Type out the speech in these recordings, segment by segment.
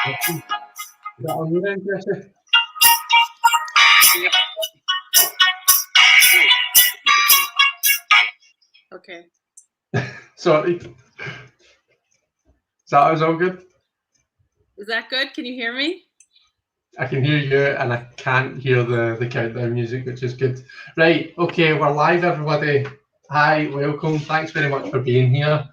Is that on your end, Jessie? Okay. Sorry. That was all good? Is that good? Can you hear me? I can hear you and I can't hear the countdown music, which is good. Right, okay, we're live, everybody. Hi, welcome. Thanks very much for being here.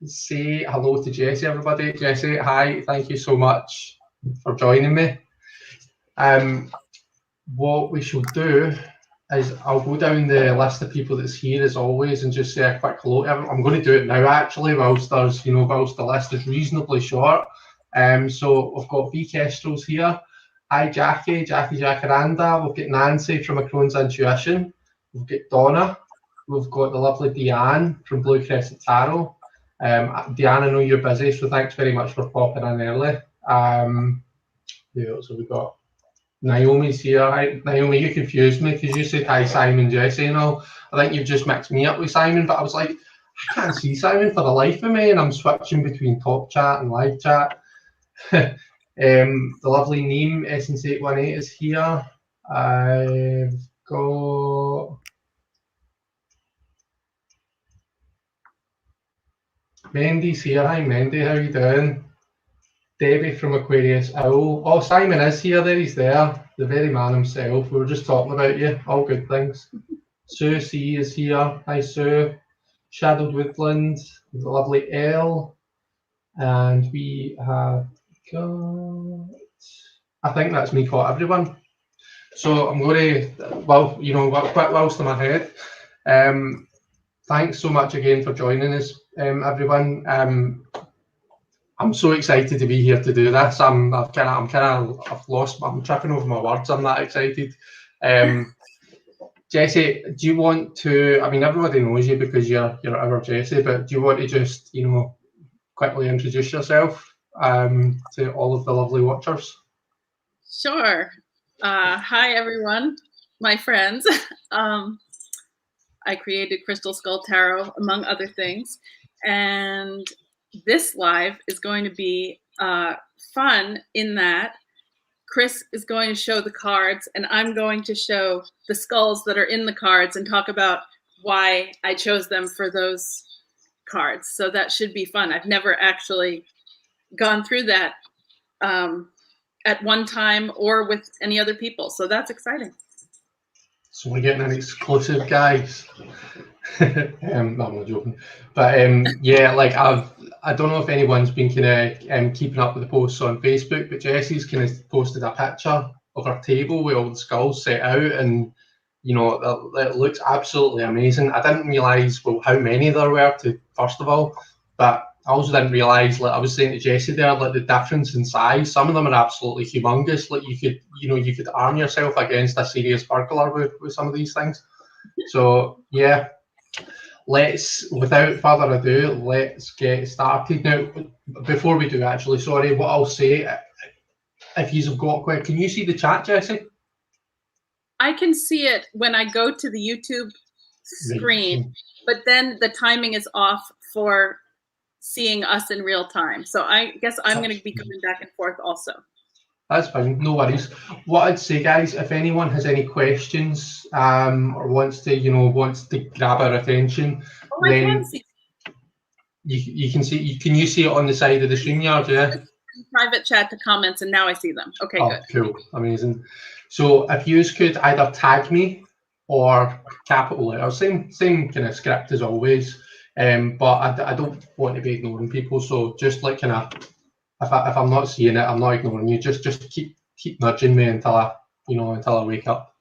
Say hello to Jessie, everybody. Jessie, hi, thank you so much for joining me. What we shall do is I'll go down the list of people that's here as always and just say a quick hello to everyone. I'm going to do it now actually, whilst the list is reasonably short. So we've got V Kestrel's here. Hi Jackie Jacaranda. We've got Nancy from Macron's Intuition. We've got Donna. We've got the lovely Deanne from Blue Crescent Tarot. Deanne, I know you're busy, so thanks very much for popping in early. Who else have we got? Naomi's here. Hi, Naomi, you confused me because you said hi Simon, Jessie and all. I think you've just mixed me up with Simon, but I was like, I can't see Simon for the life of me, and I'm switching between top chat and live chat. The lovely Neem, Essence818 is here. I've got Mendy's here. Hi Mendy, how you doing? Debbie from Aquarius Owl. Oh, Simon is here. There he's there. The very man himself. We were just talking about you. All good things. Sue C is here. Hi Sue. Shadowed Woodland. The lovely Elle. And we have got... I think that's me caught everyone. So I'm going to, well, you know, quick whilst I'm ahead. Thanks so much again for joining us, everyone. I'm so excited to be here to do this. I'm tripping over my words. I'm that excited. Jessie, do you want to? I mean, everybody knows you because you're our Jessie, but do you want to just, you know, quickly introduce yourself to all of the lovely watchers? Sure. Hi everyone, my friends. I created Crystal Skull Tarot, among other things, and this live is going to be fun in that Chris is going to show the cards and I'm going to show the skulls that are in the cards and talk about why I chose them for those cards. So that should be fun. I've never actually gone through that at one time or with any other people. So that's exciting. So we're getting an exclusive, guys. No, I'm not joking. But yeah, like I don't know if anyone's been kind of keeping up with the posts on Facebook, but Jessie's kind of posted a picture of her table with all the skulls set out, and you know it looks absolutely amazing. I didn't realise how many there were, first of all, but I also didn't realise, like I was saying to Jessie there, like the difference in size. Some of them are absolutely humongous. Like you could arm yourself against a serious burglar with some of these things. So yeah. Without further ado, let's get started. Now, before we do actually, sorry, what I'll say, if you've got quick, can you see the chat, Jessie? I can see it when I go to the YouTube screen, right. But then the timing is off for seeing us in real time. So I guess I'm going to be coming back and forth also. That's fine, no worries. What I'd say, guys, if anyone has any questions or wants to grab our attention, then you can see. Can you see it on the side of the StreamYard? Yeah. Private chat to comments, and now I see them. Okay, good. Cool, amazing. So if you could either tag me or capital letters, same kind of script as always. But I don't want to be ignoring people, so just like kind of. If I'm not seeing it, I'm not ignoring you. Just keep nudging me until I wake up.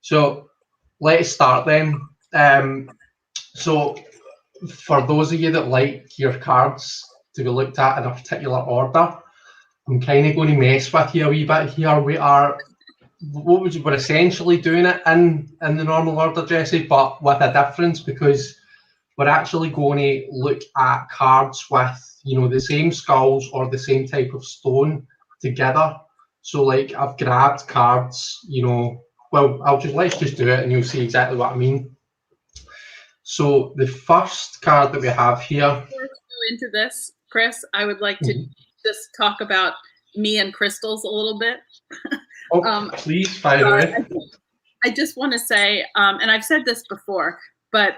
So let's start then. So for those of you that like your cards to be looked at in a particular order, I'm kind of going to mess with you a wee bit here. We're essentially doing it in the normal order, Jessie, but with a difference because we're actually going to look at cards with the same skulls or the same type of stone together. So like I've grabbed cards, let's just do it and you'll see exactly what I mean. So the first card that we have here. Before we go into this, Chris, I would like to just talk about me and crystals a little bit. Oh, please fire away. I just want to say, and I've said this before, but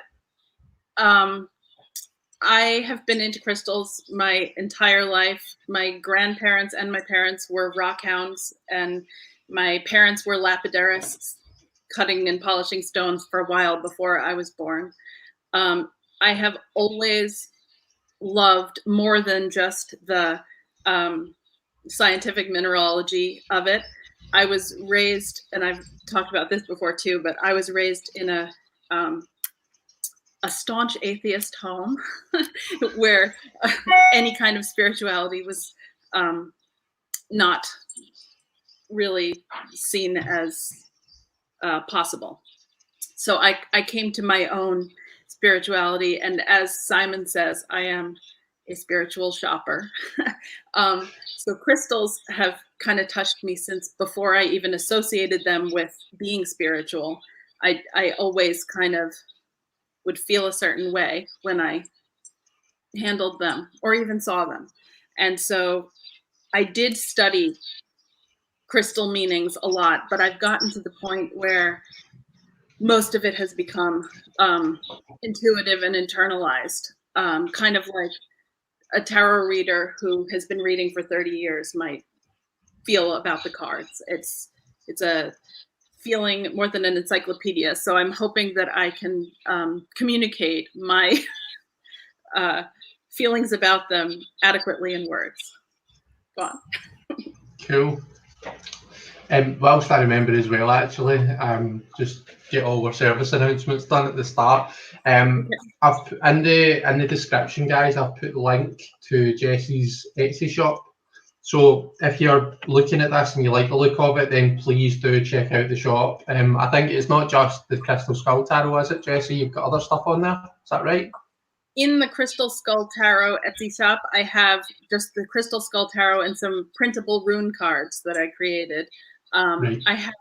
I have been into crystals my entire life. My grandparents and my parents were rock hounds, and my parents were lapidarists, cutting and polishing stones for a while before I was born. I have always loved more than just the scientific mineralogy of it. I was raised, and I've talked about this before too, but I was raised in a staunch atheist home where any kind of spirituality was not really seen as possible. So I came to my own spirituality, and as Simon says, I am a spiritual shopper. So crystals have kind of touched me since before I even associated them with being spiritual. I always kind of would feel a certain way when I handled them or even saw them. And so I did study crystal meanings a lot, but I've gotten to the point where most of it has become intuitive and internalized, kind of like a tarot reader who has been reading for 30 years might feel about the cards. It's a feeling more than an encyclopedia. So I'm hoping that I can communicate my feelings about them adequately in words. Go on. Cool. Whilst I remember as well, actually, just get all our service announcements done at the start. I've put in the description, guys, I've put the link to Jessie's Etsy shop. So if you're looking at this and you like the look of it, then please do check out the shop. I think it's not just the Crystal Skull Tarot, is it, Jessie? You've got other stuff on there. Is that right? In the Crystal Skull Tarot Etsy shop, I have just the Crystal Skull Tarot and some printable rune cards that I created. Right. I have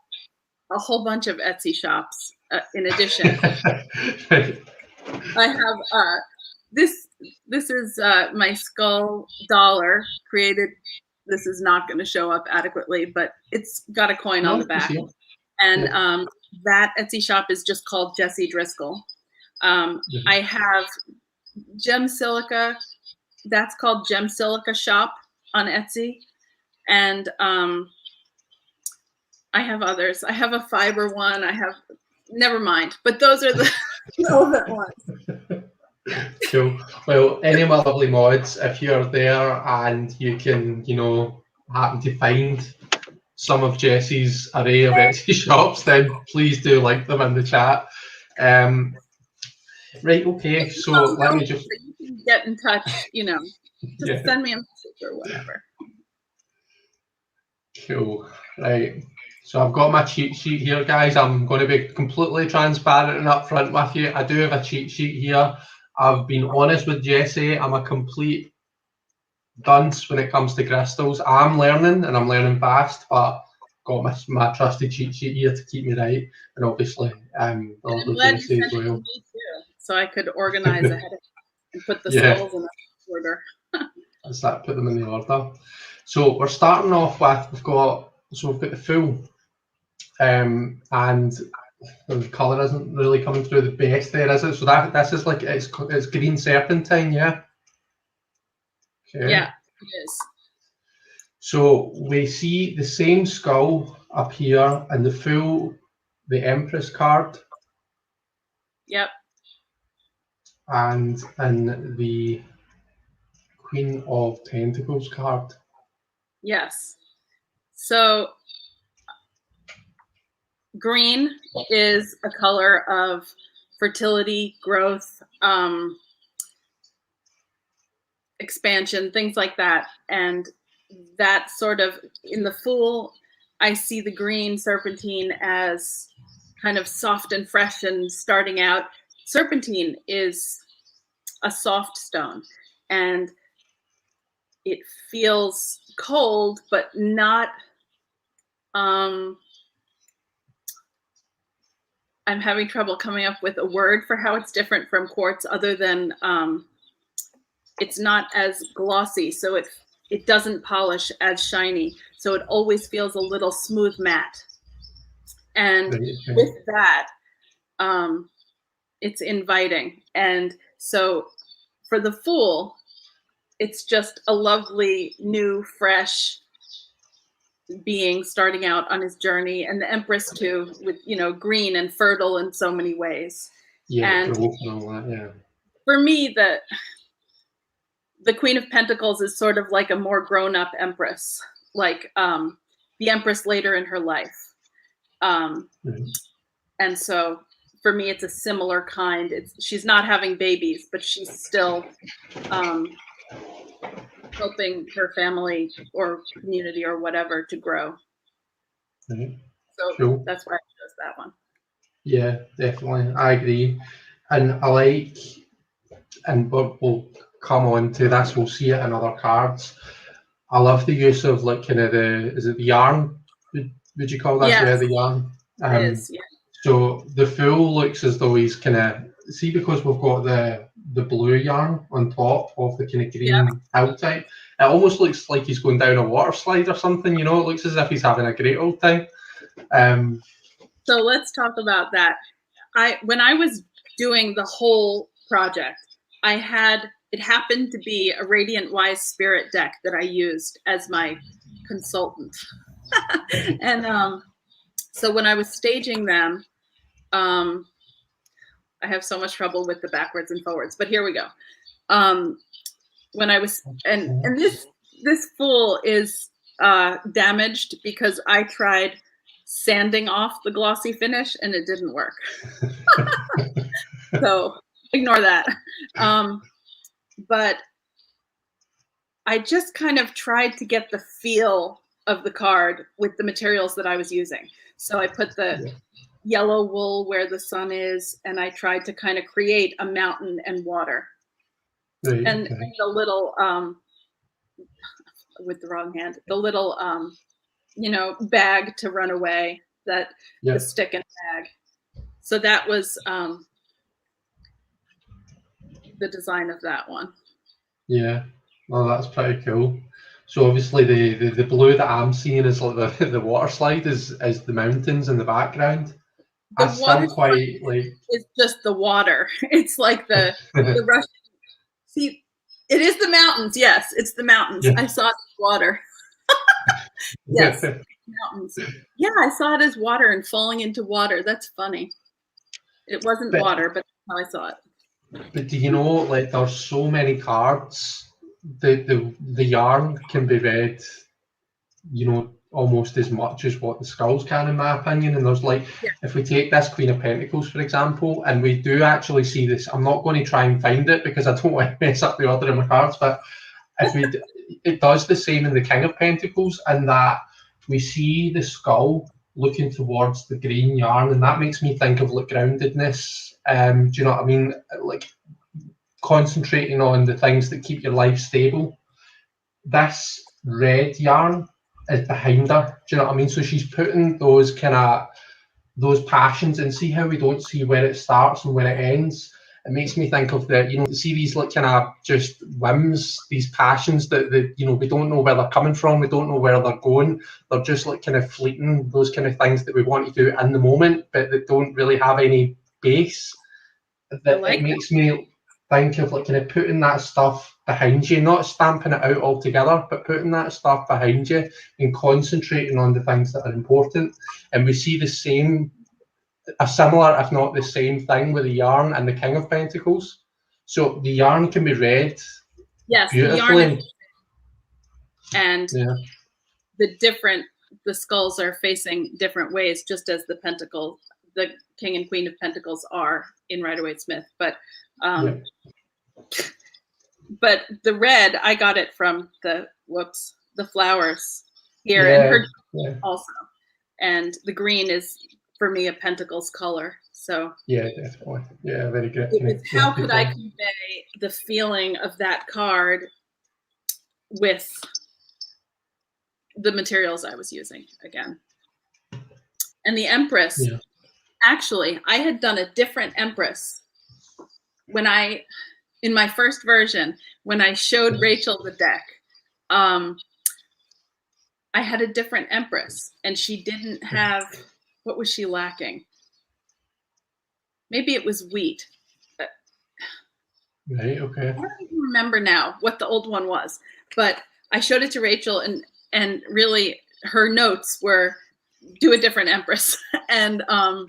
a whole bunch of Etsy shops in addition. Right. I have this is my skull dollar created. This is not going to show up adequately, but it's got a coin on the back. And that Etsy shop is just called Jessie Driscoll. I have Gem Silica. That's called Gem Silica Shop on Etsy. And I have others. I have a fiber one. Never mind. But those are the relevant ones. Cool. Well, any of my lovely mods, if you're there and you can, happen to find some of Jessie's array of Etsy shops, then please do link them in the chat. Right, okay, so let me just... You can get in touch, just send me a message or whatever. Cool, right. So I've got my cheat sheet here, guys. I'm going to be completely transparent and upfront with you. I do have a cheat sheet here. I've been honest with Jessie. I'm a complete dunce when it comes to crystals. I'm learning, and I'm learning fast, but got my trusty cheat sheet here to keep me right. And obviously, I'm glad you sent it to me too, so I could organize ahead of and put the skulls in order. That's that. Put them in the order. So we're starting off with we've got the full, and the colour isn't really coming through the best there, is it? So this is like it's green serpentine, yeah. Okay. Yeah, it is. So we see the same skull up here and the Empress card. Yep. And in the Queen of Pentacles card. Yes. So green is a color of fertility, growth, expansion, things like that. And that sort of, in the Fool, I see the green serpentine as kind of soft and fresh and starting out. Serpentine is a soft stone, and it feels cold, but not, I'm having trouble coming up with a word for how it's different from quartz other than it's not as glossy. So it it doesn't polish as shiny. So it always feels a little smooth matte. And with that, it's inviting. And so for the Fool, it's just a lovely, new, fresh being starting out on his journey, and the Empress too, with, you know, green and fertile in so many ways. Yeah, and all that, yeah. For me, the Queen of Pentacles is sort of like a more grown-up Empress, like the Empress later in her life. And so for me, it's a similar kind. She's not having babies, but she's still helping her family or community or whatever to grow. So cool. That's why I chose that one. Yeah, definitely. I agree. And I like, and we'll come on to this, we'll see it in other cards. I love the use of like kind of is it the yarn? Would you call that? Yes. Yeah, the yarn. It is, yeah. So the Fool looks as though he's kind of, see, because we've got the blue yarn on top of the kind of green out type, it almost looks like he's going down a water slide or something, you know. It looks as if he's having a great old time. So let's talk about that. When I was doing the whole project, it happened to be a Radiant Wise Spirit deck that I used as my consultant. And so when I was staging them, I have so much trouble with the backwards and forwards, but here we go. When I was, and this Fool is damaged because I tried sanding off the glossy finish and it didn't work. So ignore that. But I just kind of tried to get the feel of the card with the materials that I was using. So I put the yellow wool where the sun is, and I tried to kind of create a mountain and water. And the little, with the wrong hand, the little, you know, bag to run away, the stick and bag. So that was the design of that one. Yeah, well, that's pretty cool. So obviously the blue that I'm seeing is like the water slide is the mountains in the background. The water quite like it's just the water. It's like the Russian. See, it is the mountains. Yes, it's the mountains. Yeah. I saw it as water. Yes, mountains. Yeah, I saw it as water and falling into water. That's funny. It wasn't water, but that's how I saw it. But do you know, like, there's so many cards. The yarn can be read, you know, almost as much as what the skulls can, in my opinion. And there's like, if we take this Queen of Pentacles, for example, and we do actually see this, I'm not going to try and find it because I don't want to mess up the order of my cards, but if we, it does the same in the King of Pentacles, in that we see the skull looking towards the green yarn, and that makes me think of like groundedness. Do you know what I mean? Like concentrating on the things that keep your life stable. This red yarn is behind her. Do you know what I mean? So she's putting those kind of those passions, and see how we don't see where it starts and where it ends. It makes me think of the, you know, see these like kind of just whims, these passions that you know, we don't know where they're coming from, we don't know where they're going. They're just like kind of fleeting, those kind of things that we want to do in the moment, but that don't really have any base. That like it makes me think of like kind of putting that stuff behind you, not stamping it out altogether, but putting that stuff behind you and concentrating on the things that are important. And we see the same, a similar, if not the same thing with the yarn and the King of Pentacles. So the yarn can be read beautifully. The yarn is, and the skulls are facing different ways, just as the Pentacle, the King and Queen of Pentacles are in Rider-Waite-Smith. But but the red, I got it from the flowers here, and her also. And the green is, for me, a Pentacles color. So yeah, definitely. Yeah, very good. How could I convey the feeling of that card with the materials I was using again? And the Empress, actually, I had done a different Empress when in my first version, when I showed Rachel the deck. I had a different Empress, and she didn't have, what was she lacking? Maybe it was wheat. Right, okay. I don't even remember now what the old one was, but I showed it to Rachel, and really her notes were do a different Empress. and I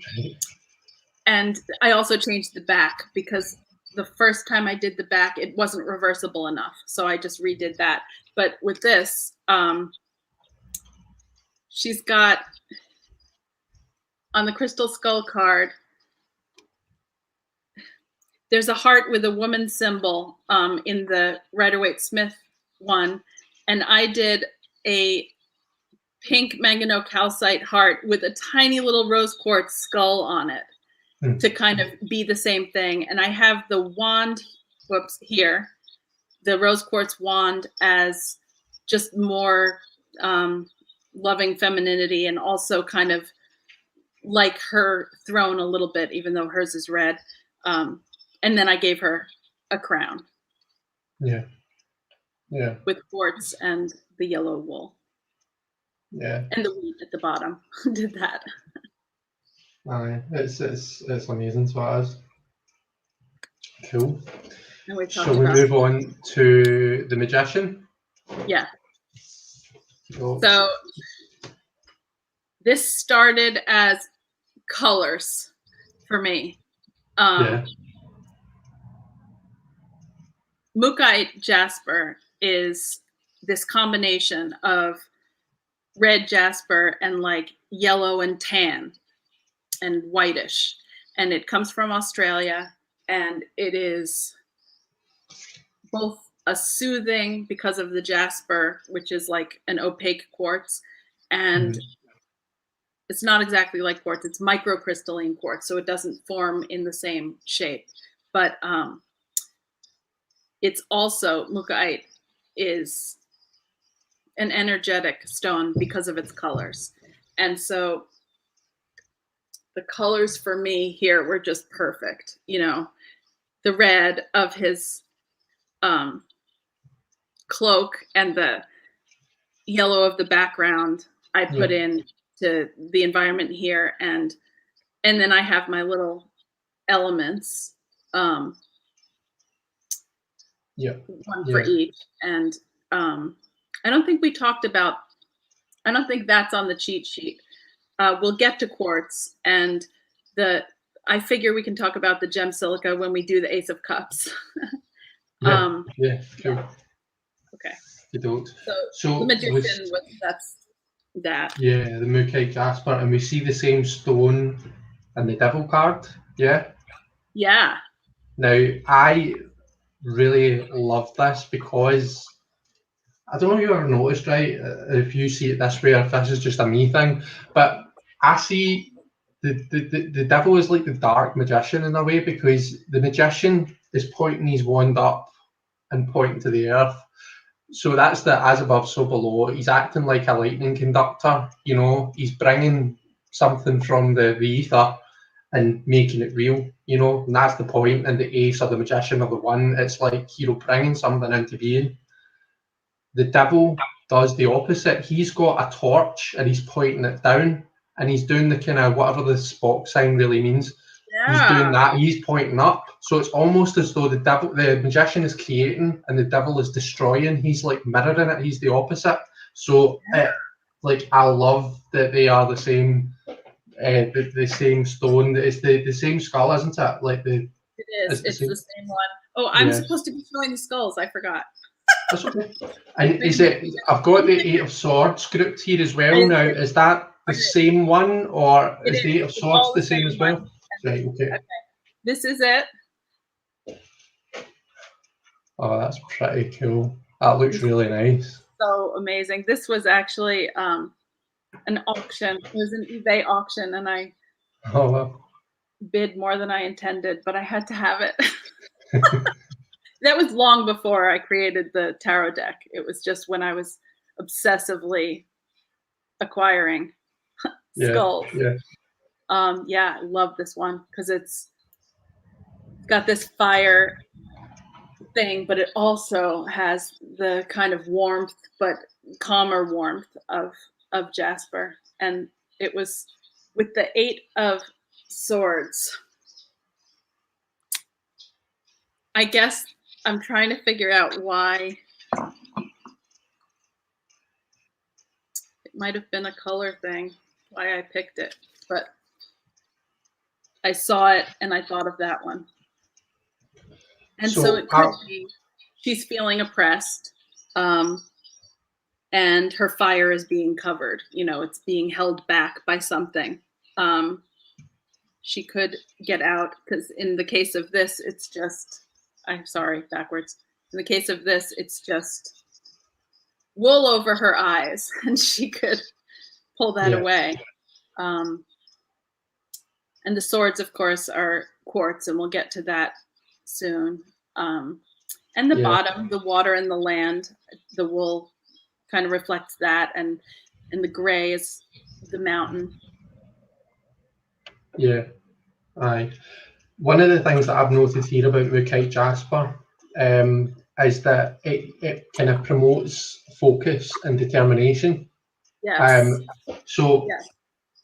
also changed the back because the first time I did the back, it wasn't reversible enough. So I just redid that. But with this, she's got on the Crystal Skull card, there's a heart with a woman symbol in the Rider-Waite-Smith one. And I did a pink manganese calcite heart with a tiny little rose quartz skull on it to kind of be the same thing. And I have the wand, here, the rose quartz wand as just more loving femininity, and also kind of like her throne a little bit, even though hers is red. And then I gave her a crown. Yeah. Yeah. With quartz and the yellow wool. Yeah. And the wheat at the bottom. Did that. Aye, it's amazing, so it is. Cool. Shall we move on to the Magician? Yeah. Cool. So this started as colors for me. Yeah. Mookaite jasper is this combination of red jasper and like yellow and tan and whitish. And it comes from Australia, and it is both a soothing because of the jasper, which is like an opaque quartz, and it's not exactly like quartz, it's microcrystalline quartz, so it doesn't form in the same shape. But it's also, Mookaite is an energetic stone because of its colors. And so the colors for me here were just perfect. You know, the red of his cloak and the yellow of the background I put in to the environment here, and then I have my little elements, one for each. And I don't think we talked about, I don't think that's on the cheat sheet. We'll get to quartz, and I figure we can talk about the gem silica when we do the Ace of Cups. Cool. Okay. You don't. So the Magician that's that. Yeah, the Mookaite jasper, and we see the same stone in the Devil card. Yeah. Yeah. Now I really love this because I don't know if you ever noticed, right? If you see it this way, or if this is just a me thing, but I see the devil is like the dark magician in a way, because the magician is pointing his wand up and pointing to the earth. So that's the as above, so below. He's acting like a lightning conductor, you know. He's bringing something from the ether and making it real, you know. And that's the point. And the ace or the magician or the one, it's like, you know, bringing something into being. The devil does the opposite. He's got a torch and he's pointing it down, and he's doing the kind of whatever the Spock sign really means. Yeah. He's doing that. He's pointing up. So it's almost as though the magician is creating and the devil is destroying. He's like mirroring it. He's the opposite. So like, I love that they are the same. The same stone. It's the same skull, isn't it? Like it is. It's the same one. Oh, I'm supposed to be showing the skulls. I forgot. That's okay. And is it? I've got the Eight of Swords grouped here as well. Now, is that the same one, or is the Eight of Swords the same as well? Right. Okay. This is it. Oh, that's pretty cool. That looks really nice. So amazing. This was actually an auction. It was an eBay auction, and I bid more than I intended, but I had to have it. That was long before I created the tarot deck. It was just when I was obsessively acquiring skulls. I love this one because it's got this fire thing, but it also has the kind of warmth, but calmer warmth of jasper. And it was with the 8 of Swords. I guess I'm trying to figure out why. It might have been a color thing, why I picked it, but I saw it and I thought of that one. And so it could be she's feeling oppressed, and her fire is being covered. You know, it's being held back by something. She could get out, because in the case of this, it's just, I'm sorry, backwards. In the case of this, it's just wool over her eyes, and she could pull that away. And the swords, of course, are quartz, and we'll get to that soon. And the bottom, the water and the land, the wool kind of reflects that, and the gray is the mountain. Yeah, aye. One of the things that I've noted here about Mookaite Jasper is that it kind of promotes focus and determination. Yes.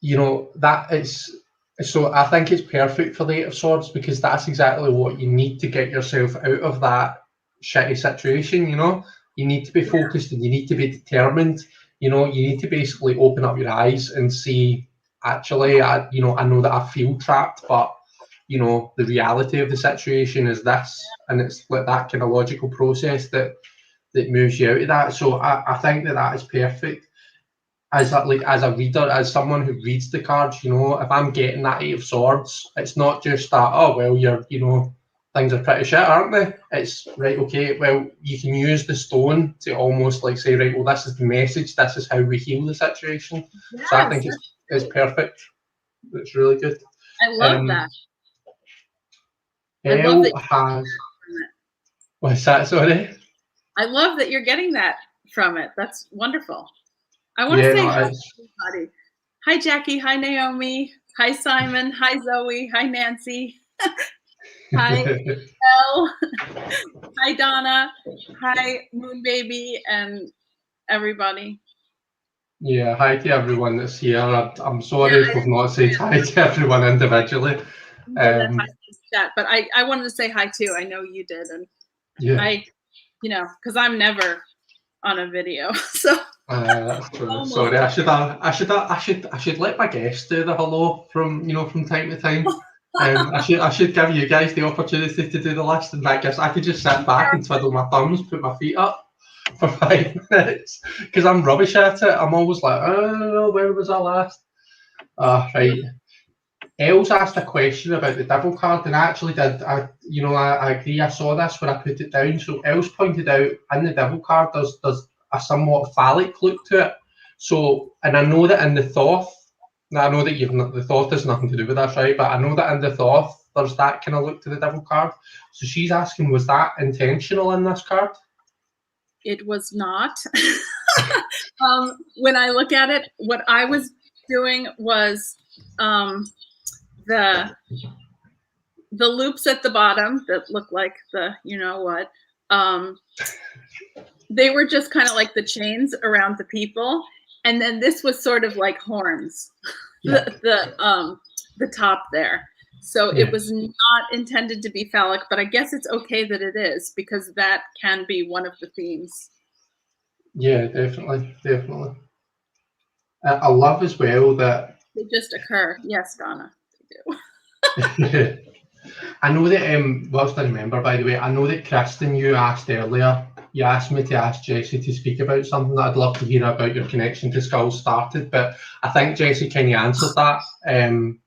You know, that is, so I think it's perfect for the 8 of Swords, because that's exactly what you need to get yourself out of that shitty situation. You know, you need to be focused and you need to be determined. You know, you need to basically open up your eyes and see, actually, I know that I feel trapped, but you know, the reality of the situation is this, and it's like that kind of logical process that moves you out of that. So I think that is perfect. As a reader, as someone who reads the cards, you know, if I'm getting that 8 of Swords, it's not just that, oh well, things are pretty shit, aren't they? It's right, okay, well, you can use the stone to almost like say, right, well, this is the message, this is how we heal the situation. Yes, so I think it's perfect. It's really good. I love that. What's that, sorry? I love that you're getting that from it. That's wonderful. I want to say hi to everybody. Hi, Jackie. Hi, Naomi. Hi, Simon. Hi, Zoe. Hi, Nancy. Hi, Elle. Hi, Donna. Hi, Moon Baby, and everybody. Yeah, hi to everyone that's here. I'm sorry if we've not said hi to everyone individually. But I wanted to say hi too. I know you did, and because I'm never on a video, so. That's true. Sorry, I should let my guests do the hello from time to time. I should give you guys the opportunity to do the list, and I guess I could just sit back and twiddle my thumbs, put my feet up for 5 minutes, because I'm rubbish at it. I'm always like, oh, where was I last? Right. Els asked a question about the devil card, and I actually did. I agree. I saw this when I put it down. So Els pointed out in the devil card there's a somewhat phallic look to it. So, and I know that in the Thoth, I know that the Thoth has nothing to do with this, right? But I know that in the Thoth there's that kind of look to the devil card. So she's asking, was that intentional in this card? It was not. When I look at it, what I was doing was the loops at the bottom that look like the what. They were just kind of like the chains around the people, and then this was sort of like horns, the top there. So it was not intended to be phallic, but I guess it's okay that it is, because that can be one of the themes. Yeah, definitely. I love as well that they just occur. Yes, Donna, they do. I know that, whilst I remember, by the way, I know that Kristen, you asked earlier, you asked me to ask Jessie to speak about something that I'd love to hear about your connection to Skulls started, but I think Jessie kind of answered that,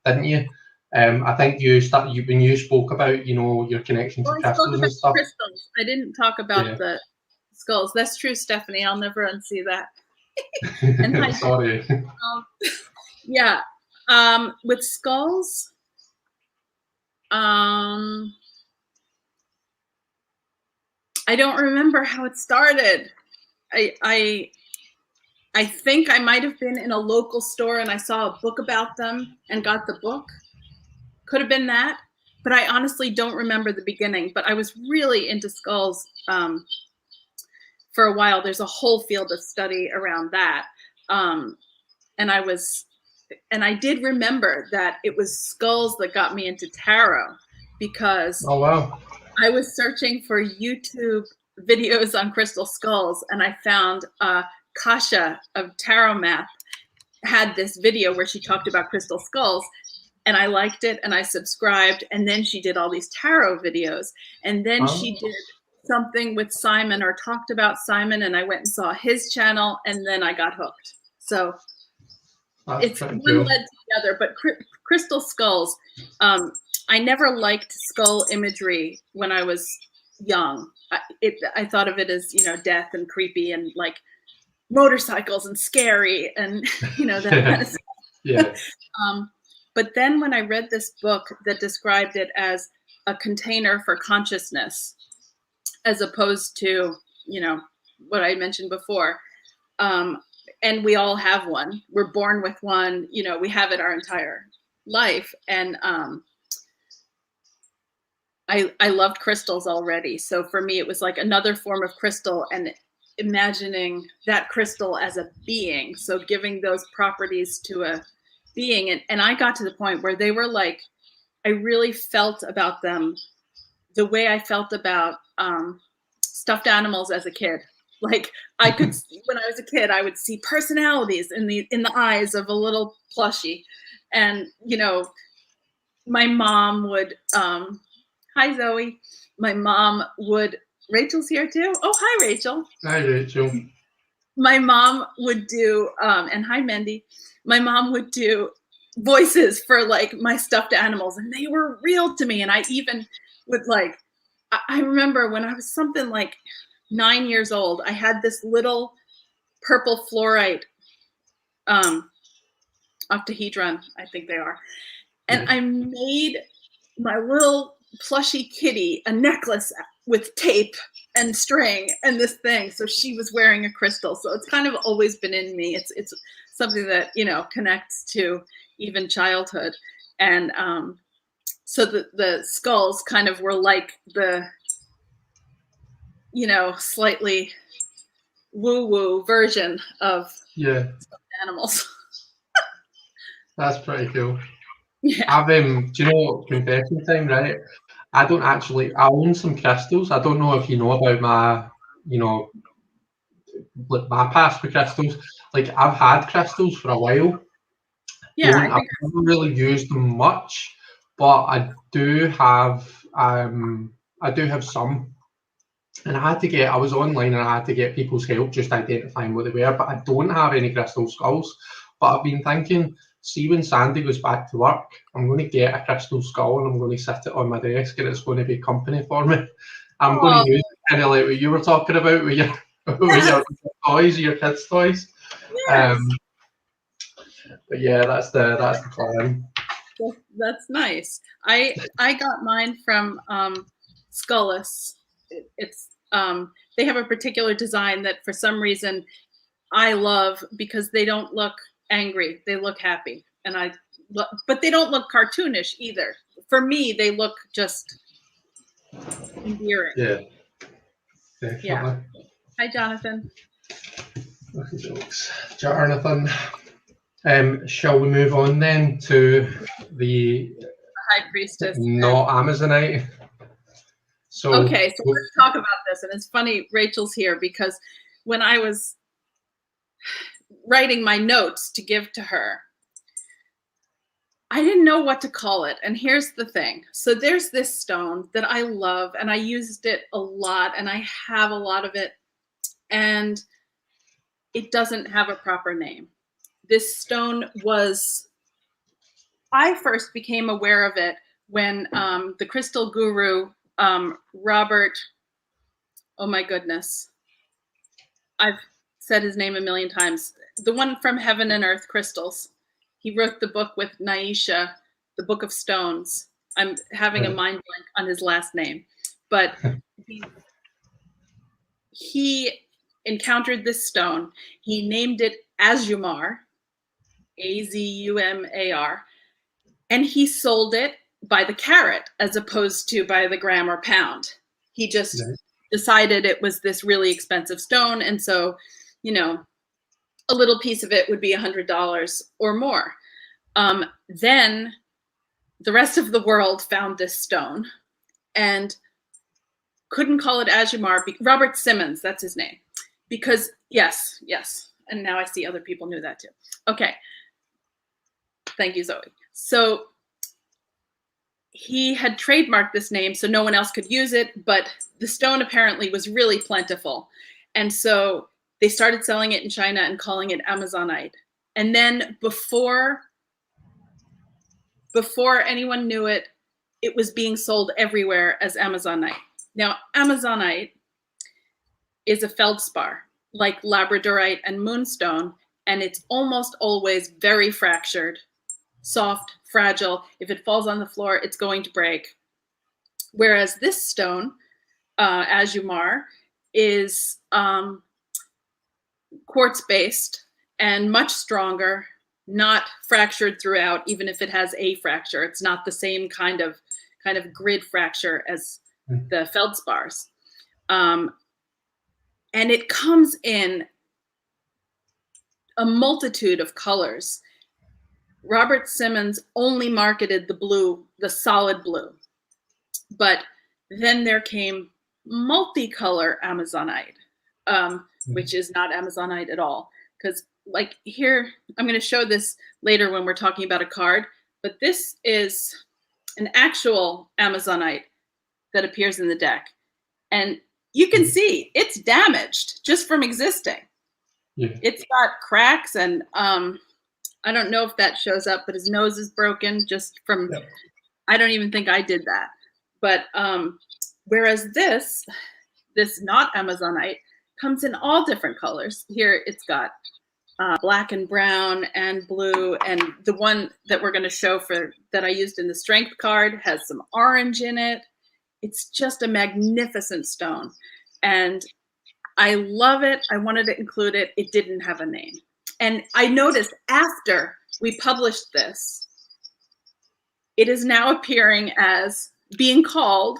didn't you? I think when you spoke about, your connection to crystals and stuff. Crystals. I didn't talk about the skulls. That's true, Stephanie. I'll never unsee that. And sorry. With skulls, I don't remember how it started. I think I might have been in a local store and I saw a book about them and got the book. Could have been that. but I honestly don't remember the beginning. But I was really into skulls for a while. There's a whole field of study around that. And I did remember that it was skulls that got me into tarot, because Oh wow. I was searching for YouTube videos on crystal skulls, and I found Kasha of Tarot Math had this video where she talked about crystal skulls, and I liked it and I subscribed. And then she did all these tarot videos, and then she did something with Simon, or talked about Simon, and I went and saw his channel, and then I got hooked. So it's one led to the other. But crystal skulls, I never liked skull imagery when I was young. I thought of it as, death and creepy and like motorcycles and scary and, that kind of stuff. Yeah. But then when I read this book that described it as a container for consciousness, as opposed to, what I mentioned before, and we all have one. We're born with one, we have it our entire life. And I loved crystals already. So for me, it was like another form of crystal, and imagining that crystal as a being. So giving those properties to a being. And I got to the point where they were like, I really felt about them the way I felt about stuffed animals as a kid. Like I could, when I was a kid, I would see personalities in the eyes of a little plushie. And, my mom would, hi, Zoe. My mom would, Rachel's here too. Oh, hi, Rachel. Hi, Rachel. My mom would do, and hi, Mendy. My mom would do voices for like my stuffed animals, and they were real to me. And I even would I remember when I was something like 9 years old, I had this little purple fluorite octahedron, I think they are. And I made my little plushy kitty a necklace with tape and string and this thing. So she was wearing a crystal. So it's kind of always been in me. It's something that, connects to even childhood. And so the skulls kind of were like the, slightly woo-woo version of animals. That's pretty cool. Yeah. Do you know, confession time, right? I own some crystals. I don't know if you know about my, my past with crystals. Like I've had crystals for a while. Yeah. I've never really used them much, but I do have some. And I was online and I had to get people's help just identifying what they were, but I don't have any crystal skulls. But I've been thinking, see when Sandy goes back to work, I'm going to get a crystal skull and I'm going to sit it on my desk and it's going to be company for me. I'm going to use it kind of like what you were talking about with your, your toys, your kids' toys. Yes. But yeah, that's the plan. That's nice. I got mine from Skullis. It's they have a particular design that for some reason I love, because they don't look angry, they look happy, and but they don't look cartoonish either. For me, they look just endearing. Yeah, definitely. Yeah. Hi, Jonathan. Okay, jokes. Jonathan. Shall we move on then to the High Priestess? Not Amazonite. So okay, so let's talk about this. And it's funny, Rachel's here, because when I was writing my notes to give to her, I didn't know what to call it. And here's the thing. So there's this stone that I love, and I used it a lot, and I have a lot of it, and it doesn't have a proper name. This stone I first became aware of it when the crystal guru, Robert, oh my goodness, I've said his name a million times, the one from Heaven and Earth Crystals. He wrote the book with Naisha, the Book of Stones. I'm having a mind blank on his last name, but he encountered this stone. He named it Azumar, Azumar, and he sold it by the carat as opposed to by the gram or pound. He just decided it was this really expensive stone. And so, you know, a little piece of it would be $100 or more. Then the rest of the world found this stone and couldn't call it Azumar. Robert Simmons, that's his name. Because, yes. And now I see other people knew that too. Okay. Thank you, Zoe. So he had trademarked this name so no one else could use it, but the stone apparently was really plentiful. And so they started selling it in China and calling it Amazonite. And then before anyone knew it, it was being sold everywhere as Amazonite. Now, Amazonite is a feldspar, like labradorite and moonstone, and it's almost always very fractured, soft, fragile. If it falls on the floor, it's going to break. Whereas this stone, Azumar, is quartz-based and much stronger, not fractured throughout, even if it has a fracture. It's not the same kind of grid fracture as the feldspars. And it comes in a multitude of colors. Robert Simmons only marketed the blue, the solid blue. But then there came multicolor Amazonite, which is not Amazonite at all. Because like here, I'm going to show this later when we're talking about a card, but this is an actual Amazonite that appears in the deck. And you can see it's damaged just from existing. Yeah. It's got cracks and I don't know if that shows up, but his nose is broken just from, I don't even think I did that. But whereas this not Amazonite comes in all different colors. Here it's got black and brown and blue, and the one that we're going to show that I used in the strength card has some orange in it. It's just a magnificent stone, and I love it. I wanted to include it. It didn't have a name, and I noticed after we published this, it is now appearing as being called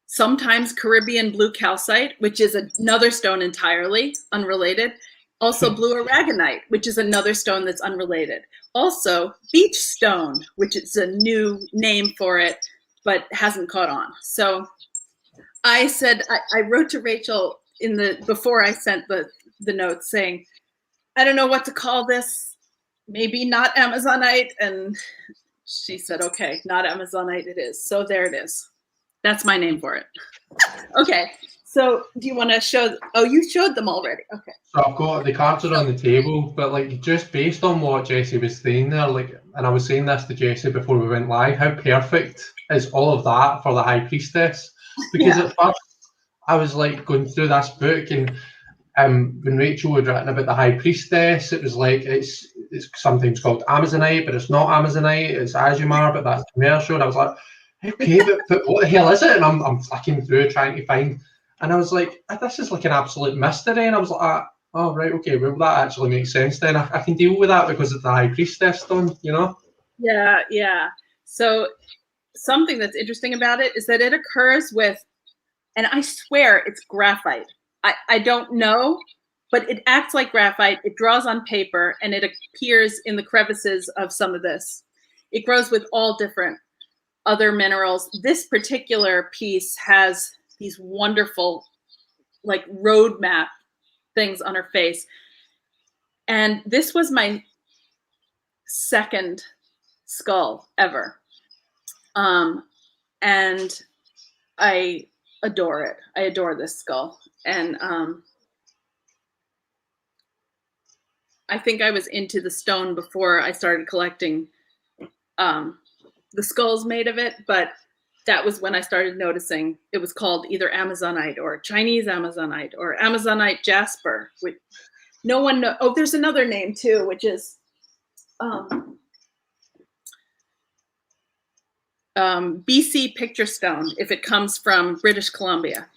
sometimes Caribbean blue calcite, which is another stone entirely unrelated. Also blue aragonite, which is another stone that's unrelated. Also beach stone, which is a new name for it, but hasn't caught on. So I said, I wrote to Rachel before I sent the note saying, I don't know what to call this, maybe not Amazonite. And she said, okay, not Amazonite it is. So there it is. That's my name for it. Okay. So do you want to show? Oh, you showed them already. Okay. So I've got the cards are on the table, but like just based on what Jessie was saying there, like, and I was saying this to Jessie before we went live, how perfect is all of that for the High Priestess? Because at first I was like going through this book, and when Rachel had written about the High Priestess, it was like it's sometimes called Amazonite, but it's not Amazonite. It's Azumar, but that's commercial. And I was like, okay, but what the hell is it? And I'm flicking through trying to find. And I was like, this is like an absolute mystery. And I was like, oh, right, okay, well, that actually makes sense then. I can deal with that because it's the High Priestess stone, you know? Yeah. So something that's interesting about it is that it occurs with, and I swear it's graphite. I don't know, but it acts like graphite. It draws on paper, and it appears in the crevices of some of this. It grows with all different other minerals. This particular piece has these wonderful like roadmap things on her face. And this was my second skull ever. And I adore it. I adore this skull. And I think I was into the stone before I started collecting the skulls made of it, but that was when I started noticing it was called either Amazonite or Chinese Amazonite or Amazonite jasper, which no one knows. Oh, there's another name too, which is BC picture stone, if it comes from British Columbia.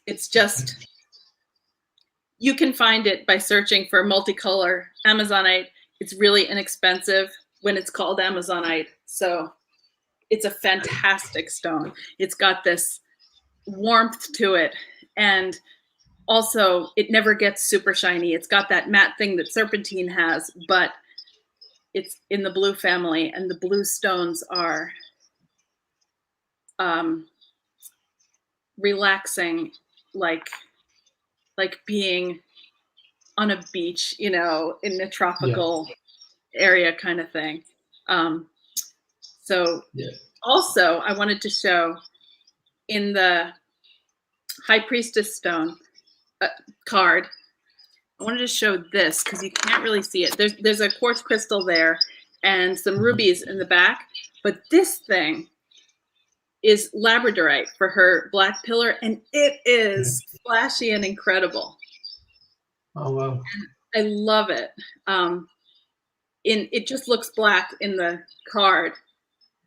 It's just, you can find it by searching for multicolor Amazonite. It's really inexpensive when it's called Amazonite. So it's a fantastic stone. It's got this warmth to it, and also it never gets super shiny. It's got that matte thing that serpentine has, but it's in the blue family, and the blue stones are relaxing, like being on a beach, you know, in a tropical area kind of thing. So also I wanted to show in the High Priestess stone card, I wanted to show this because you can't really see it. There's a quartz crystal there and some rubies in the back, but this thing is labradorite for her black pillar, and it is flashy and incredible. Oh wow! And I love it. It just looks black in the card,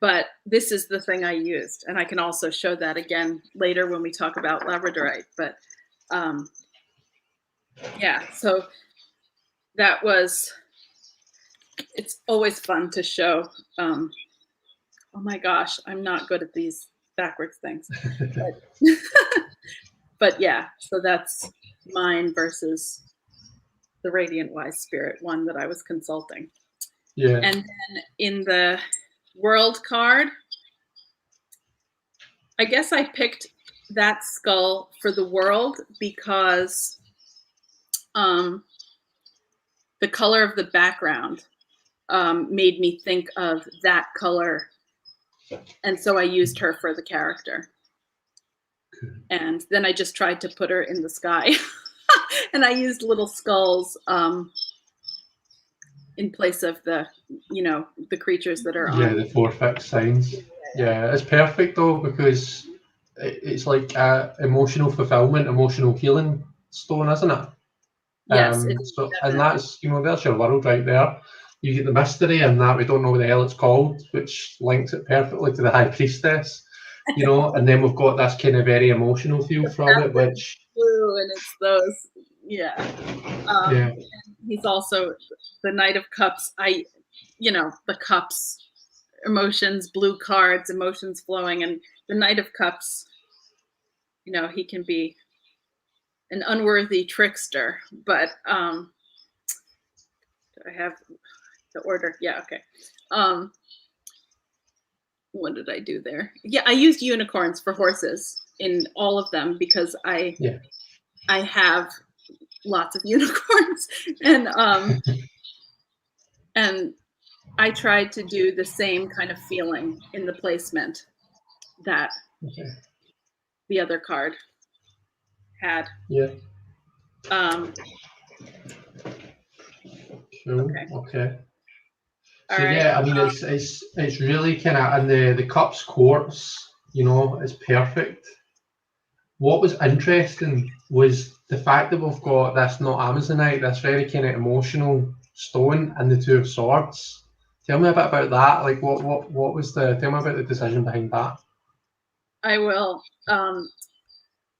but this is the thing I used, and I can also show that again later when we talk about labradorite. But yeah, so that was. It's always fun to show. Oh my gosh, I'm not good at these backwards things. But yeah, so that's mine versus the Radiant Wise Spirit one that I was consulting. Yeah. And then in the world card, I guess I picked that skull for the world because the color of the background made me think of that color. And so I used her for the character. And then I just tried to put her in the sky. And I used little skulls in place of the, you know, the creatures that are on. Yeah, the 4 fixed signs. Yeah, it's perfect though, because it's like emotional fulfillment, emotional healing stone, isn't it? Yes. So, and that's, you know, there's your world right there. You get the mystery and that we don't know what the hell it's called, which links it perfectly to the High Priestess, you know, and then we've got this kind of very emotional feel from it, which blue, and it's those, yeah. And he's also the Knight of Cups. You know, the cups, emotions, blue cards, emotions flowing, and the Knight of Cups, you know, he can be an unworthy trickster, but do I have the order? Yeah, okay. What did I do there? Yeah, I used unicorns for horses in all of them because I have lots of unicorns, and I tried to do the same kind of feeling in the placement that the other card had. Yeah. Cool. Okay. So yeah, I mean, it's really kind of, and the cups quartz, you know, is perfect. What was interesting was the fact that we've got this not Amazonite, this very kind of emotional stone, and the 2 of Swords. Tell me a bit about that. Like, what was tell me about the decision behind that. I will.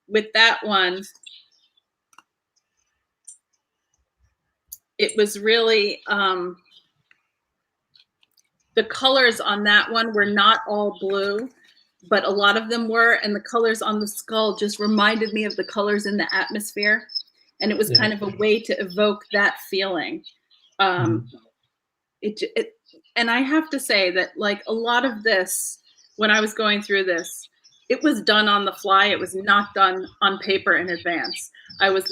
With that one, it was really the colors on that one were not all blue, but a lot of them were, and the colors on the skull just reminded me of the colors in the atmosphere, and it was kind of a way to evoke that feeling. And I have to say that, like, a lot of this, when I was going through this, it was done on the fly. It was not done on paper in advance. I was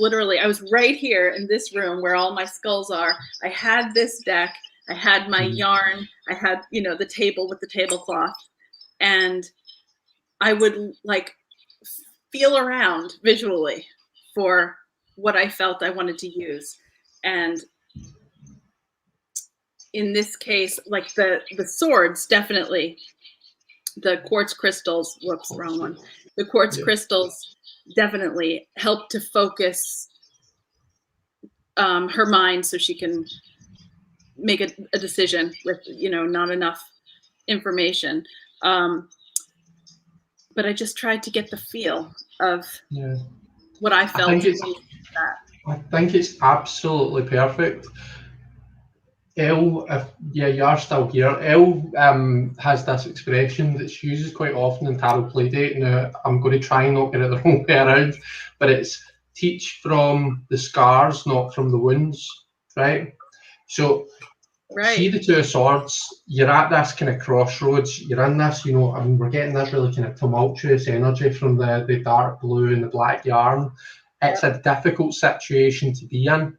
right here in this room where all my skulls are. I had this deck, I had my yarn, I had, you know, the table with the tablecloth, and I would like feel around visually for what I felt I wanted to use. And in this case, like the swords, definitely the quartz crystals, whoops, wrong one. The quartz crystals definitely help to focus her mind so she can make a decision with, you know, not enough information. But I just tried to get the feel of what I felt. I think it's absolutely perfect. Elle, if yeah, you are still here. Elle has this expression that she uses quite often in tarot playdate. Now, I'm going to try and not get it the wrong way around, but it's teach from the scars, not from the wounds, right? So, see Right. the Two of Swords, you're at this kind of crossroads, you're in this, you know, I mean, we're getting this really kind of tumultuous energy from the dark blue and the black yarn. It's a difficult situation to be in.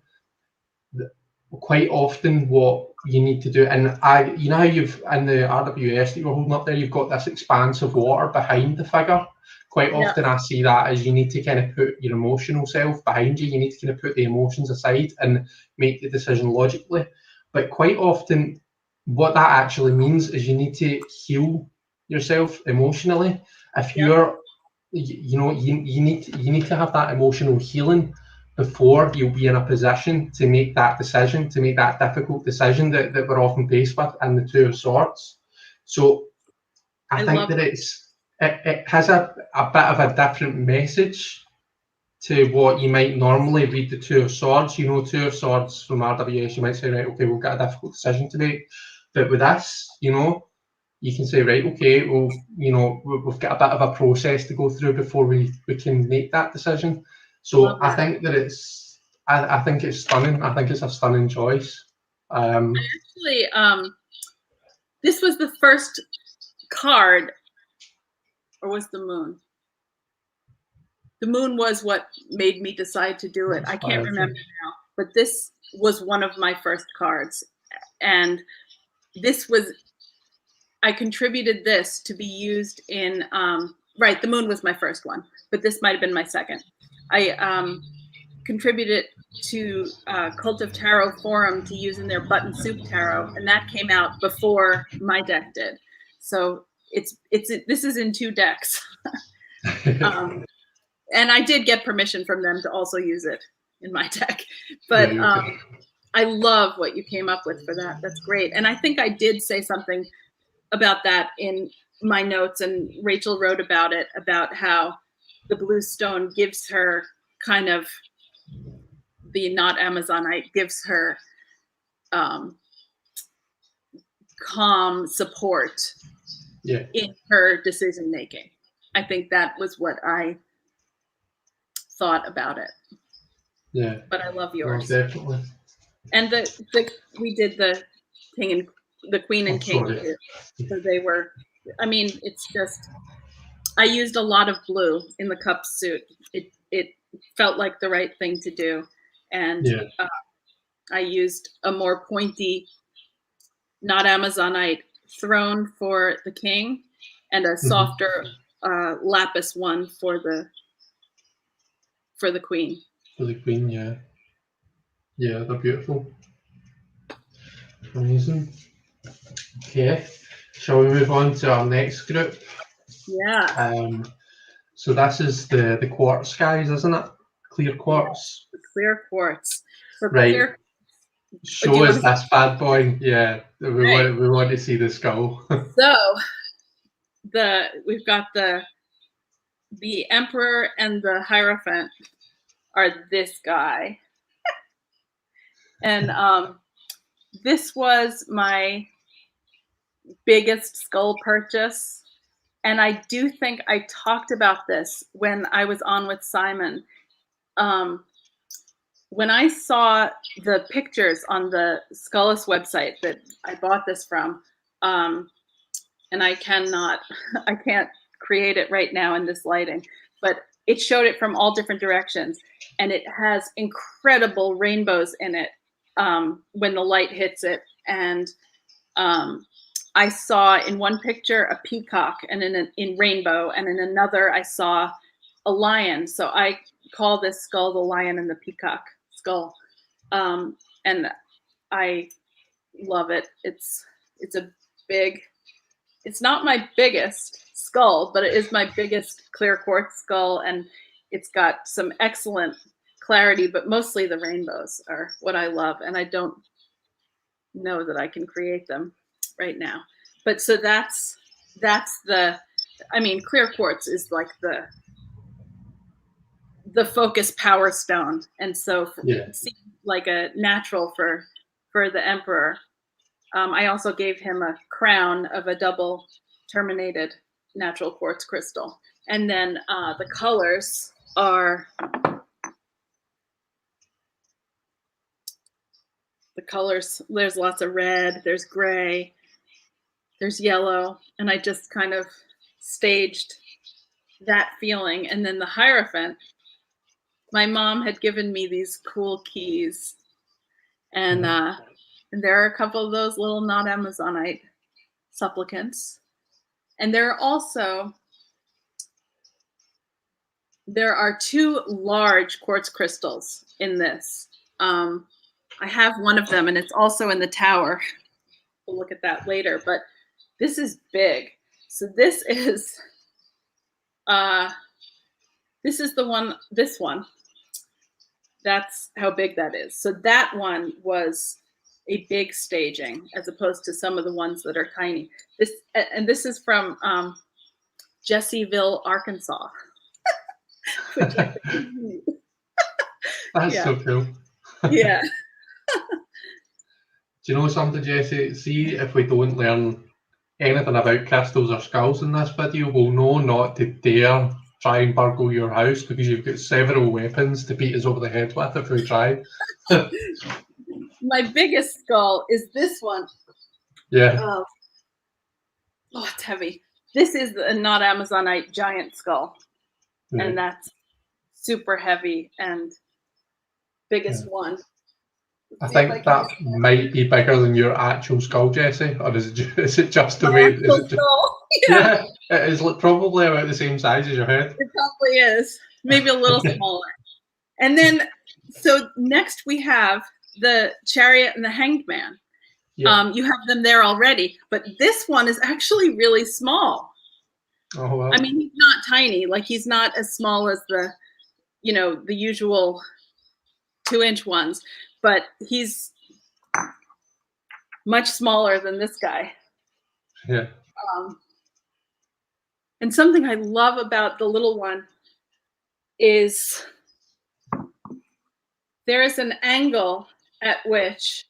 Quite often what you need to do, and you know how you've in the RWS that you were holding up there, you've got this expanse of water behind the figure. Quite often I see that as you need to kind of put your emotional self behind you. You need to kind of put the emotions aside and make the decision logically. But quite often what that actually means is you need to heal yourself emotionally. If you're, you know, you need to have that emotional healing before you'll be in a position to make that decision, to make that difficult decision that we're often faced with in the Two of Swords. So I think that it has a bit of a different message to what you might normally read the Two of Swords. You know, Two of Swords from RWS, you might say, right, okay, we've got a difficult decision to make. But with this, you know, you can say, right, okay, well, you know, we've got a bit of a process to go through before we can make that decision. So I think that I think it's stunning. I think it's a stunning choice. Actually, this was the first card, or was the moon? The moon was what made me decide to do it. I can't remember now, but this was one of my first cards. And this was, I contributed this to be used in, right, the moon was my first one, but this might have been my second. I contributed to Cult of Tarot Forum to use in their Button Soup Tarot, and that came out before my deck did. So this is in 2 decks. And I did get permission from them to also use it in my deck. But I love what you came up with for that. That's great. And I think I did say something about that in my notes, and Rachel wrote about it, about how the blue stone gives her kind of, the not Amazonite gives her calm support in her decision making. I think that was what I thought about it. Yeah. But I love yours. No, definitely. And we did the king and the queen and king too. So they were, I mean, it's just, I used a lot of blue in the cup suit. It felt like the right thing to do. And I used a more pointy, not Amazonite throne for the king, and a softer lapis one for the queen. For the queen, yeah. Yeah, they're beautiful. Amazing. Okay, shall we move on to our next group? Yeah. So this is the quartz guys, isn't it? Clear quartz. Yeah, the clear quartz. For right. Show us this bad boy. Yeah, we want to see the skull. So we've got the emperor and the hierophant are this guy. And this was my biggest skull purchase. And I do think I talked about this when I was on with Simon. When I saw the pictures on the Skullis website that I bought this from, and I can't create it right now in this lighting, but it showed it from all different directions, and it has incredible rainbows in it when the light hits it. And I saw in one picture a peacock and in rainbow, and in another I saw a lion. So I call this skull the lion and the peacock skull. And I love it. It's a big, it's not my biggest skull, but it is my biggest clear quartz skull, and it's got some excellent clarity, but mostly the rainbows are what I love, and I don't know that I can create them right now. But so that's the, I mean, clear quartz is like the focus power stone, and so it seems like a natural for the emperor. I also gave him a crown of a double terminated natural quartz crystal. And then the colors are there's lots of red, there's gray, there's yellow, and I just kind of staged that feeling. And then the Hierophant, my mom had given me these cool keys, and there are a couple of those little not Amazonite supplicants. And there are 2 large quartz crystals in this. I have one of them, and it's also in the tower. We'll look at that later, but this is big. So this is this one. That's how big that is. So that one was a big staging as opposed to some of the ones that are tiny. This is from Jessieville, Arkansas. Which I think That's so cool. Yeah. Do you know something, Jessie? See, if we don't learn anything about crystals or skulls in this video, we'll know not to dare try and burgle your house, because you've got several weapons to beat us over the head with if we try. My biggest skull is this one. Yeah. Oh, it's heavy. This is a not Amazonite giant skull. Right. And that's super heavy and biggest one. I think that might be bigger than your actual skull, Jessie, or is it just the way? Yeah, it is probably about the same size as your head. It probably is, maybe a little smaller. And then, so next we have the Chariot and the Hanged Man. Yeah. You have them there already, but this one is actually really small. Oh, wow. I mean, he's not tiny, like he's not as small as the usual 2-inch ones, but he's much smaller than this guy. Yeah. And something I love about the little one is there is an angle at which,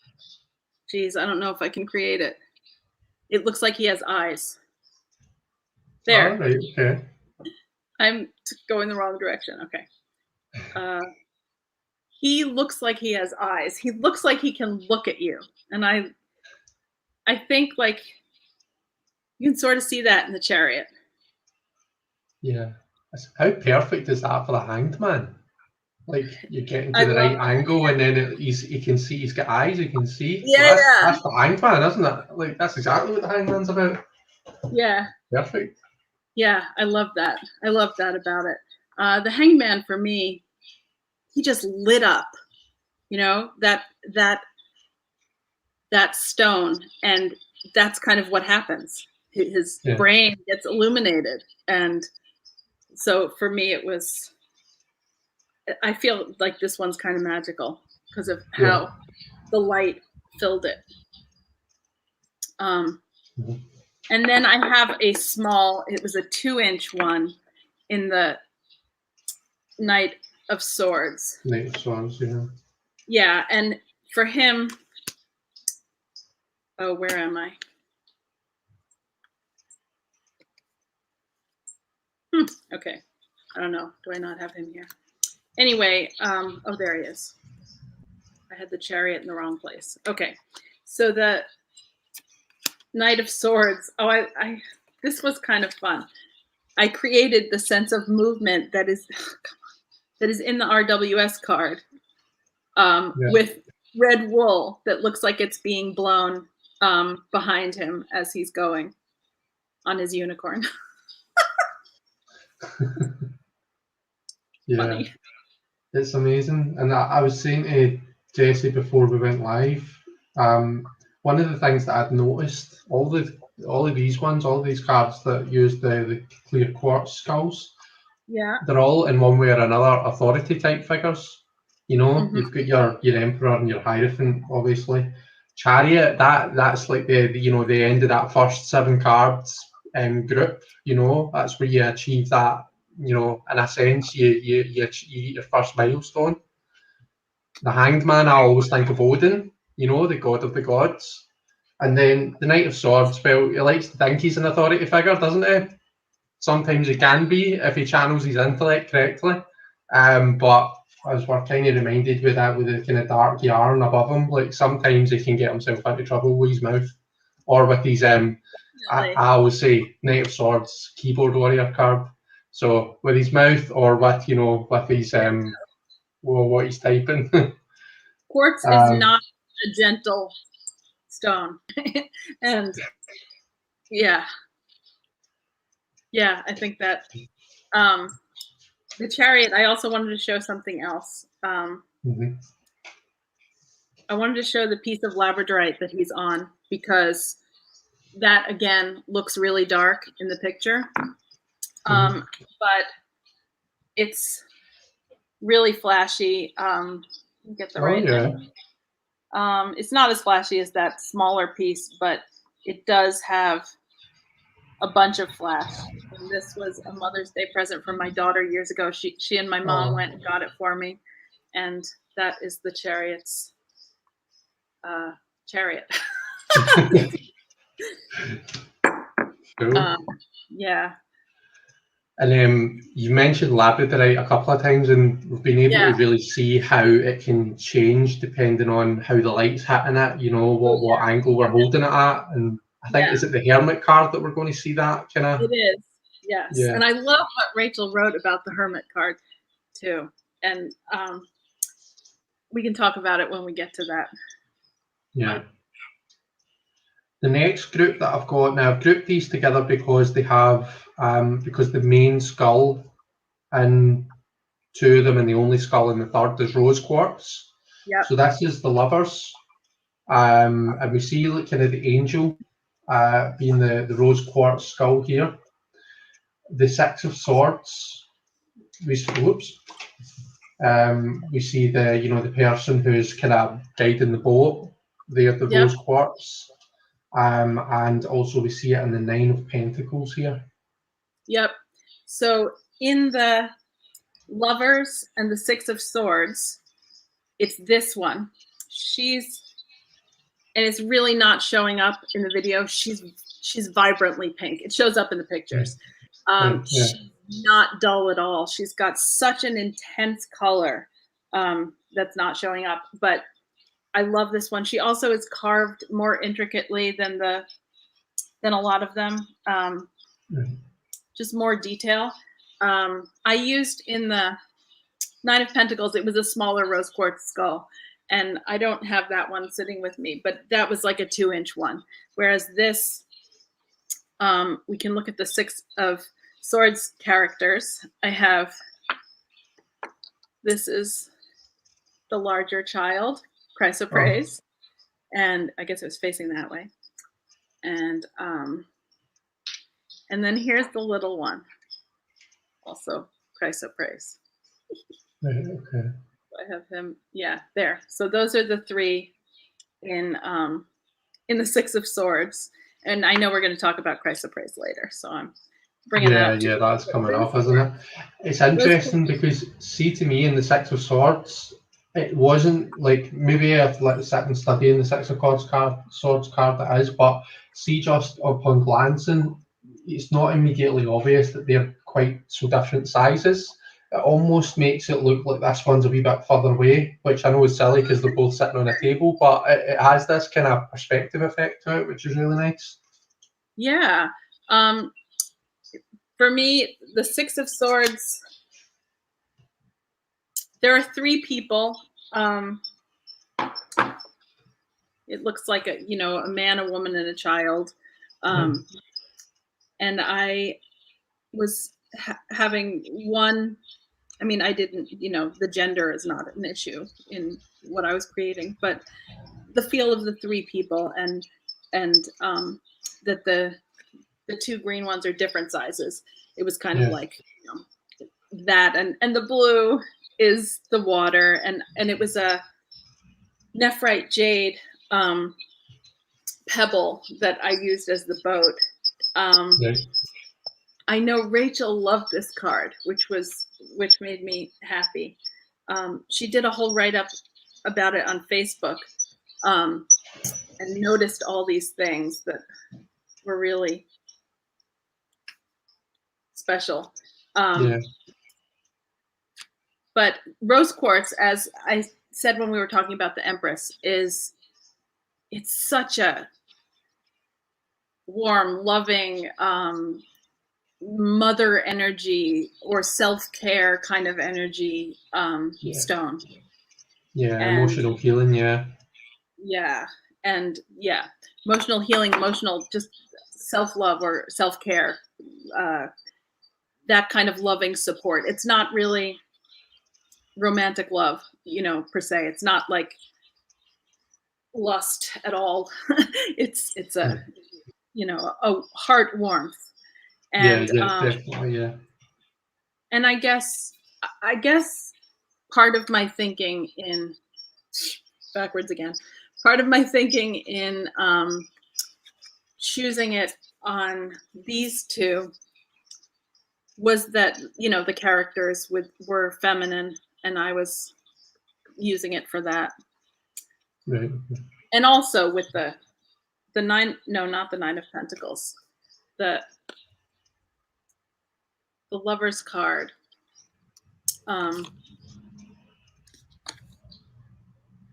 geez, I don't know if I can create it. It looks like he has eyes. There. All right, okay. I'm going the wrong direction. Okay. He looks like he has eyes. He looks like he can look at you. And I think like you can sort of see that in the Chariot. Yeah. How perfect is that for the Hanged Man? Like you're getting to the right angle, and then he can see. He's got eyes. He can see. Yeah, that's the Hanged Man, isn't it? Like that's exactly what the Hanged Man's about. Yeah. Perfect. Yeah, I love that. I love that about it. The Hanged Man for me, he just lit up. You know, that stone, and that's kind of what happens. His brain gets illuminated, and so for me it was. I feel like this one's kind of magical because of how the light filled it. And then I have a small, it was a 2-inch one in the Knight of Swords. Knight of Swords, yeah. Yeah, and for him, oh, where am I? Okay, I don't know. Do I not have him here? Anyway, oh, there he is. I had the Chariot in the wrong place. Okay, so the Knight of Swords. Oh, I this was kind of fun. I created the sense of movement that is in the RWS card with red wool that looks like it's being blown behind him as he's going on his unicorn. Yeah. Funny. It's amazing. And I was saying to Jessie before we went live, one of the things that I'd noticed, all of these cards that use the clear quartz skulls, they're all in one way or another authority type figures. You know, you've got your Emperor and your Hierophant, obviously. Chariot, that's like the end of that first 7 cards group. You know, that's where you achieve that. You know, in a sense, you achieve your first milestone. The Hanged Man, I always think of Odin, you know, the god of the gods. And then the Knight of Swords, well, he likes to think he's an authority figure, doesn't he? Sometimes he can be if he channels his intellect correctly. But as we're kind of reminded with that, with the kind of dark yarn above him, like sometimes he can get himself into trouble with his mouth or with his I always say Knight of Swords keyboard warrior card. So with his mouth or with with his what he's typing. Quartz is not a gentle stone, and yeah, I think that the Chariot. I also wanted to show something else. I wanted to show the piece of labradorite that he's on because that again looks really dark in the picture, but it's really flashy. Get the right thing. It's not as flashy as that smaller piece, but it does have a bunch of flash. And this was a Mother's Day present from my daughter years ago. She and my mom went and got it for me, and that is the Chariot's chariot. Cool. Yeah. And you mentioned labradorite a couple of times, and we've been able to really see how it can change depending on how the light's hitting it, what angle we're holding it at. And I think, is it the Hermit card that we're going to see that kind of? It is, yes. Yeah. And I love what Rachel wrote about the Hermit card too. And we can talk about it when we get to that. Yeah. The next group that I've got now, I've grouped these together because they have, because the main skull and two of them and the only skull in the third is rose quartz. Yep. So this is the lovers. And we see kind of the angel being the rose quartz skull here. The Six of Swords, we see the person who's kind of guiding the boat. They're the rose quartz. And also we see it in the Nine of Pentacles here. Yep. So in the lovers and the Six of Swords, it's this one. And it's really not showing up in the video. She's vibrantly pink. It shows up in the pictures. She's not dull at all. She's got such an intense color that's not showing up. But I love this one. She also is carved more intricately than a lot of them. Just more detail. I used in the Nine of Pentacles, it was a smaller rose quartz skull. And I don't have that one sitting with me, but that was like a 2-inch one. Whereas this, we can look at the Six of Swords characters. This is the larger child, Chrysoprase. And I guess it was facing that way. And then here's the little one, also Chrysoprase. Okay. I have him, there. So those are the three in the Six of Swords. And I know we're going to talk about Chrysoprase later, so I'm bringing that up. Yeah, that's coming up, isn't it? It's interesting because, see, to me in the Six of Swords, it wasn't like, maybe I've let sit and study in the Six of Swords card that is, but see, just upon glancing, it's not immediately obvious that they're quite so different sizes. It almost makes it look like this one's a wee bit further away, which I know is silly because they're both sitting on a table, but it has this kind of perspective effect to it, which is really nice. Yeah. For me, the Six of Swords, there are three people. It looks like a man, a woman, and a child. And I was having one. I mean, I didn't, the gender is not an issue in what I was creating, but the feel of the three people and that the two green ones are different sizes. It was kind of like that, and the blue is the water, and it was a nephrite jade pebble that I used as the boat. I know Rachel loved this card, which made me happy. She did a whole write-up about it on Facebook. and noticed all these things that were really special. Yeah. But rose quartz, as I said when we were talking about the Empress, it's such a warm, loving, mother energy or self-care kind of energy stone. Yeah, And emotional healing, yeah. yeah, and yeah, emotional healing, emotional just self-love or self-care, that kind of loving support. It's not really romantic love, per se. It's not like lust at all. it's a a heart warmth. Yeah, And definitely, yeah. and I guess part of my thinking in backwards again, part of my thinking in choosing it on these two was that the characters were feminine, and I was using it for that. Right. And also with the nine, no, not the Nine of Pentacles, the Lover's card.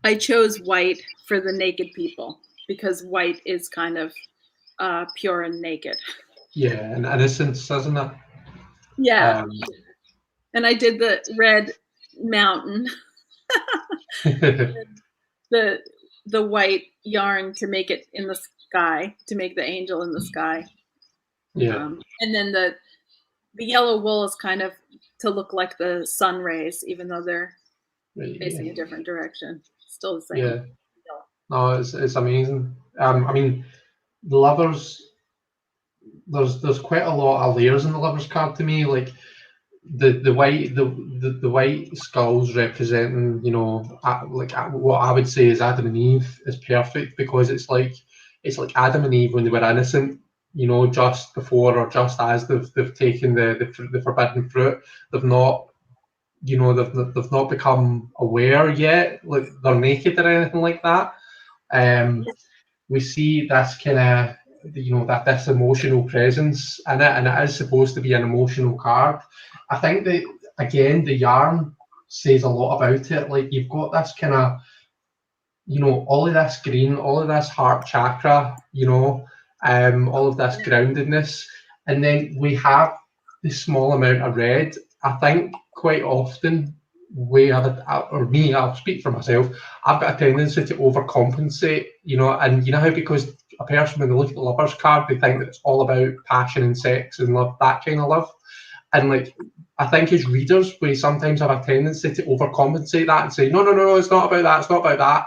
I chose white for the naked people because white is kind of pure and naked. Yeah, and innocence, isn't it? Yeah. And I did the red mountain, the white yarn to make it in the sky, to make the angel in the sky. Yeah. And then the yellow wool is kind of to look like the sun rays, even though they're facing a different direction. Still the same. Yeah. No, it's amazing. I mean, the lovers, there's quite a lot of layers in the lovers card to me. Like the white skulls representing, what I would say is Adam and Eve is perfect, because it's like Adam and Eve when they were innocent, just before or just as they've taken the forbidden fruit. They've not, they've not become aware yet, like they're naked or anything like that. We see this kind of, that this emotional presence in it, and it is supposed to be an emotional card. I think that, again, the yarn says a lot about it. Like, you've got this kind of, all of this green, all of this heart chakra, all of this groundedness, and then we have this small amount of red. I think quite often I'll speak for myself, I've got a tendency to overcompensate, and how, because a person, when they look at the lovers card, they think that it's all about passion and sex and love, that kind of love. And like, I think as readers, we sometimes have a tendency to overcompensate that and say, no, it's not about that, it's not about that.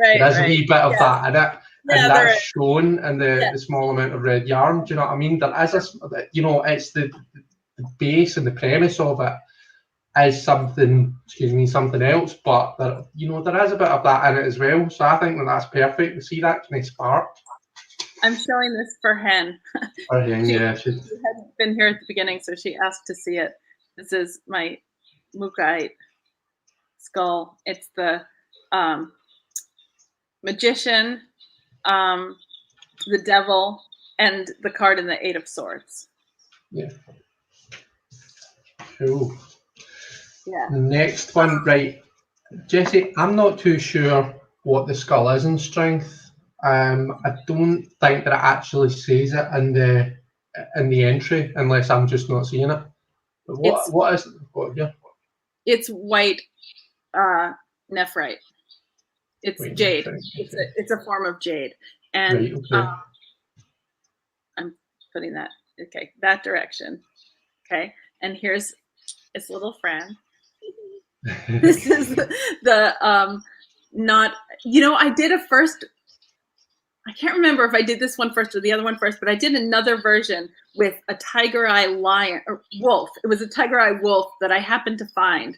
Right. There's a wee bit of that in it. Yeah, and that's shown in the small amount of red yarn. Do you know what I mean? There is it's the base and the premise of it is something else, but there is a bit of that in it as well. So I think that's perfect. We see that kind of spark. I'm showing this for Hen. For Hen, she hadn't been here at the beginning, so she asked to see it. This is my Mukite skull. It's the Magician, the Devil, and the card in the Eight of Swords. Yeah. Cool. Yeah. Next one, right, Jessie, I'm not too sure what the skull is in strength. I don't think that it actually says it in the entry, unless I'm just not seeing it. But what is it? Yeah. It's white nephrite. It's white jade. Nephrite. It's a form of jade, and right, okay. I'm putting that that direction. Okay, and here's its little friend. This is the not, I did a first, I can't remember if I did this one first or the other one first, but I did another version with a tiger eye lion or wolf. It was a tiger eye wolf that I happened to find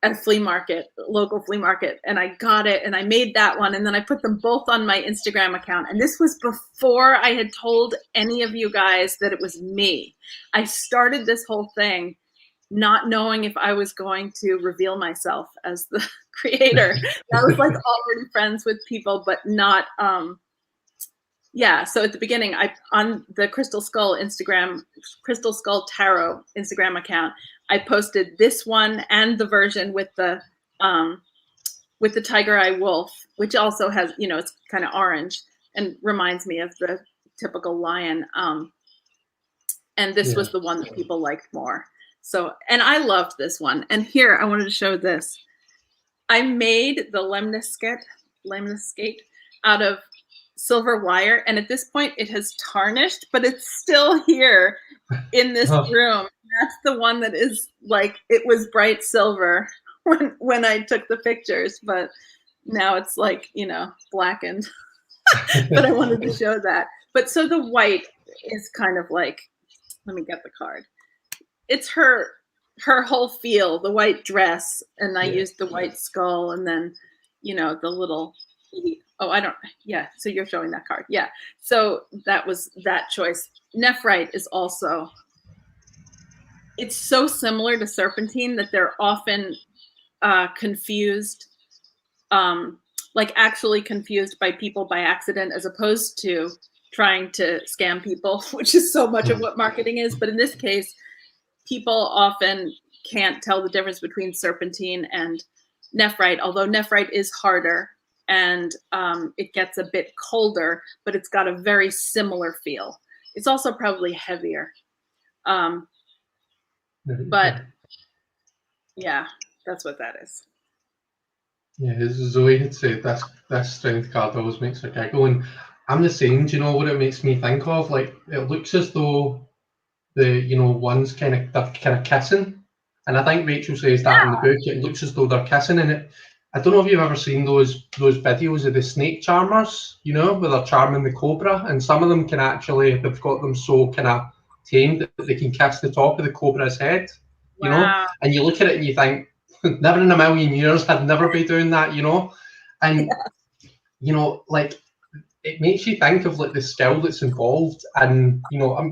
at a local flea market, and I got it and I made that one, and then I put them both on my Instagram account. And this was before I had told any of you guys that it was me. I started this whole thing not knowing if I was going to reveal myself as the creator. I was like already friends with people, but not, yeah. So at the beginning, on the Crystal Skull Tarot Instagram account, I posted this one and the version with the tiger eye wolf, which also has, it's kind of orange and reminds me of the typical lion. And this was the one that people liked more. So, and I loved this one. And here, I wanted to show this. I made the lemniscate out of silver wire. And at this point, it has tarnished, but it's still here in this room. That's the one that is like, it was bright silver when I took the pictures, but now it's like, blackened. But I wanted to show that. But so the white is kind of like, let me get the card. It's her whole feel, the white dress, and I used the white skull, and then, the little, so you're showing that card. Yeah. So that was that choice. Nephrite is also, it's so similar to serpentine that they're often confused, like actually confused by people by accident, as opposed to trying to scam people, which is so much of what marketing is. But in this case, people often can't tell the difference between serpentine and nephrite, although nephrite is harder and it gets a bit colder, but it's got a very similar feel. It's also probably heavier. But yeah, that's what that is. Yeah, as Zoe had said, this strength card always makes her giggle, and I'm the same. Do you know what it makes me think of? Like, it looks as though the one's kind of kissing, and I think Rachel says that in the book. It looks as though they're kissing, and I don't know if you've ever seen those videos of the snake charmers, where they're charming the cobra, and some of them can actually, they've got them so kind of tamed that they can kiss the top of the cobra's head, and you look at it and you think, never in a million years, I'd never be doing that, and like, it makes you think of like the skill that's involved, and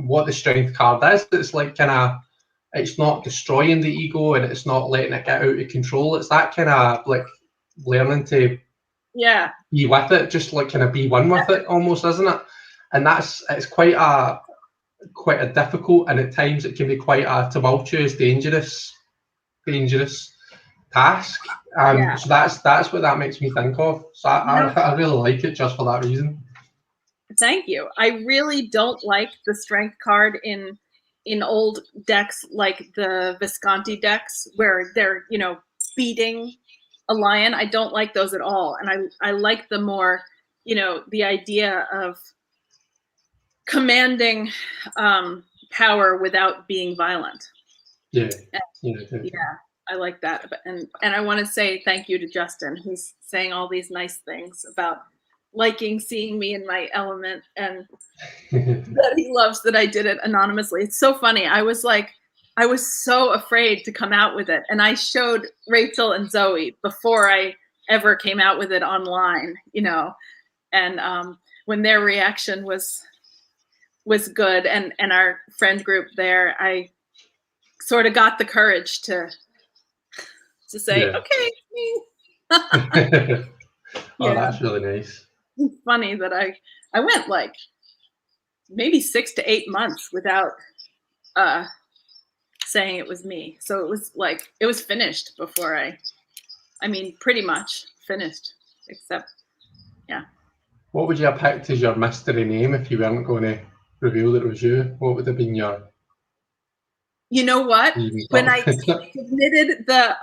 what the strength card is. It's like it's not destroying the ego, and it's not letting it get out of control. It's that kind of like learning to be with it, just like kind of be one with it almost, isn't it? And it's quite a difficult, and at times it can be quite a tumultuous, dangerous task. So that's what that makes me think of. So I really like it just for that reason. Thank you. I really don't like the strength card in old decks like the Visconti decks where they're beating a lion. I don't like those at all, and I like the more the idea of commanding power without being violent. Yeah. I like that. And I want to say thank you to Justin, who's saying all these nice things about liking seeing me in my element, and that he loves that I did it anonymously. It's so funny. I was so afraid to come out with it, and I showed Rachel and Zoe before I ever came out with it online, and when their reaction was good, and our friend group there, I sort of got the courage to say, okay. That's really nice. It's funny that I went like maybe 6 to 8 months without saying it was me. So it was finished before I mean, pretty much finished, except, What would you have picked as your mystery name if you weren't going to reveal that it was you? What would have been your... You know what? When I submitted the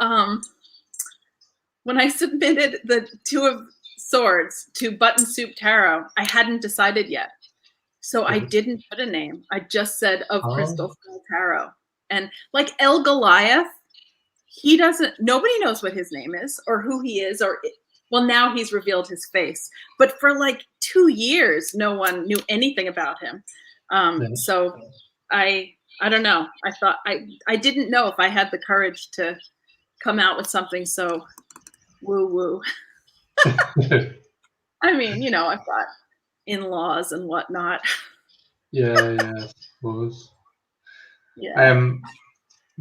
Two of Swords to Button Soup Tarot, I hadn't decided yet. So I didn't put a name. I just said of Crystal Skull Tarot. And like El Goliath, nobody knows what his name is or who he is, well, now he's revealed his face. But for like 2 years, no one knew anything about him. So I don't know. I thought I didn't know if I had the courage to come out with something so woo-woo. I mean, I've got in-laws and whatnot. Yeah, I suppose. Yeah.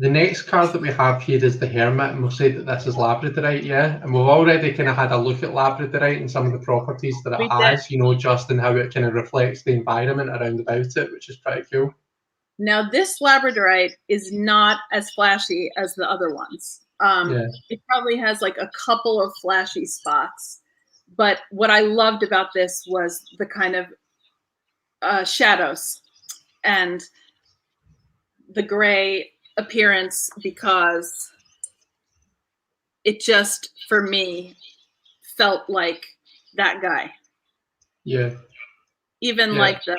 The next card that we have here is the Hermit, and we've said that this is Labradorite, yeah? And we've already kind of had a look at Labradorite and some of the properties that it has, you know, just in how it kind of reflects the environment around about it, which is pretty cool. Now, this Labradorite is not as flashy as the other ones. It probably has like a couple of flashy spots. But what I loved about this was the kind of shadows and the gray appearance, because it just, for me, felt like that guy. Yeah. Even like the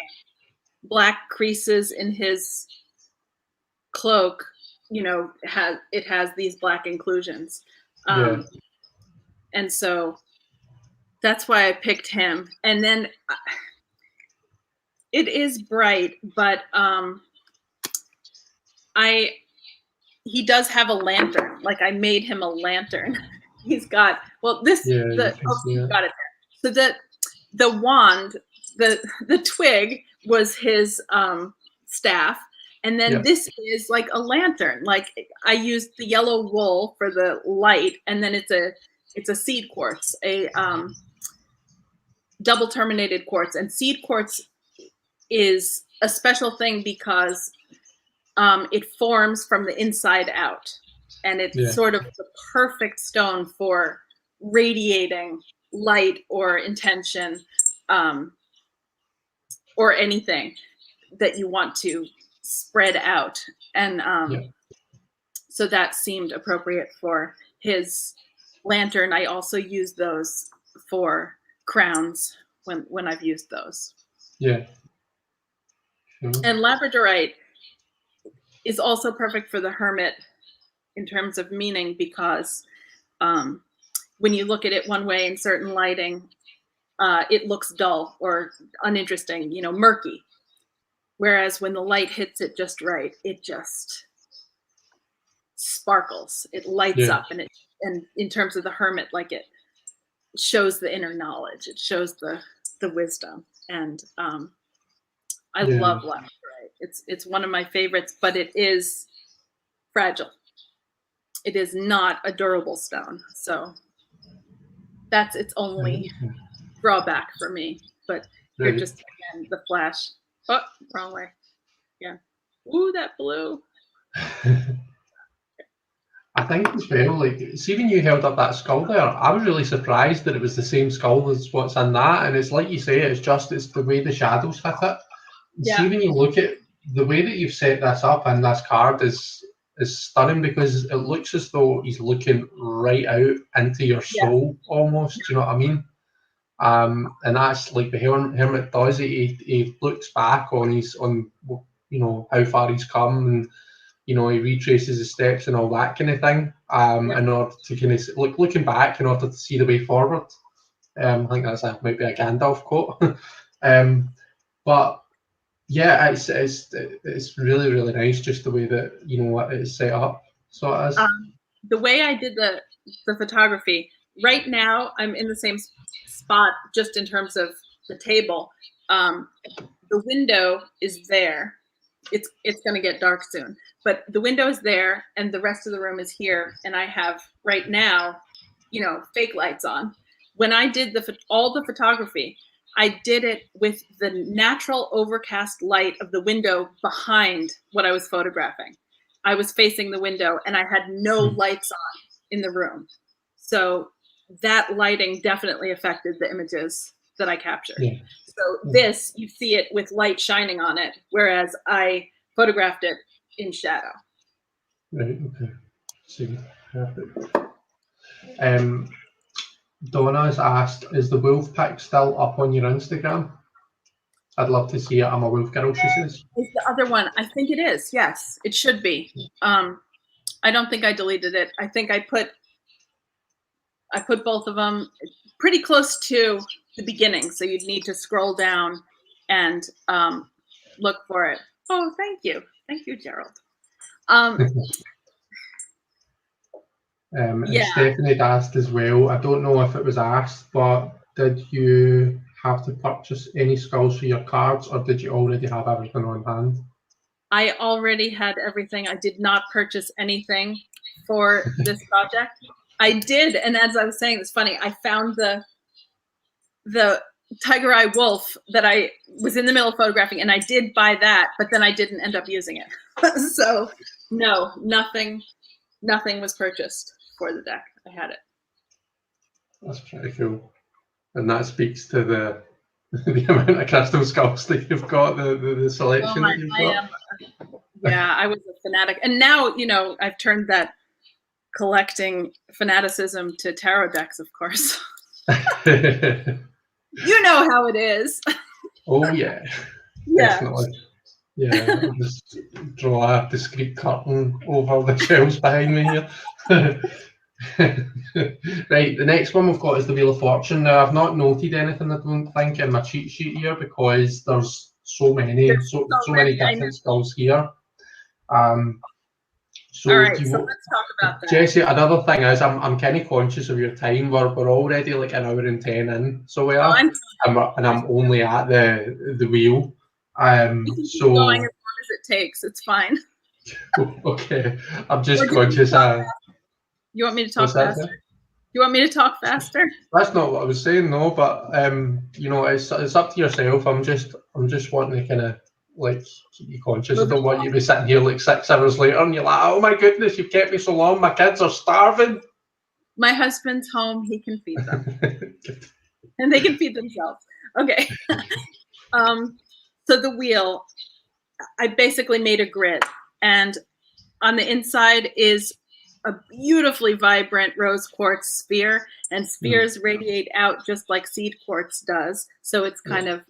black creases in his cloak, you know, it has these black inclusions. And so that's why I picked him. And then it is bright, but he does have a lantern. Like, I made him a lantern. He's got, well, this, you've got it there. So the wand, the twig was his staff. And then this is like a lantern. Like, I used the yellow wool for the light, and then it's a seed quartz, a double terminated quartz. And seed quartz is a special thing because it forms from the inside out, and it's sort of the perfect stone for radiating light or intention, or anything that you want to spread out. And so that seemed appropriate for his lantern. I also use those for crowns when I've used those. Yeah. And Labradorite is also perfect for the hermit in terms of meaning, because when you look at it one way in certain lighting, it looks dull or uninteresting, you know, murky. Whereas when the light hits it just right, it just sparkles. It lights up, and in terms of the hermit, like, it shows the inner knowledge. It shows the wisdom. And I love Labradorite. It's one of my favorites, but it is fragile. It is not a durable stone. So that's its only drawback for me. But you're just, again, the flash. Oh, wrong way. Yeah. Ooh, that blue. I think as well, like, see, when you held up that skull there, I was really surprised that it was the same skull as what's in that. And it's like you say, it's the way the shadows hit it. See, when you look at the way that you've set this up, and this card is stunning, because it looks as though he's looking right out into your soul, almost. You know what I mean? And that's like the hermit does. He looks back on you know, how far he's come, and you know, he retraces his steps and all that kind of thing. In order to kind of looking back in order to see the way forward. I think might be a Gandalf quote. But yeah, it's really, really nice, just the way that, you know, what it's set up. So it is. The way I did the photography, right now I'm in the same spot just in terms of the table. The window is there. It's going to get dark soon, but the window is there, and the rest of the room is here. And I have right now, you know, fake lights on. When I did all the photography, I did it with the natural overcast light of the window behind what I was photographing. I was facing the window, and I had no lights on in the room. So that lighting definitely affected the images that I captured. So this, you see it with light shining on it, whereas I photographed it in shadow. Right, okay. See, perfect. Donna's asked, is the wolf pic still up on your Instagram? I'd love to see it. I'm a wolf girl, she says. It's the other one. I think it is. Yes, it should be. I don't think I deleted it. I think I put both of them pretty close to the beginning, so you'd need to scroll down and look for it. Oh, thank you, Gerald. And Stephanie had asked as well, I don't know if it was asked, but did you have to purchase any skulls for your cards, or did you already have everything on hand? I already had everything. I did not purchase anything for this project. I did, and as I was saying, it's funny. I found the tiger eye wolf that I was in the middle of photographing, and I did buy that, but then I didn't end up using it. So no, nothing was purchased for the deck. I had it. That's pretty cool, and that speaks to the amount of crystal skulls that you've got, the selection that you've got. Yeah, I was a fanatic, and now I've turned that collecting fanaticism to tarot decks, of course. You know how it is. Oh yeah, definitely. Yeah, I'll just draw a discreet curtain over the shelves behind me here. Right, the next one we've got is the Wheel of Fortune. Now, I've not noted anything, I don't think, in my cheat sheet here because there's so many different skulls here. So, all right, so let's talk about that. Jessie, another thing is I'm kind of conscious of your time. We're already like an hour and 10 in, so we are, and I'm only at the wheel. So going as long as it takes, it's fine. Okay, I'm just conscious. You want me to talk faster? You want me to talk faster? That's not what I was saying, no. But it's up to yourself. I'm just wanting to kind of like keep you conscious. I don't want you to be sitting here like 6 hours later and you're like, oh my goodness, you've kept me so long. My kids are starving. My husband's home. He can feed them, and they can feed themselves. Okay. So the wheel, I basically made a grid, and on the inside is a beautifully vibrant rose quartz sphere, and spheres radiate out just like seed quartz does. So it's kind of,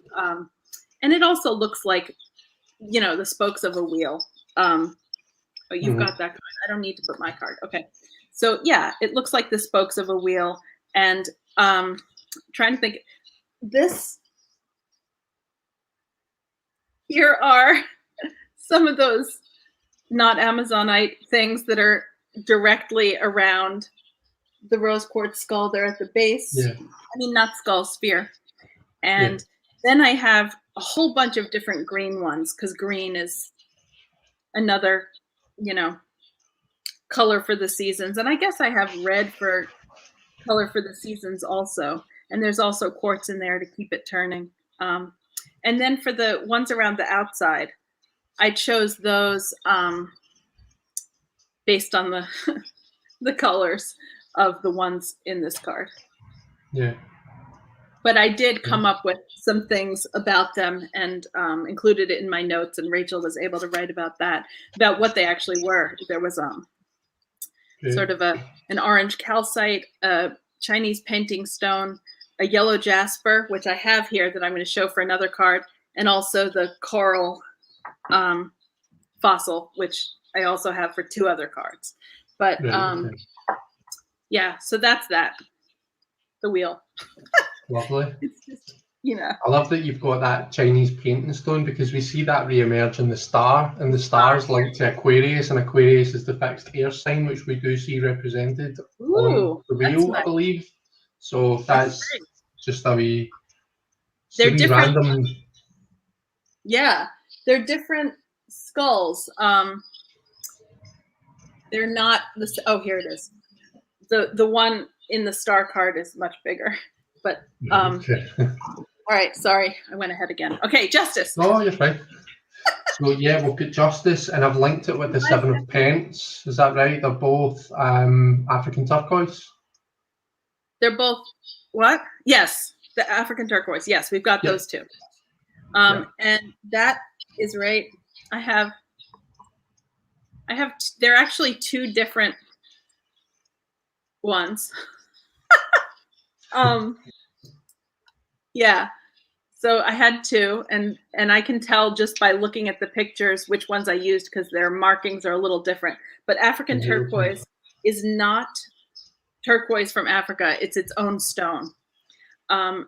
and it also looks like, the spokes of a wheel. Oh, you've got that card. I don't need to put my card. Okay. So yeah, it looks like the spokes of a wheel, and trying to think, here are some of those not Amazonite things that are directly around the rose quartz skull there at the base. Yeah. I mean, not skull, sphere. And then I have a whole bunch of different green ones, because green is another, color for the seasons. And I guess I have red for color for the seasons also. And there's also quartz in there to keep it turning. And then for the ones around the outside, I chose those based on the the colors of the ones in this card. Yeah. But I did come up with some things about them and included it in my notes, and Rachel was able to write about that, about what they actually were. There was sort of an orange calcite, a Chinese painting stone, a yellow jasper, which I have here that I'm going to show for another card, and also the coral fossil, which I also have for 2 other cards. But yeah, so that's that. The wheel. Lovely. It's just, I love that you've got that Chinese painting stone, because we see that re-emerge in the star, and the star is linked to Aquarius, and Aquarius is the fixed air sign, which we do see represented on the wheel, nice. I believe. So that's just a wee. They're different. Random. Yeah, they're different skulls. They're not the. Oh, here it is. The one in the star card is much bigger, but Okay. All right, sorry, I went ahead again. Okay, Justice. Oh, you're fine. So yeah, we'll get Justice, and I've linked it with the 7 of Pence. Is that right? They're both African turquoise. They're both what? Yes, the African turquoise. Yes, we've got those 2. And that is right. I have. They're actually 2 different ones. Yeah. So I had 2, and I can tell just by looking at the pictures which ones I used, because their markings are a little different. But African turquoise is not turquoise from Africa. It's its own stone. And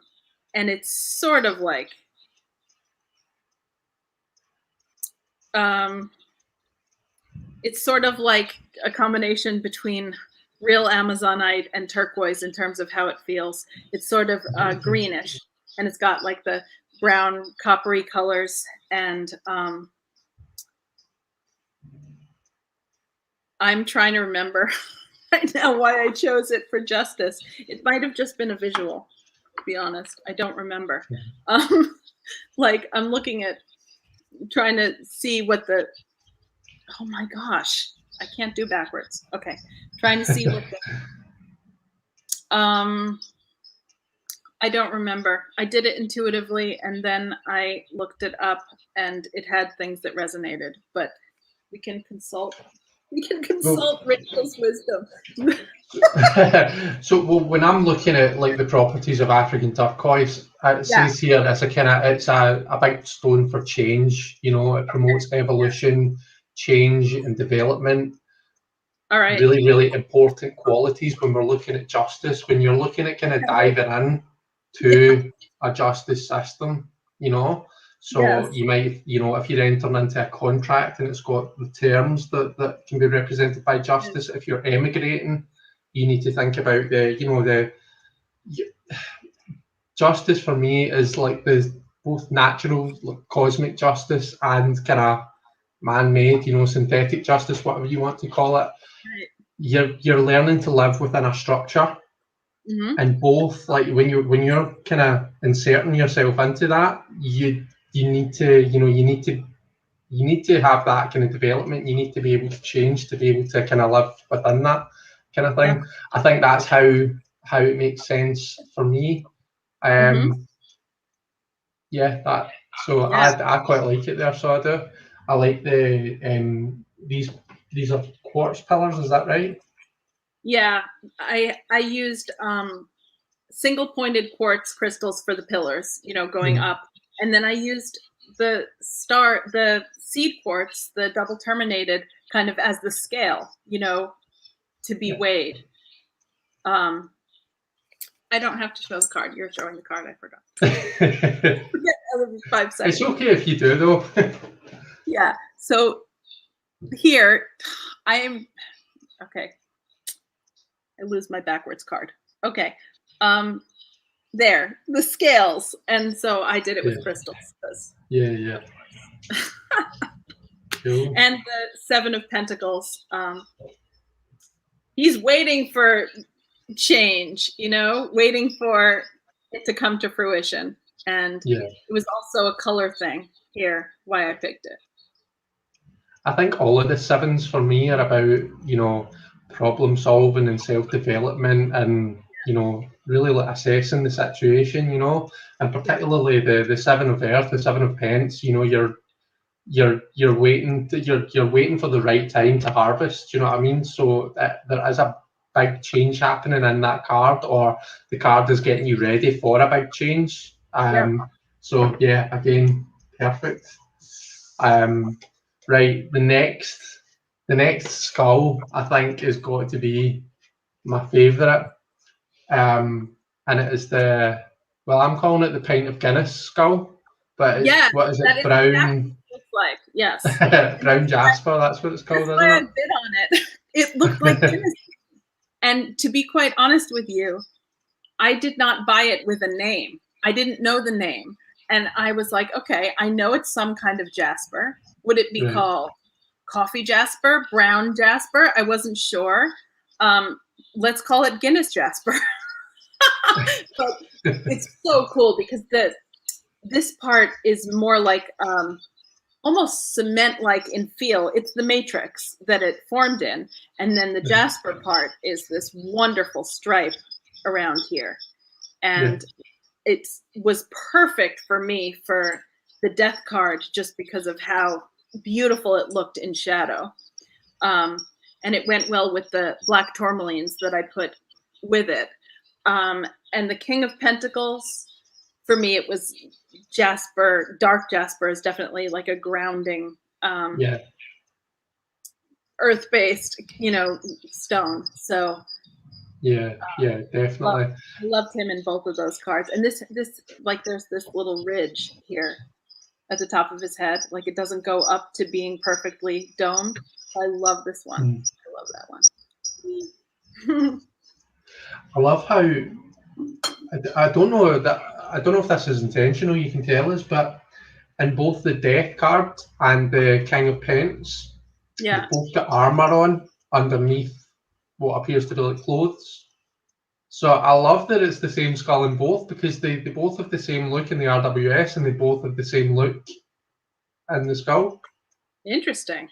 it's sort of like a combination between real Amazonite and turquoise in terms of how it feels. It's sort of greenish, and it's got like the brown coppery colors, and I'm trying to remember right now why I chose it for Justice. It might have just been a visual, to be honest. I don't remember. Like I'm looking at trying to see what the, oh my gosh, I can't do backwards. Okay. Trying to see what the, I don't remember. I did it intuitively and then I looked it up and it had things that resonated, but we can consult Rachel's wisdom. So when I'm looking at like the properties of African turquoise, it says here it's a big stone for change. You know, it promotes evolution, change, and development. All right. Really, really important qualities when we're looking at justice. When you're looking at kind of diving in to a justice system, you know. So you might, you know, if you're entering into a contract and it's got the terms that can be represented by justice, if you're emigrating, you need to think about justice for me is like the both natural, like cosmic justice and kind of man-made, you know, synthetic justice, whatever you want to call it. Right. You're learning to live within a structure. And both, like when you're kind of inserting yourself into that, you need to have that kind of development. You need to be able to change to be able to kind of live within that kind of thing. I think that's how it makes sense for me. I quite like it there. So I do. I like the these are quartz pillars. Is that right? Yeah, I used single pointed quartz crystals for the pillars, you know, going up. And then I used the seed quartz, the double terminated, kind of as the scale, you know, to be weighed. I don't have to show the card. You're showing the card. I forgot. 5 seconds. It's okay if you do, though. Yeah. So here, okay. I lose my backwards card. Okay. There, the scales. And so I did it with crystals. Yeah. Cool. And the 7 of Pentacles. He's waiting for change, you know, waiting for it to come to fruition. And it was also a color thing here, why I picked it. I think all of the 7s for me are about, you know, problem solving and self-development and, you know, really like assessing the situation, you know, and particularly the 7 of Earth, the 7 of Pence, you know, you're waiting for the right time to harvest, you know what I mean? So there is a big change happening in that card, or the card is getting you ready for a big change. So yeah, again, perfect. Right, the next skull I think has got to be my favourite, and it is I'm calling it the pint of Guinness skull, but it's, what is it, brown? Exactly looks like, yes. Brown jasper, that's what it's called, isn't it? I bid on it. It looked like Guinness. And to be quite honest with you, I did not buy it with a name. I didn't know the name. And I was like, okay, I know it's some kind of jasper. Would it be called coffee jasper, brown jasper? I wasn't sure. Let's call it Guinness jasper. But it's so cool because this part is more like almost cement-like in feel. It's the matrix that it formed in. And then the jasper part is this wonderful stripe around here. And it was perfect for me for the death card just because of how beautiful it looked in shadow. And it went well with the black tourmalines that I put with it. And the King of Pentacles, for me, it was jasper. Dark jasper is definitely like a grounding, earth-based, you know, stone. So yeah, definitely. I loved him in both of those cards. And this like there's this little ridge here at the top of his head. Like it doesn't go up to being perfectly domed. I love this one. I love that one. I love how I don't know if this is intentional, you can tell us, but in both the Death card and the King of Pence, they both got armor on, underneath what appears to be like clothes. So I love that it's the same skull in both, because they both have the same look in the RWS, and they both have the same look in the skull. Interesting.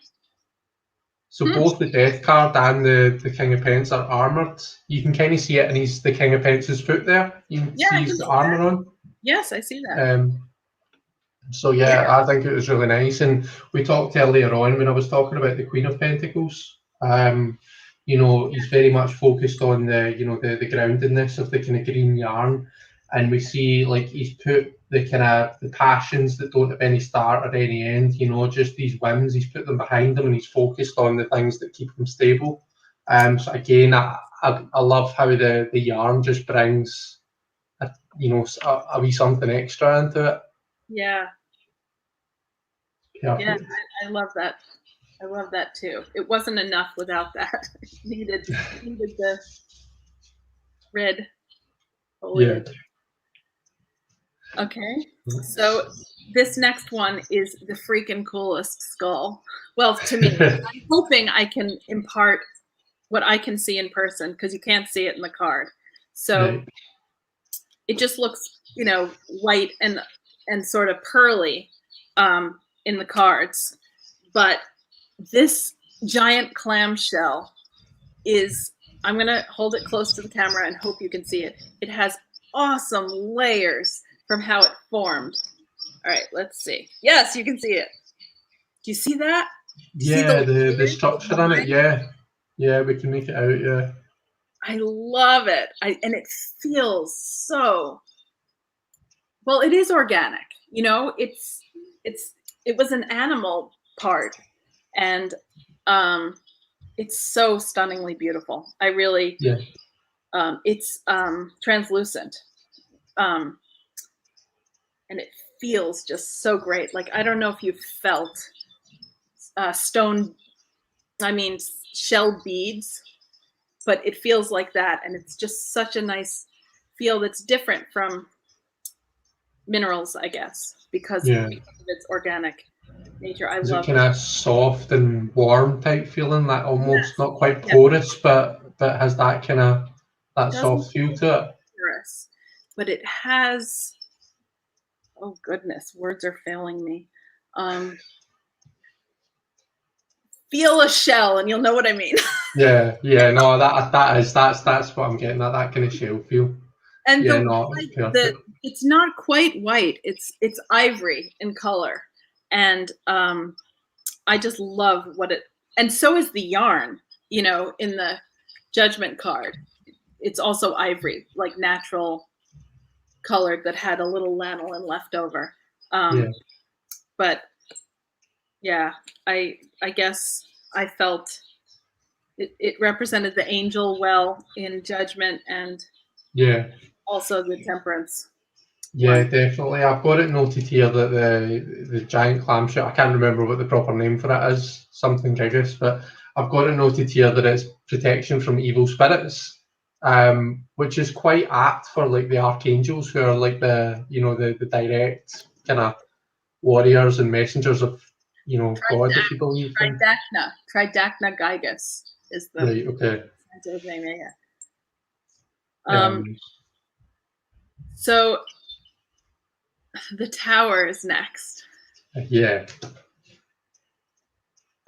So both the Death card and the King of Pence are armoured. You can kind of see it in the King of Pence's foot there. You can see he's got armour on. Yes, I see that. So yeah, I think it was really nice. And we talked earlier on when I was talking about the Queen of Pentacles. You know, he's very much focused on the, you know, the groundedness of the kind of green yarn, and we see like he's put the kind of the passions that don't have any start or any end. You know, just these whims. He's put them behind him, and he's focused on the things that keep him stable. So again, I love how the yarn just brings, a wee something extra into it. Yeah. Perfect. Yeah, I love that. I love that too. It wasn't enough without that. It needed the red foliage. Yeah. Okay, so this next one is the freaking coolest skull. Well, to me, I'm hoping I can impart what I can see in person, because you can't see it in the card. So it just looks, you know, white and sort of pearly in the cards. But this giant clamshell is, I'm going to hold it close to the camera and hope you can see it. It has awesome layers from how it formed. All right, let's see. Yes, you can see it. Do you see that? Yeah, the structure on it. Yeah, we can make it out. Yeah, I love it. And it feels so well. It is organic. You know, it was an animal part, and it's so stunningly beautiful. I really, it's translucent, and it feels just so great. Like, I don't know if you've felt shell beads, but it feels like that, and it's just such a nice feel that's different from minerals, I guess, because of its organic nature. I love it. Kind of soft and warm type feeling, that almost not quite porous, but has that kind of that soft feel to it. Porous, but it has, oh goodness, words are failing me. Feel a shell and you'll know what I mean. No, that's what I'm getting at, that kind of shell feel. And it's not quite white, it's ivory in color, and I just love what it, and so is the yarn, you know, in the Judgment card. It's also ivory, like natural colored, that had a little lanolin left over. But yeah, I guess I felt it represented the angel well in Judgment, and also the Temperance. Yeah, definitely. I've got it noted here that the giant clamshell, I can't remember what the proper name for it is, something gigas, but I've got it noted here that it's protection from evil spirits, which is quite apt for like the archangels, who are like the direct kind of warriors and messengers of, you know, God, if you believe in. Tridacna gigas is the name. So the tower is next.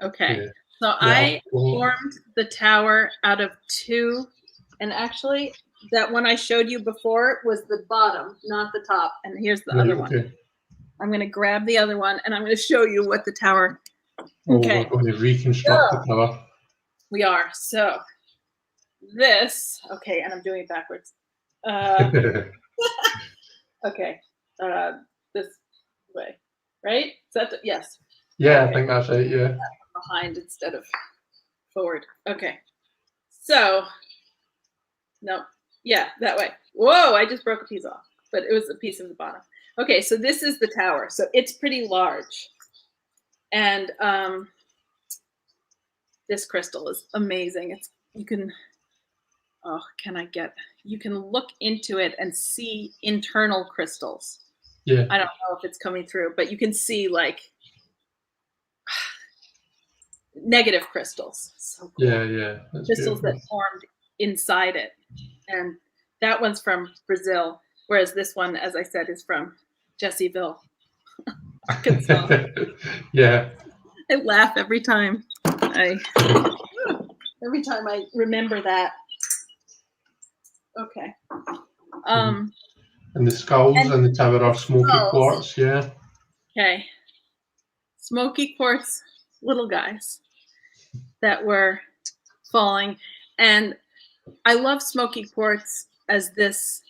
Okay. So I formed the tower out of two, and actually that one I showed you before was the bottom, not the top. And here's the other one. I'm going to grab the other one, and I'm going to show you what the tower. Okay. We're going to reconstruct the tower. We are. So this, okay, and I'm doing it backwards. Okay. This way, right? Is that yes? Yeah, I think that's right. Yeah. Behind instead of forward. Okay. So, no. Yeah, that way. Whoa! I just broke a piece off, but it was a piece of the bottom. Okay, so this is the tower. So it's pretty large, and this crystal is amazing. You can look into it and see internal crystals. Yeah. I don't know if it's coming through, but you can see like negative crystals. So cool. Yeah. That's crystals beautiful. that formed inside it. And that one's from Brazil, whereas this one, as I said, is from Jessieville, Arkansas. Yeah. I laugh every time I remember that. Okay. And the skulls and the tower are smoky quartz, yeah. Okay. Smoky quartz little guys that were falling. And I love smoky quartz as this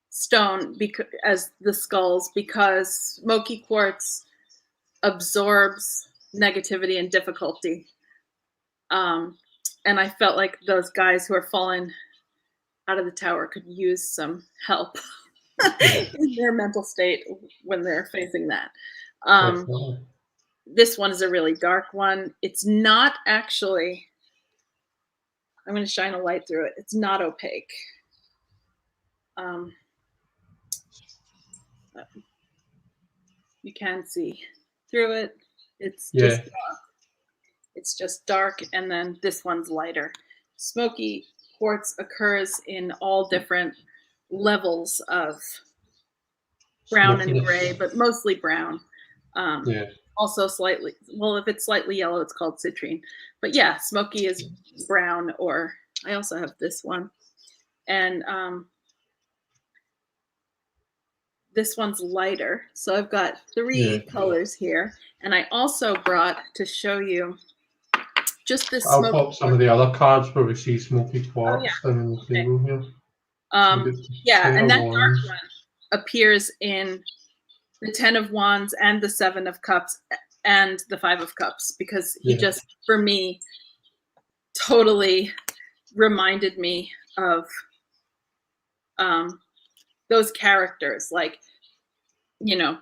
stone, because as the skulls, because smoky quartz absorbs negativity and difficulty. And I felt like those guys who are falling out of the tower could use some help in their mental state when they're facing that. This one is a really dark one. It's not actually, I'm going to shine a light through it. It's not opaque. You can see through it. It's just dark. It's just dark, and then this one's lighter. Smoky quartz occurs in all different levels of brown and gray, but mostly brown. Also slightly, well, if it's slightly yellow, it's called citrine. But yeah, smoky is brown, or I also have this one. And this one's lighter. So I've got three colors here. And I also brought to show you just this. I'll pop some of the other cards where we see smoky quartz on the table here. And that dark one appears in the 10 of Wands and the 7 of Cups and the 5 of Cups, because he just, for me, totally reminded me of those characters. Like, you know,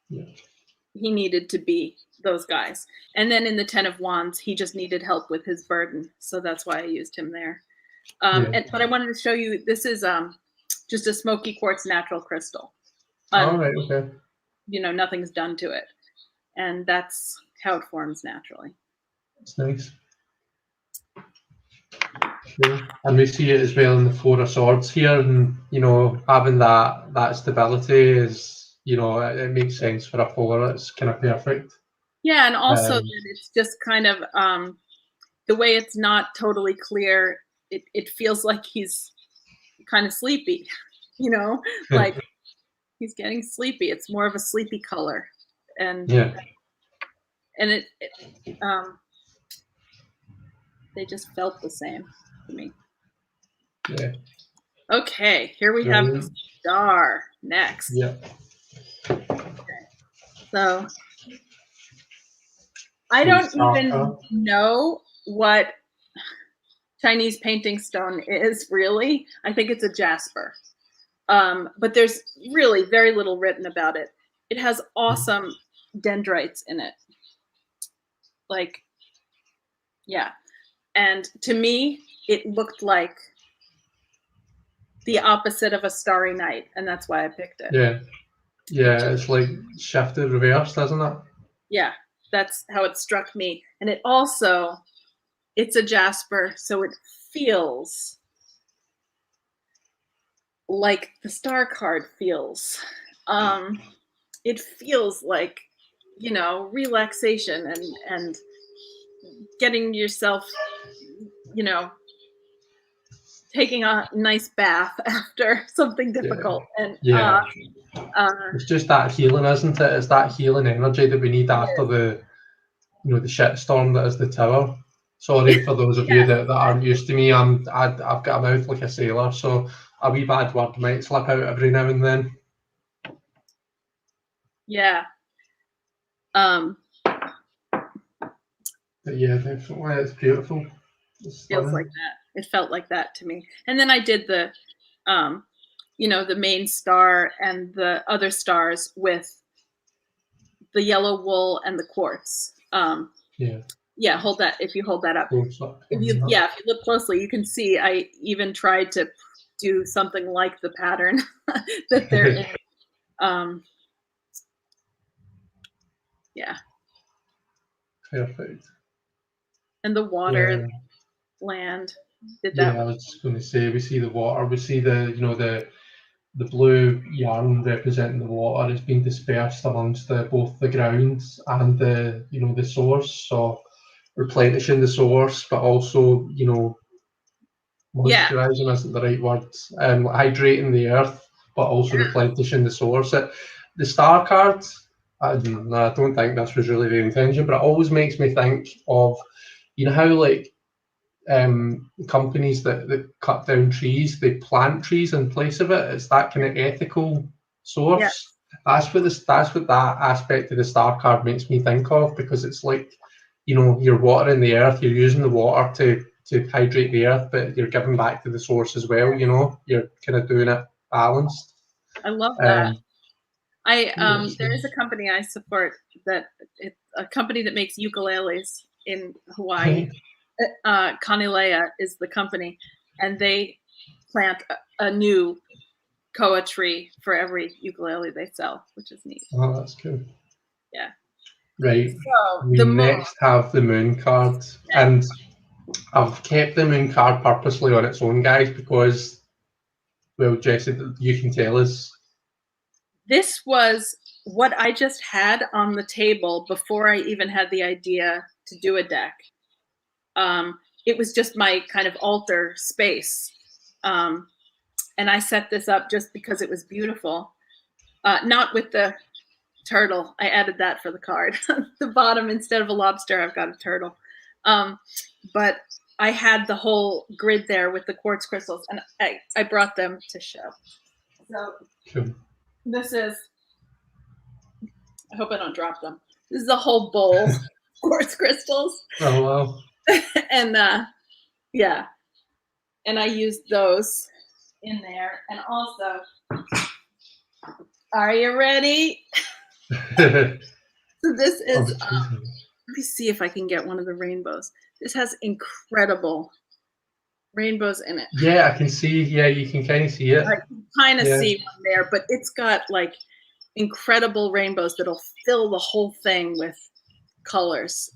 he needed to be those guys. And then in the 10 of Wands, he just needed help with his burden. So that's why I used him there. But I wanted to show you, this is just a smoky quartz natural crystal. All right, okay. You know, nothing's done to it. And that's how it forms naturally. That's nice. And we see it as well in the 4 of Swords here, and you know, having that stability is, you know, it makes sense for a 4. It's kind of perfect. Yeah, and also it's just kind of the way it's not totally clear. It feels like he's kind of sleepy, you know, like he's getting sleepy. It's more of a sleepy color, and and they just felt the same to me. Yeah. Okay, here we have the star next. Yeah. Okay. So I don't even know what Chinese painting stone is, really. I think it's a jasper. But there's really very little written about it. It has awesome dendrites in it. Like, yeah. And to me, it looked like the opposite of a starry night, and that's why I picked it. Yeah, it's like shifted reversed, isn't it? Yeah, that's how it struck me. And it also, it's a jasper, so it feels like the star card feels. It feels like, you know, relaxation and getting yourself, you know, taking a nice bath after something difficult. And it's just that healing, isn't it? It's that healing energy that we need after the, you know, the shitstorm that is the tower. Sorry for those of you that aren't used to me. I've got a mouth like a sailor, so a wee bad word might slip out every now and then. Yeah. But yeah, definitely, it's beautiful. It's feels like that. It felt like that to me. And then I did the, you know, the main star and the other stars with the yellow wool and the quartz. Yeah, hold that. If you hold that up, if you look closely, you can see I even tried to do something like the pattern that they're in. Yeah. Perfect. And the water, Yeah. land, did that. Yeah, I was just going to say, we see the water, we see the blue yarn representing the water has been dispersed amongst both the grounds and the source. So replenishing the source, but also Yeah, moisturising isn't the right word. Hydrating the earth, but also replenishing the source. The star card, I don't think this was really the intention, but it always makes me think of, how like companies that cut down trees, they plant trees in place of it. It's that kind of ethical yeah. source. That's what that aspect of the star card makes me think of, because it's like, you're watering the earth, you're using the water to hydrate the earth, but you're giving back to the source as well. You're kind of doing it balanced. I love that. Um, There is a company I support that it's a company that makes ukuleles in Hawaii. Kanilea is the company, and they plant a new koa tree for every ukulele they sell, which is neat. oh, that's cool. Yeah. Right. So We the moon. next have the moon card, and I've kept the moon card purposely on its own, guys, because, well, Jessie, you can tell us. This was what I just had on the table before I even had the idea to do a deck. It was just my kind of altar space. And I set this up just because it was beautiful. Not with the turtle. I added that for the card. The bottom, instead of a lobster, I've got a turtle. But I had the whole grid there with the quartz crystals, and I brought them to show. So Cool. this is, I hope I don't drop them. This is a whole bowl of quartz crystals. Oh, wow. And yeah, and I used those in there. And also, are you ready? So this is, let me see if I can get one of the rainbows. This has incredible rainbows in it. Yeah, I can see. Yeah, you can kind of see it. I can kind of see one there, but it's got like incredible rainbows that'll fill the whole thing with colors.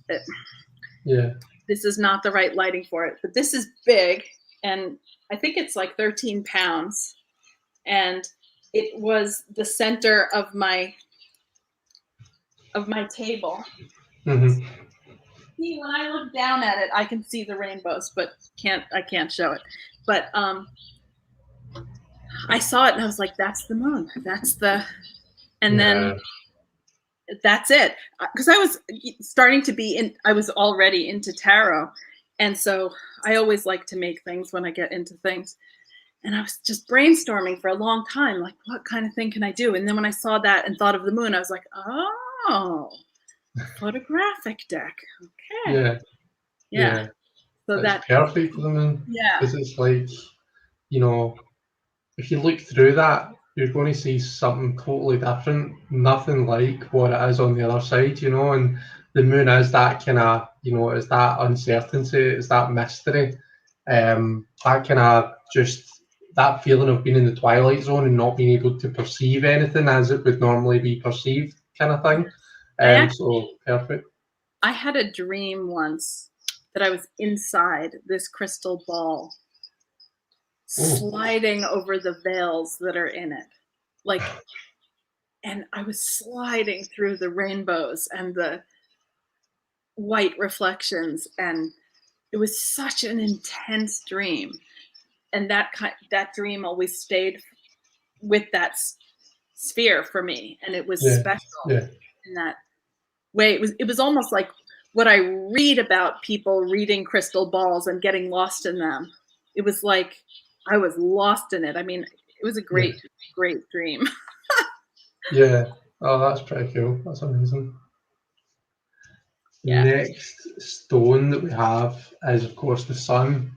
Yeah. This is not the right lighting for it, but this is big, and I think it's like 13 pounds. And it was the center of my table. Mm-hmm. See, when I look down at it, I can see the rainbows, but I can't show it. But I saw it and I was like, that's the moon. Then that's it. Because I was starting to I was already into tarot. And so I always like to make things when I get into things. And I was just brainstorming for a long time, like, what kind of thing can I do? And then when I saw that and thought of the moon, I was like, oh, photographic deck. Okay. Yeah. So that's perfect for the moon. Yeah. Because it's like, if you look through that, you're going to see something totally different, nothing like what it is on the other side, and the moon is that kind of, is that uncertainty, is that mystery, that kind of just that feeling of being in the twilight zone and not being able to perceive anything as it would normally be perceived, kind of thing. So perfect. I had a dream once that I was inside this crystal ball, sliding over the veils that are in it, like, and I was sliding through the rainbows and the white reflections, and it was such an intense dream. And that dream always stayed with that sphere for me, and it was special in that way. It was almost like what I read about people reading crystal balls and getting lost in them. It was like I was lost in it. I mean, it was a great dream. Yeah. Oh, that's pretty cool. That's amazing. Yeah. Next stone that we have is, of course, the sun.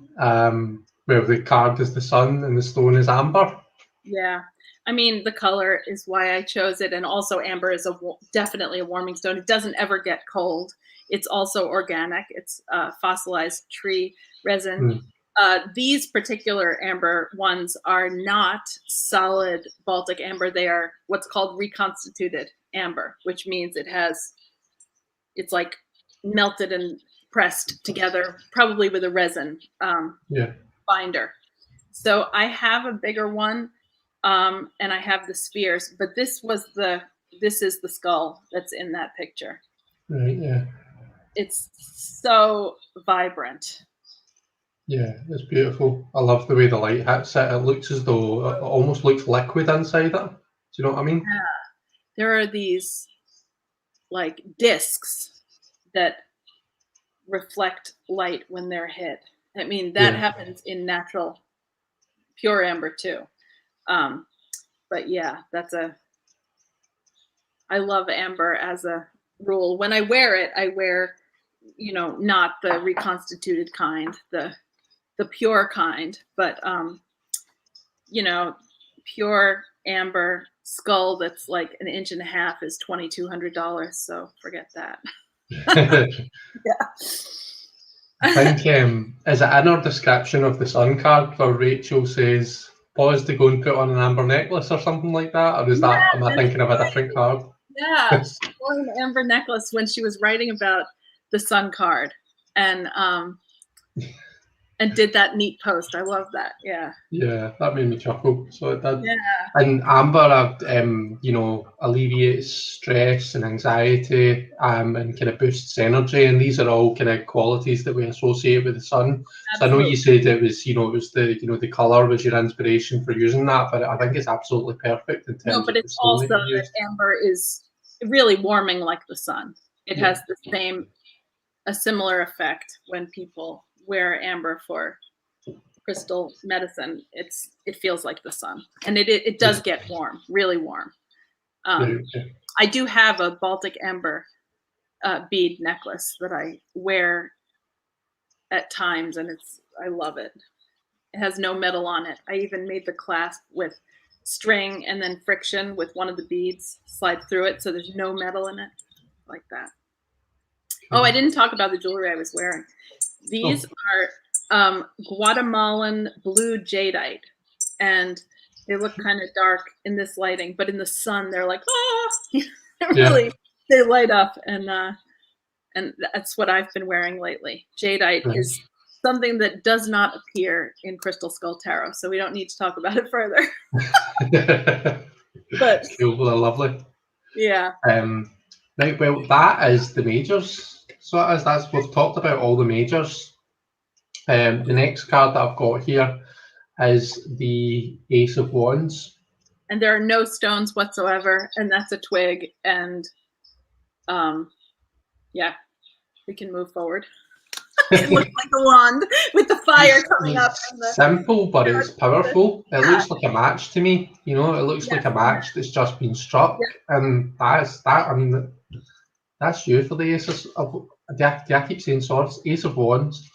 Where the card is the sun and the stone is amber. Yeah. I mean, the color is why I chose it. And also amber is definitely a warming stone. It doesn't ever get cold. It's also organic. It's fossilized tree resin. These particular amber ones are not solid Baltic amber. They are what's called reconstituted amber, which means it's like melted and pressed together, probably with a resin binder. So I have a bigger one, and I have the spheres, but this is the skull that's in that picture. Right, yeah. It's so vibrant. Yeah, it's beautiful. I love the way the light hits it. It looks as though it almost looks liquid inside it. Do you know what I mean? Yeah. There are these like discs that reflect light when they're hit. I mean, that happens in natural pure amber too. But yeah, I love amber as a rule. When I wear it, I wear, not the reconstituted kind, the pure kind, but pure amber skull that's like an inch and a half is $2,200. So forget that. Yeah. I think is it in our description of the sun card where Rachel says pause to go and put on an amber necklace or something like that, or am I thinking of a different card? Yeah, she wore an amber necklace when she was writing about the sun card, and did that neat post. I love that. Yeah. Yeah, that made me chuckle. So it did. Yeah. And amber, alleviates stress and anxiety, and kind of boosts energy. And these are all kind of qualities that we associate with the sun. Absolutely. So I know you said it was, the color was your inspiration for using that, but I think it's absolutely perfect in terms but of it's also that amber is really warming like the sun. It has a similar effect when people wear amber for crystal medicine. It feels like the sun, and it does get warm, really warm. I do have a Baltic amber bead necklace that I wear at times, and I love it. It has no metal on it. I even made the clasp with string and then friction with one of the beads slide through it, so there's no metal in it, like that. Oh, I didn't talk about the jewelry I was wearing. These are Guatemalan blue jadeite, and they look kind of dark in this lighting, but in the sun they're like, they light up, and that's what I've been wearing lately. Jadeite is something that does not appear in Crystal Skull Tarot, so we don't need to talk about it further. But cool, lovely. Yeah. Right, well, that is the majors. So we've talked about all the majors. The next card that I've got here is the Ace of Wands. And there are no stones whatsoever, and that's a twig. And yeah, we can move forward. It looks like a wand with the fire coming up. Simple, but it's powerful. It looks like a match to me. It looks like a match that's just been struck. Yeah. And that's you for the Ace of... Do I keep saying swords? Ace of Wands.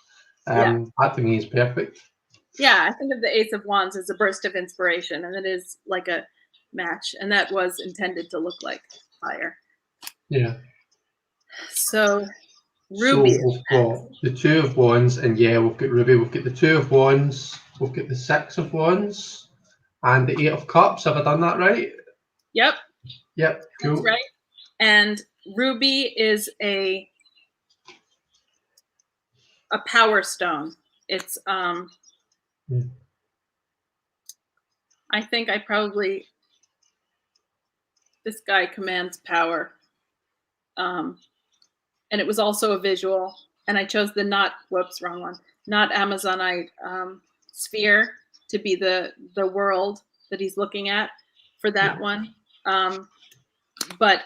That to me is perfect. Yeah, I think of the Ace of Wands as a burst of inspiration, and it is like a match, and that was intended to look like fire. Yeah. So Ruby. So we've got the Two of Wands, and we've got Ruby. We've got the Two of Wands. We've got the Six of Wands, and the Eight of Cups. Have I done that right? Yep. Yep. Cool. That's right. And Ruby is a power stone. It's I think this guy commands power. And it was also a visual, and I chose the not Amazonite sphere to be the world that he's looking at for that one. But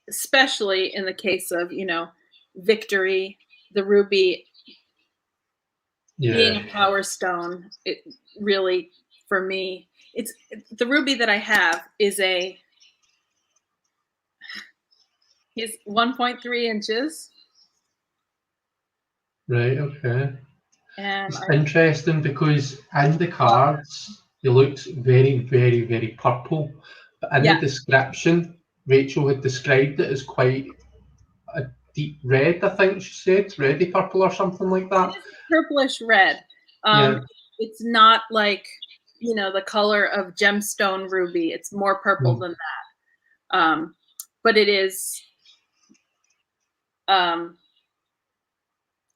especially in the case of, victory, the ruby being a power stone, it really, for me, it's the ruby that I have is he's 1.3 inches. Right, okay. And it's interesting because in the cards, he looks very, very, very purple. But in the description, Rachel had described it as quite a deep red, I think she said, reddy purple or something like that. It is purplish red. It's not like, the color of gemstone ruby. It's more purple than that. But it is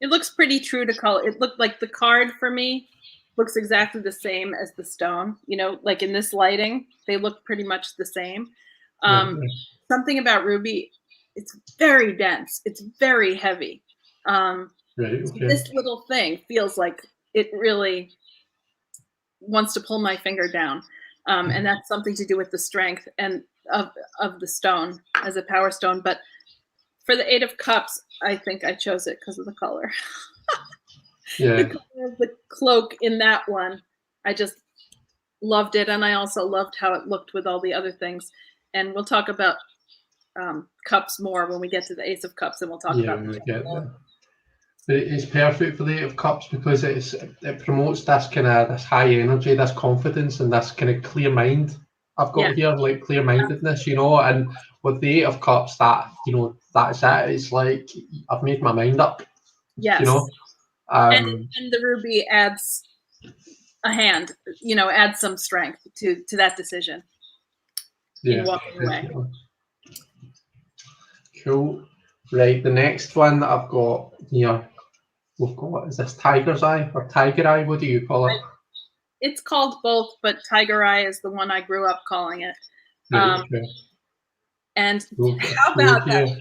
It looks pretty true to color. It looked like the card for me looks exactly the same as the stone. You know, like in this lighting, they look pretty much the same. Right, Um, Something about ruby, it's very dense. It's very heavy. right, So okay. this little thing feels like it really wants to pull my finger down. And that's something to do with the strength and of the stone as a power stone. But for the Eight of Cups, I think I chose it because of the color. The Yeah, color of the cloak in that one, I just loved it. And I also loved how it looked with all the other things. And we'll talk about cups more when we get to the Ace of Cups, and we'll talk yeah, about we get that. But it's perfect for the Eight of Cups because it promotes this kind of this high energy, this confidence, and this kind of clear mind. I've yeah, got here like clear mindedness, you know, and with the Eight of Cups, that that's it. It's like I've made my mind up, you yes. know. And Um, and the ruby adds a hand, adds some strength to that decision in yeah, walking away. definitely. Cool. Right, the next one that I've got here, we've got is this tiger's eye or tiger eye? What do you call it? It's called both, but tiger eye is the one I grew up calling it. Right, Um, okay. and We've got a how few about here.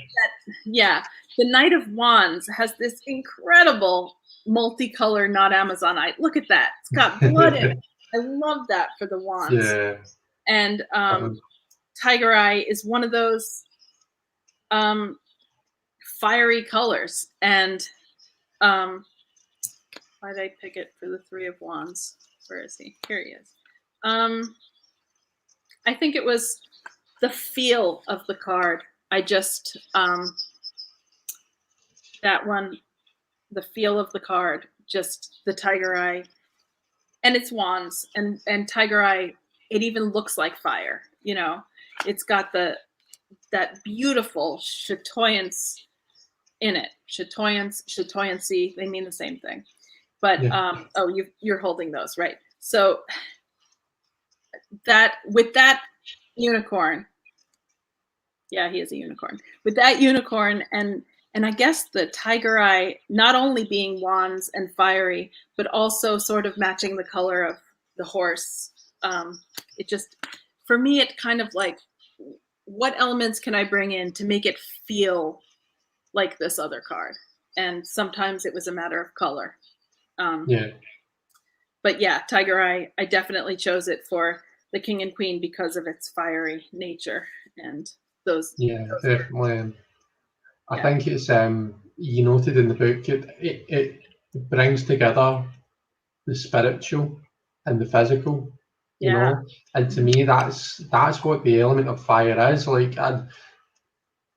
yeah, the Knight of Wands has this incredible multicolor, not Amazonite. Look at that. It's got blood in it. I love that for the wands. Yeah. And Um, tiger eye is one of those fiery colors. And why did I pick it for the Three of Wands? Where is he? Here he is. I think it was the feel of the card. I just that one, the feel of the card, just the tiger eye, and it's wands and tiger eye. It even looks like fire. It's got that beautiful chatoyance in it. Chatoyancy. They mean the same thing. But yeah. oh, you're holding those, right? So that with that unicorn, yeah, he is a unicorn. With that unicorn and I guess the tiger eye not only being wands and fiery, but also sort of matching the color of the horse. It just, for me, it kind of like, what elements can I bring in to make it feel like this other card? And sometimes it was a matter of color. Yeah. But yeah, tiger eye, I definitely chose it for the king and queen because of its fiery nature and those. Yeah, definitely. I Yeah, think it's you noted in the book it brings together the spiritual and the physical, yeah. and to me that's what the element of fire is. Like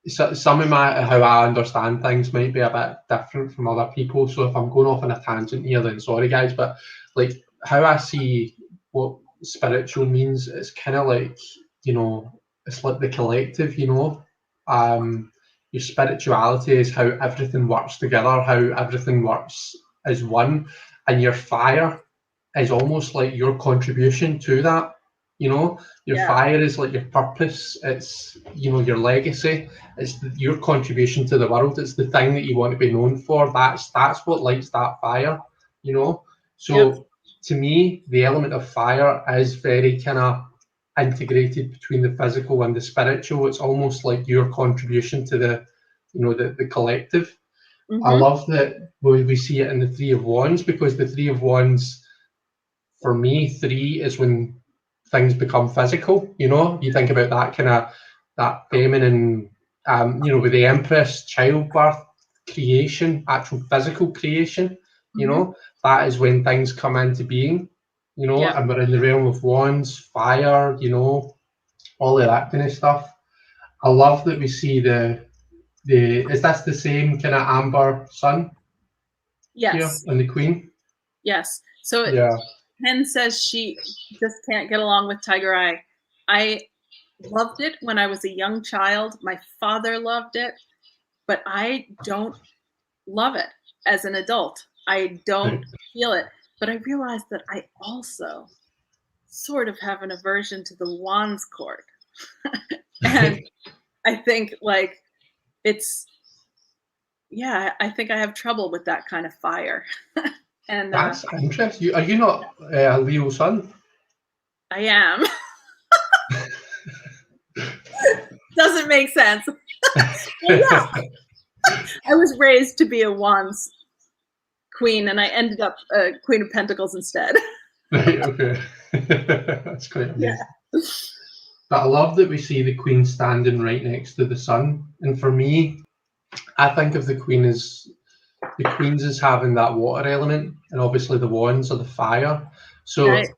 some of my how I understand things might be a bit different from other people. So if I'm going off on a tangent here, then sorry guys, but like how I see what spiritual means, it's kind of like it's like the collective. Your spirituality is how everything works together, how everything works as one, and your fire is almost like your contribution to that. Your Yeah. fire is like your purpose. It's your legacy. It's your contribution to the world. It's the thing that you want to be known for. That's what lights that fire. You know. Yep. So to me, the element of fire is very kind of integrated between the physical and the spiritual. It's almost like your contribution to the collective. I Mm-hmm. love that we see it in the Three of Wands because the Three of Wands, for me, three is when things become physical. You think about that kind of that feminine, with the Empress, childbirth, creation, actual physical creation. Mm-hmm. That is when things come into being. Yep. And we're in the realm of wands, fire. All of that kind of stuff. I love that we see the. Is this the same kind of amber sun here Yes. in the Queen? Yes. So Yeah. Pen says she just can't get along with tiger eye. I loved it when I was a young child. My father loved it, but I don't love it as an adult. I don't Right. feel it. But I realized that I also sort of have an aversion to the wands court. And I think like it's yeah, I think I have trouble with that kind of fire. And That's interesting. Are you not a Leo sun? I am. Doesn't make sense. Well, yeah, I was raised to be a wands queen, and I ended up a queen of pentacles instead. Right, okay. That's quite Yeah. amazing. But I love that we see the queen standing right next to the sun. And for me, I think of the queens as having that water element, and obviously the wands are the fire. So Right.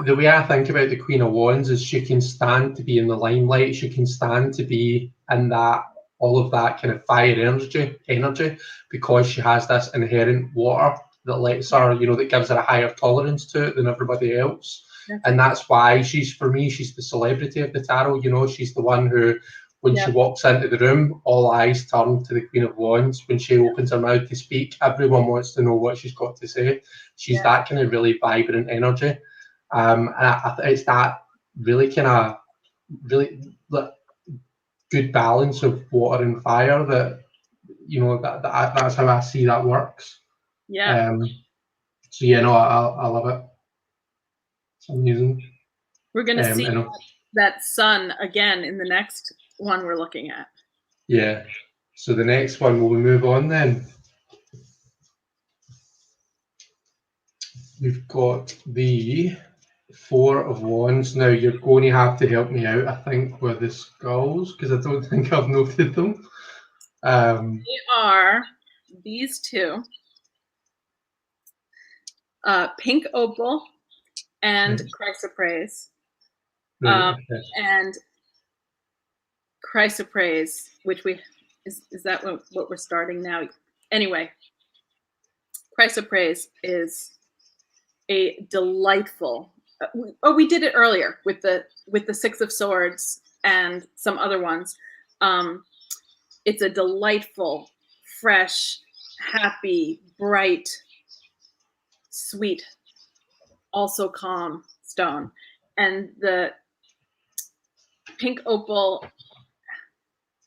the way I think about the Queen of Wands is she can stand to be in the limelight. She can stand to be in that all of that kind of fire energy because she has this inherent water that lets her, that gives her a higher tolerance to it than everybody else. And that's why for me, she's the celebrity of the tarot. She's the one who, when she walks into the room, all eyes turn to the Queen of Wands. When she opens her mouth to speak, everyone wants to know what she's got to say. She's that kind of really vibrant energy. And it's that really kind of really good balance of water and fire that that's how I see that works. Yeah. So yeah, no, I love it. It's amazing. We're going to see that sun again in the next one we're looking at. Yeah. So the next one, will we move on then? We've got the Four of Wands. Now you're going to have to help me out, I think, with the skulls, because I don't think I've noted them. They are these two, pink opal and chrysoprase. Right, okay. And chrysoprase, which is that what we're starting now? Anyway, chrysoprase is a delightful. We did it earlier with the Six of Swords and some other ones. It's a delightful, fresh, happy, bright, sweet, also calm stone. And the pink opal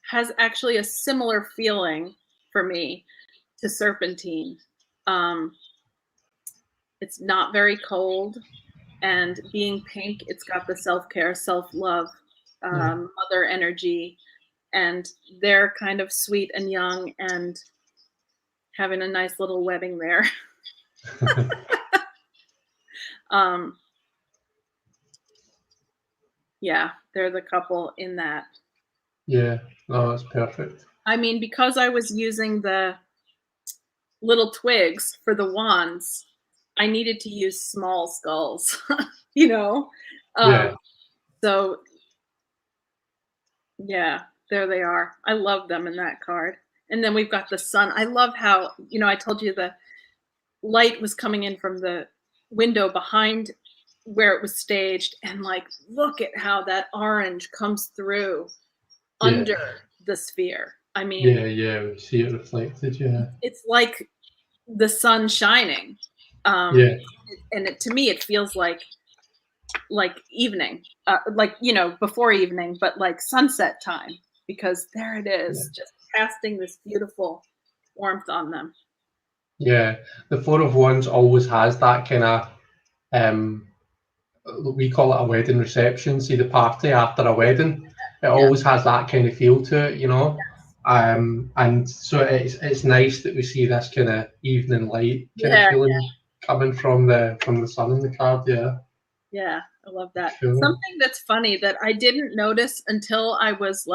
has actually a similar feeling for me to serpentine. It's not very cold, and being pink, it's got the self-care, self-love, mother energy, and they're kind of sweet and young and having a nice little wedding there. Yeah, they're the couple in that. Yeah, no, that's perfect. I mean, because I was using the little twigs for the wands, I needed to use small skulls, Yeah. So yeah, there they are. I love them in that card. And then we've got the sun. I love how, I told you the light was coming in from the window behind where it was staged, and look at how that orange comes through under the sphere. I mean, yeah, we see it reflected. Yeah, it's like the sun shining. Yeah. And to me, it feels like evening, before evening, but like sunset time, because there it is, just casting this beautiful warmth on them. Yeah, the Four of Wands always has that kind of we call it a wedding reception. See the party after a wedding. It always has that kind of feel to it. And so it's nice that we see this kind of evening light kind of feeling coming from the sun in the card. Yeah, I love that. Cool. Something that's funny that I didn't notice until I was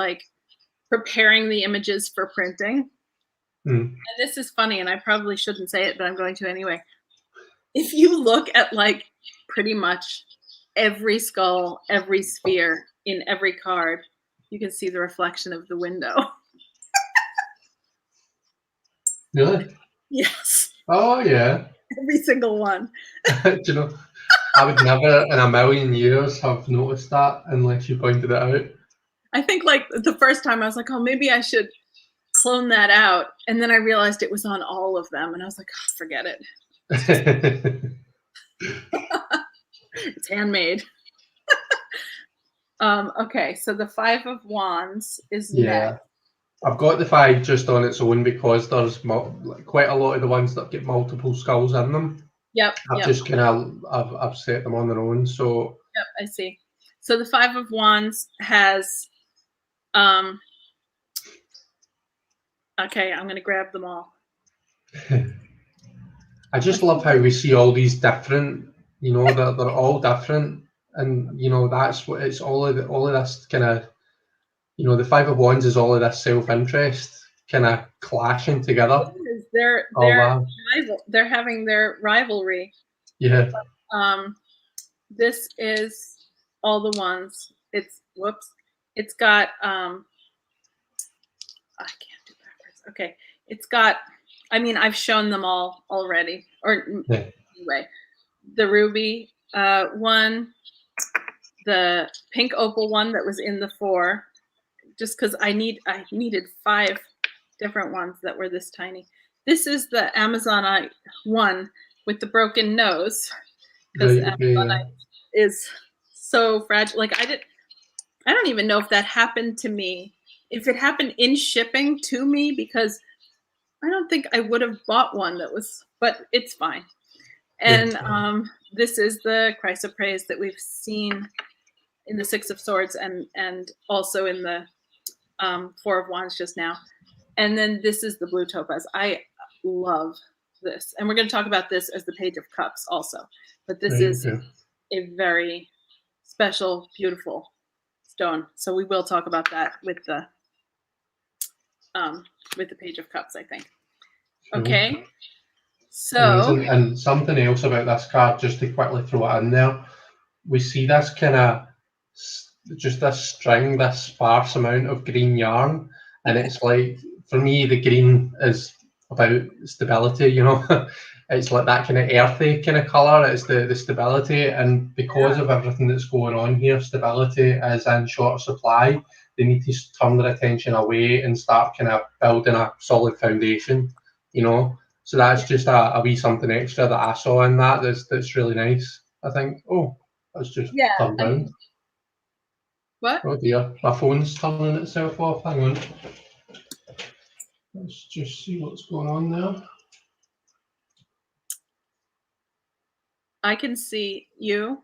preparing the images for printing. And this is funny, and I probably shouldn't say it, but I'm going to anyway. If you look at pretty much every skull, every sphere in every card, you can see the reflection of the window. Really? Yes. Oh yeah. Every single one. Do you know, I would never in a million years have noticed that unless you pointed it out. I think the first time I was like, oh, maybe I should clone that out. And then I realized it was on all of them. And I was like, oh, forget it. It's handmade. Okay, so the Five of Wands is next. I've got the 5 just on its own because there's quite a lot of the ones that get multiple skulls in them. Yep. I've just kind of I've set them on their own. So yep, I see. So the 5 of Wands has okay, I'm gonna grab them all. I just love how we see all these different, you know, they're all different, and you know that's what it's all of this kind of, you know, the 5 of Wands is all of this self-interest kind of clashing together. They're wow. They're having their rivalry. Yeah. This is all the ones. It's It's got I can't do backwards. Okay. It's got, I mean, I've shown them all already. Or anyway, the ruby one, the pink opal one that was in the 4, just because I needed 5 different ones that were this tiny. This is the Amazonite one with the broken nose, because Amazonite is so fragile. Like I don't even know if that happened to me. If it happened in shipping to me, because I don't think I would have bought one that was, but it's fine. And this is the chrysoprase that we've seen in the 6 of Swords and also in the 4 of Wands just now. And then this is the blue topaz. I love this. And we're going to talk about this as the Page of Cups also. But this is a very special, beautiful stone. So we will talk about that with the Page of Cups, I think. Okay. So amazing. And something else about this card, just to quickly throw it in there, we see this kind of just this string, this sparse amount of green yarn, and it's like, for me, the green is about stability, you know. It's like that kind of earthy kind of colour. It's the stability, and because of everything that's going on here, stability is in short supply. They need to turn their attention away and start kind of building a solid foundation, you know. So that's just a wee something extra that I saw in that that's really nice, I think. Oh, that's just turned down. What? Oh dear, my phone's turning itself off. Hang on. Let's just see what's going on there. I can see you.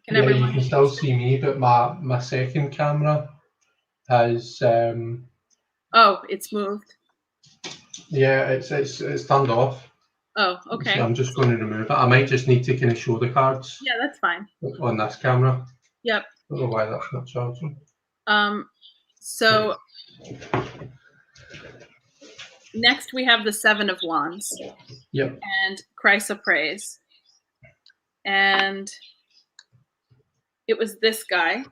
Can you can still see me, but my second camera has oh, it's moved. Yeah, it's turned off. Oh, okay. So I'm just going to remove it. I might just need to kind of show the cards. Yeah, that's fine. On this camera. Yep. I don't know why that's not charging. So next we have the 7 of Wands. Yep. And chrysoprase. And it was this guy.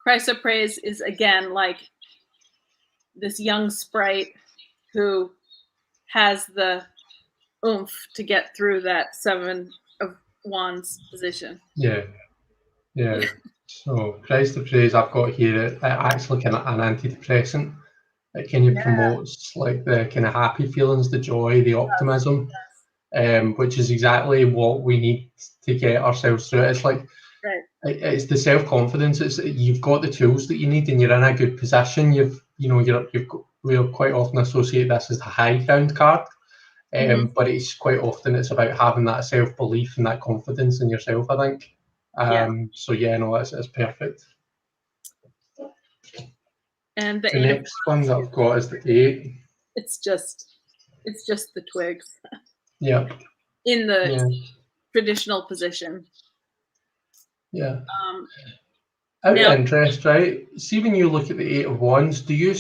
Chrysoprase is again like this young sprite who has the oomph to get through that 7 of Wands position. Yeah. So chrysoprase I've got here, it actually kind of an antidepressant. It kind of promotes like the kind of happy feelings, the joy, the optimism, which is exactly what we need to get ourselves through it. It's like it's the self-confidence. It's you've got the tools that you need, and you're in a good position. We'll quite often associate this as the high ground card, but it's quite often it's about having that self-belief and that confidence in yourself, I think. So yeah, no, it's perfect. And the next one that I've got is the 8. It's just the twigs. Yep. In the traditional position. Yeah. Out of interest, right? See, when you look at the 8 of Wands, do you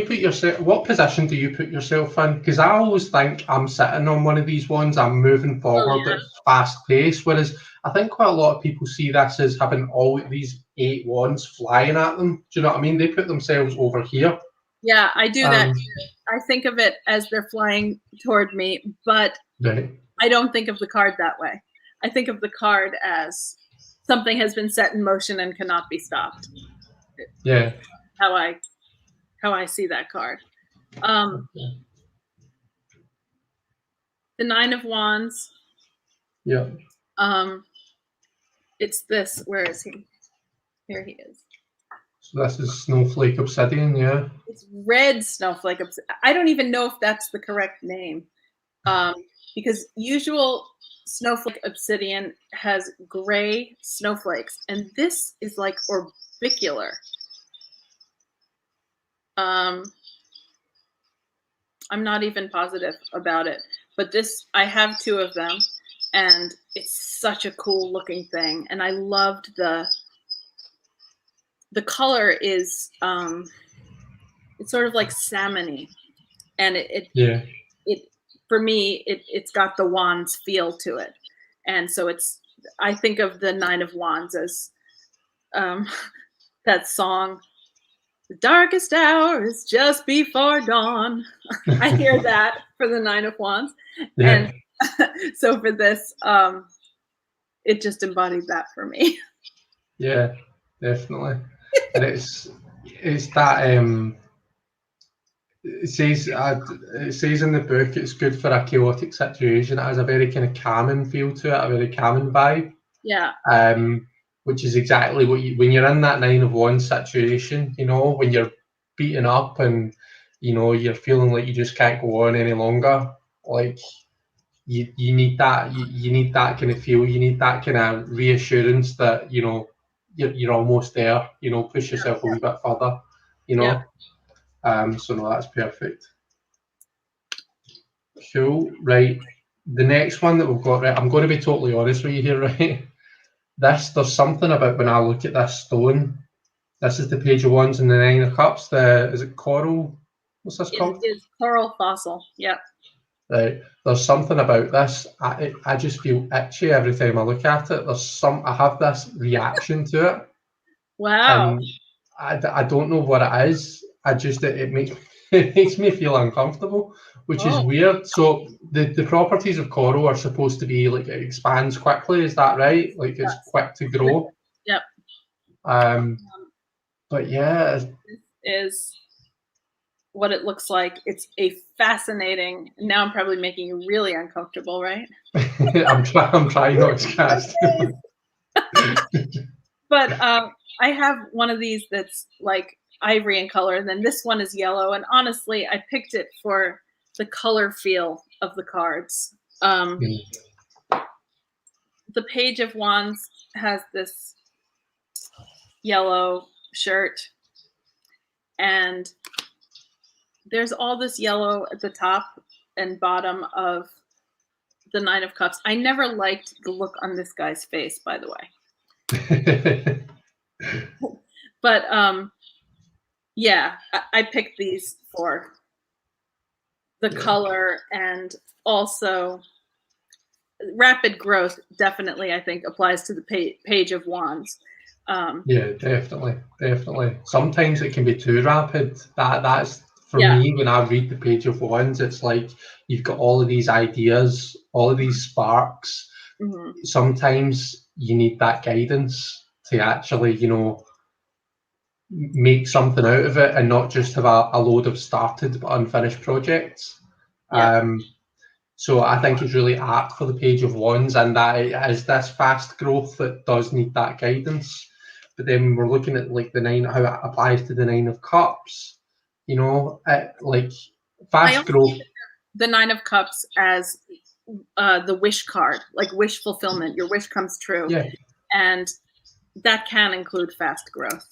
put yourself, what position do you put yourself in? Because I always think I'm sitting on one of these wands, I'm moving forward at fast pace, whereas I think quite a lot of people see this as having all these 8 wands flying at them. Do you know what I mean? They put themselves over here. Yeah, I do that too. I think of it as they're flying toward me, but I don't think of the card that way. I think of the card as something has been set in motion and cannot be stopped. Yeah. How I see that card. The 9 of Wands. Yeah. It's this. Where is he? Here he is. So this is snowflake obsidian, yeah. It's red snowflake. I don't even know if that's the correct name, because usual snowflake obsidian has gray snowflakes, and this is like orbicular. I'm not even positive about it, but I have two of them, and it's such a cool looking thing. And I loved the color is it's sort of like salmon-y, and it for me it's got the wands feel to it, and so I think of the Nine of Wands as that song, "The darkest hour is just before dawn." I hear that for the Nine of Wands, Yeah. and so for this, it just embodied that for me. Yeah, definitely. And it's that it says in the book it's good for a chaotic situation. It has a very kind of calming feel to it, a very calming vibe. Yeah. Which is exactly what when you're in that Nine of Wands situation, you know, when you're beaten up and you know you're feeling like you just can't go on any longer, like you need that you need that kind of feel, you need that kind of reassurance that you know you're almost there, you know, push yourself a wee bit further, you know. So no, that's perfect. Cool. Right, the next one that we've got, right, I'm going to be totally honest with you here, right? There's something about when I look at this stone. This is the Page of Wands and the Nine of Cups. Is it coral? What's this called? It is coral fossil. Yep. Right. There's something about this. I just feel itchy every time I look at it. I have this reaction to it. Wow. And I don't know what it is. It makes it makes me feel uncomfortable, which is weird. So the properties of coral are supposed to be like it expands quickly. Is that right? Like it's quick to grow. Yep. But yeah, this is what it looks like. It's a fascinating. Now I'm probably making you really uncomfortable, right? I'm trying not to cast. But I have one of these that's like ivory in color, and then this one is yellow. And honestly, I picked it for the color feel of the cards. The Page of Wands has this yellow shirt, and there's all this yellow at the top and bottom of the Nine of Cups. I never liked the look on this guy's face, by the way. But yeah, I picked these for the color, and also rapid growth definitely I think applies to the Page of Wands. Yeah, definitely. Sometimes it can be too rapid. That's for me when I read the Page of Wands, it's like you've got all of these ideas, all of these sparks. Sometimes you need that guidance to actually, you know, make something out of it and not just have a load of started but unfinished projects. So I think it's really apt for the Page of Wands, and that it is this fast growth that does need that guidance. But then we're looking at like the nine, how it applies to the Nine of Cups. You know, like fast growth. The Nine of Cups as the wish card, like wish fulfillment. Your wish comes true, and that can include fast growth.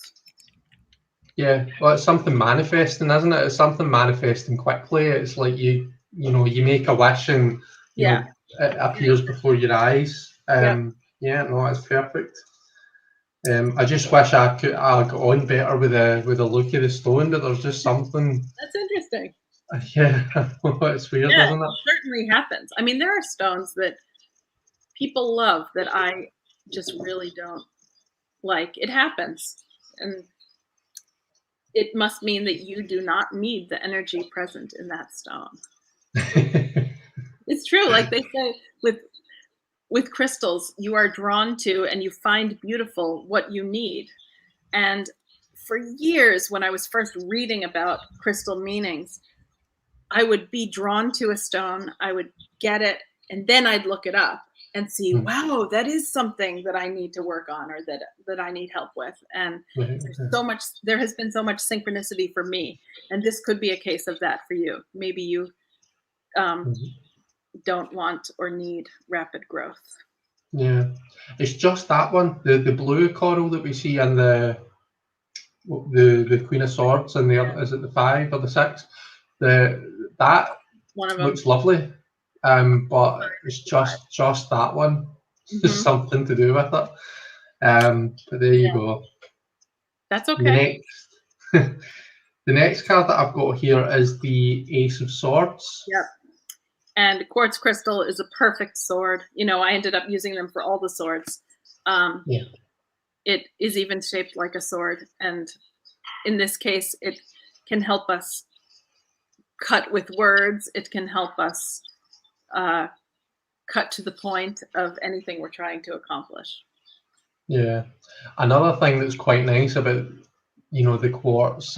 Yeah, well, it's something manifesting, isn't it? It's something manifesting quickly. It's like you know, you make a wish and you know it appears before your eyes. Yeah, no, it's perfect. I just wish I got on better with the look of the stone, but there's just something. That's interesting. Yeah, it's weird, isn't it? It certainly happens. I mean, there are stones that people love that I just really don't like. It happens, and it must mean that you do not need the energy present in that stone. It's true. Like they say with crystals, you are drawn to and you find beautiful what you need. And for years, when I was first reading about crystal meanings, I would be drawn to a stone, I would get it, and then I'd look it up. and see, wow, that is something that I need to work on, or that I need help with. And there has been so much synchronicity for me, and this could be a case of that for you. Maybe you don't want or need rapid growth. Yeah, it's just that one, the blue coral that we see in the Queen of Swords, and the other, is it the 5 or the 6? That one of them looks lovely, but it's just that one. There's something to do with it. But there you go. That's okay. The next card that I've got here is the Ace of Swords. Yep. And quartz crystal is a perfect sword. You know, I ended up using them for all the swords. It is even shaped like a sword. And in this case, it can help us cut with words. It can help us cut to the point of anything we're trying to accomplish. Yeah. Another thing that's quite nice about, you know, the quartz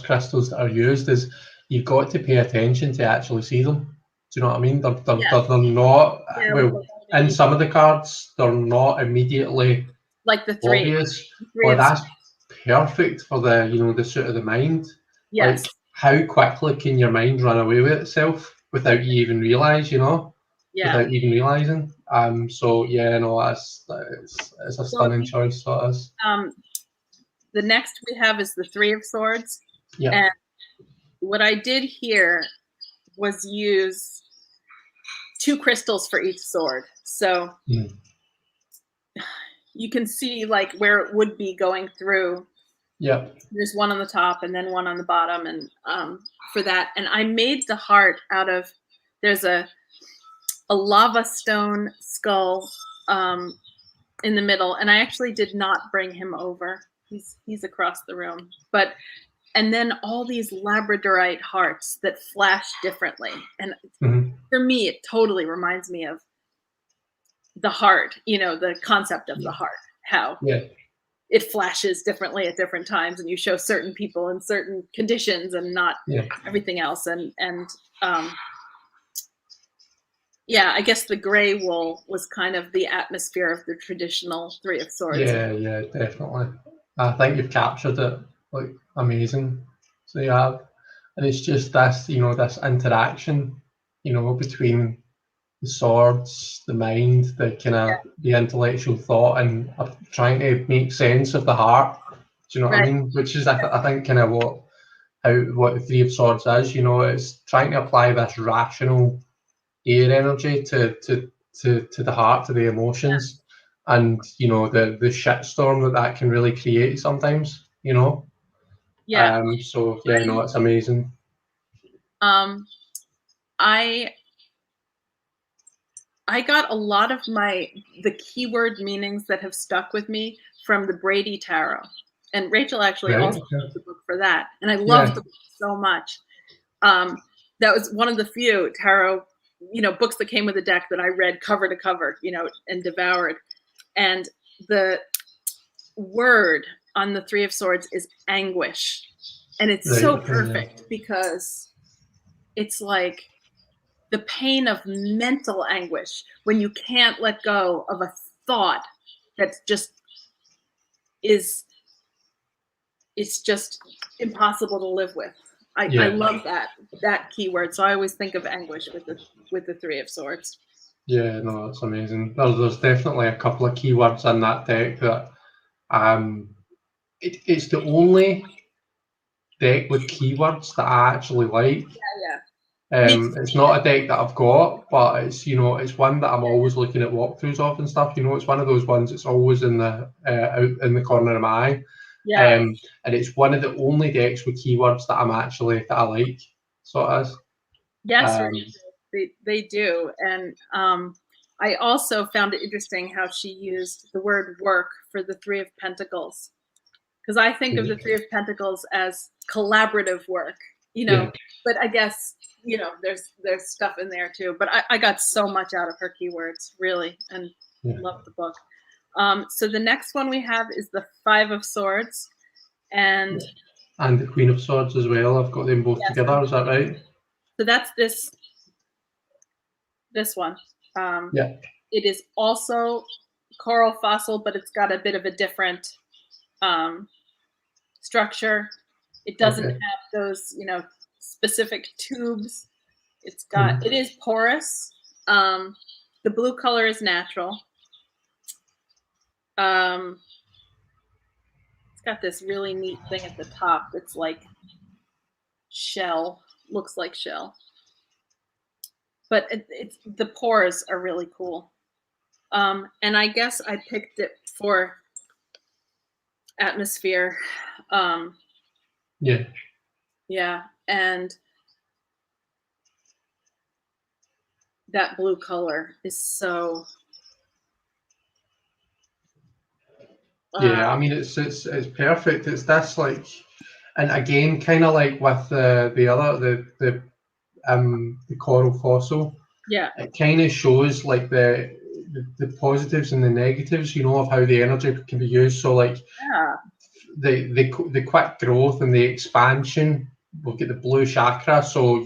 crystals that are used is you've got to pay attention to actually see them. Do you know what I mean? They're not, well, in some of the cards, they're not immediately like the 3. obvious. But that's perfect for the, you know, the suit of the mind. Yes. Like, how quickly can your mind run away with itself without you even realise, you know? Yeah. Without even realising. So yeah, no, it's a stunning choice, so it is. The next we have is the 3 of Swords. Yeah. And what I did here was use 2 crystals for each sword. So you can see like where it would be going through. Yeah. There's one on the top and then one on the bottom, and for that. And I made the heart out of, there's a lava stone skull in the middle, and I actually did not bring him over. He's across the room. And then all these labradorite hearts that flash differently. And for me, it totally reminds me of the heart, you know, the concept of the heart, how it flashes differently at different times, and you show certain people in certain conditions and not everything else. And I guess the gray wool was kind of the atmosphere of the traditional 3 of Swords. Yeah, definitely. I think you've captured it like amazing. So you have, and it's just this, you know, this interaction, you know, between the swords, the mind, the kind of the intellectual thought, and trying to make sense of the heart. Do you know what I mean? Which is, I think, kind of what the 3 of Swords is. You know, it's trying to apply this rational air energy to the heart, to the emotions, and you know the shitstorm that can really create sometimes. You know. Yeah. So yeah, no, it's amazing. I got a lot of the keyword meanings that have stuck with me from the Brady Tarot, and Rachel actually also wrote the book for that, and I loved the book so much. That was one of the few tarot, you know, books that came with a deck that I read cover to cover, you know, and devoured. And the word on the 3 of Swords is anguish, and it's so perfect because it's like the pain of mental anguish when you can't let go of a thought that just it's just impossible to live with. I love that keyword, so I always think of anguish with the 3 of Swords. Yeah, no, that's amazing. There's definitely a couple of keywords in that deck that it's the only deck with keywords that I actually like. It's not a deck that I've got, but it's, you know, it's one that I'm always looking at walkthroughs of and stuff. You know, it's one of those ones that's always in the out in the corner of my eye. And it's one of the only decks with keywords that I like. So it is. Yes, they do. And I also found it interesting how she used the word work for the 3 of Pentacles, because I think of the 3 of Pentacles as collaborative work, you know. But I guess, you know, there's stuff in there too. But I got so much out of her keywords, really, and loved the book. So the next one we have is the 5 of Swords, and the Queen of Swords as well. I've got them both together. Is that right? So that's this one. Yeah. It is also coral fossil, but it's got a bit of a different structure. It doesn't Okay. have those, specific tubes. Mhm. It is porous. The blue color is natural. It's got this really neat thing at the top that's like shell, looks like shell. But it's the pores are really cool. And I guess I picked it for atmosphere. Yeah. Yeah, and that blue color is so. Yeah, I mean it's perfect. It's this like, and again, kind of like with the coral fossil, Yeah, it kind of shows like the positives and the negatives, of how the energy can be used. So like yeah, the quick growth and the expansion, we've got the blue chakra. So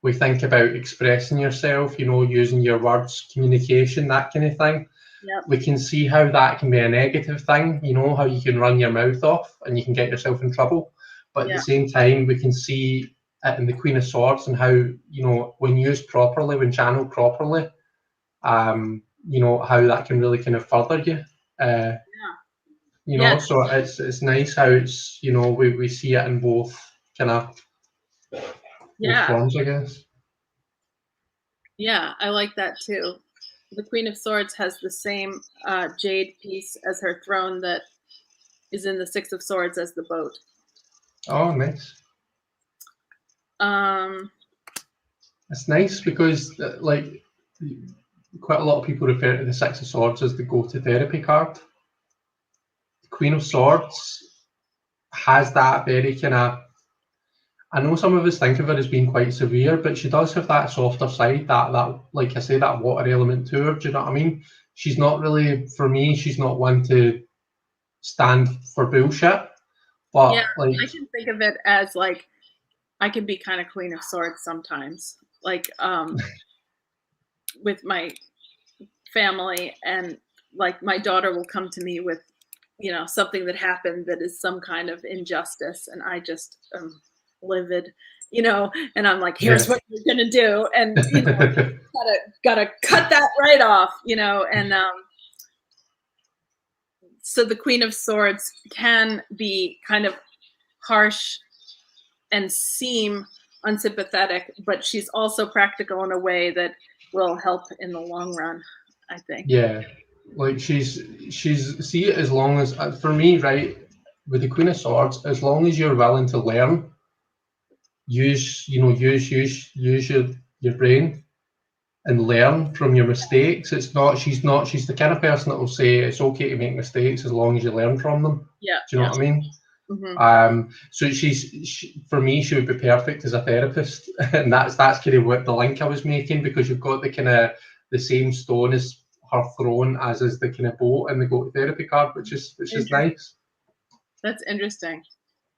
we think about expressing yourself, using your words, communication, that kind of thing. yep, We can see how that can be a negative thing, how you can run your mouth off and you can get yourself in trouble. But at the yeah, same time, we can see it in the Queen of Swords and how, when used properly, when channeled properly, how that can really kind of further you. Uh, yeah, so it's nice how it's, we see it in both kind of both yeah, forms, I guess. yeah. I like that too. The Queen of Swords has the same jade piece as her throne that is in the Six of Swords as the boat. Oh, nice. Um, It's nice because, like, quite a lot of people refer to the Six of Swords as the go-to therapy card. The Queen of Swords has that very kind of. I know some of us think of her as being quite severe, but she does have that softer side, that like I say, that water element to her. Do you know what I mean? She's not really, for me, she's not one to stand for bullshit. yeah, But like, I can think of it as like I can be kind of Queen of Swords sometimes, like with my family, and like my daughter will come to me with something that happened that is some kind of injustice, and I just am livid, and I'm like, here's yeah, what you're gonna do, and gotta cut that right off, and so the Queen of Swords can be kind of harsh and seem unsympathetic, but she's also practical in a way that will help in the long run, I think. yeah, like she's see, as long as for me, right, with the Queen of Swords, as long as you're willing to learn, use your brain and learn from your mistakes. She's the kind of person that will say it's okay to make mistakes as long as you learn from them. Yeah, Do you know yeah. what I mean? Hmm. So for me, she would be perfect as a therapist, and that's kind of what the link I was making, because you've got the kind of the same stone as her throne as is the kind of boat and the go therapy card, which is Interesting. nice. That's interesting.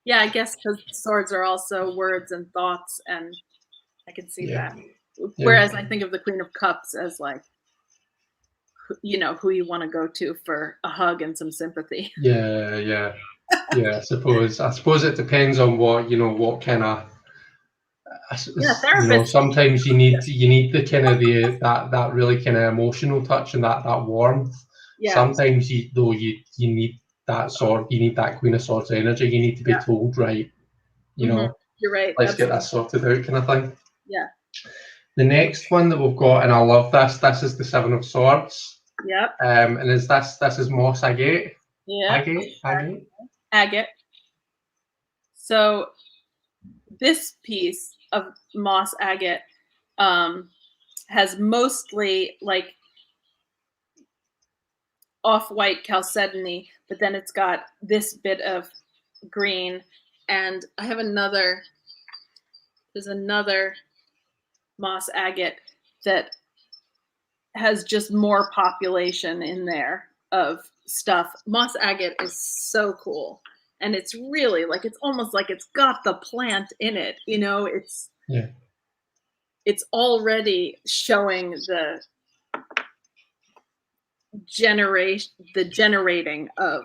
Yeah, I guess because swords are also words and thoughts, and I can see Yeah, that. yeah, Whereas I think of the Queen of Cups as like, who you want to go to for a hug and some sympathy. yeah, yeah, yeah. I suppose it depends on what kind of. Yeah, therapists. Sometimes you need the kind of that really kind of emotional touch and that warmth. Yeah, Sometimes you need that sword, you need that Queen of Swords energy. You need to be yeah. told, right, Hmm. You're right. let's get that Absolutely. sorted out, kind of thing. Yeah. The next one that we've got, and I love this. This is the Seven of Swords, Yep. and is this is Moss Agate, Yep. Agate. Agate. So this piece of moss agate has mostly like off-white chalcedony, but then it's got this bit of green, and I have there's another moss agate that has just more population in there of stuff. Moss agate is so cool. And it's really like, it's almost like it's got the plant in it, Yeah, it's already showing the generating of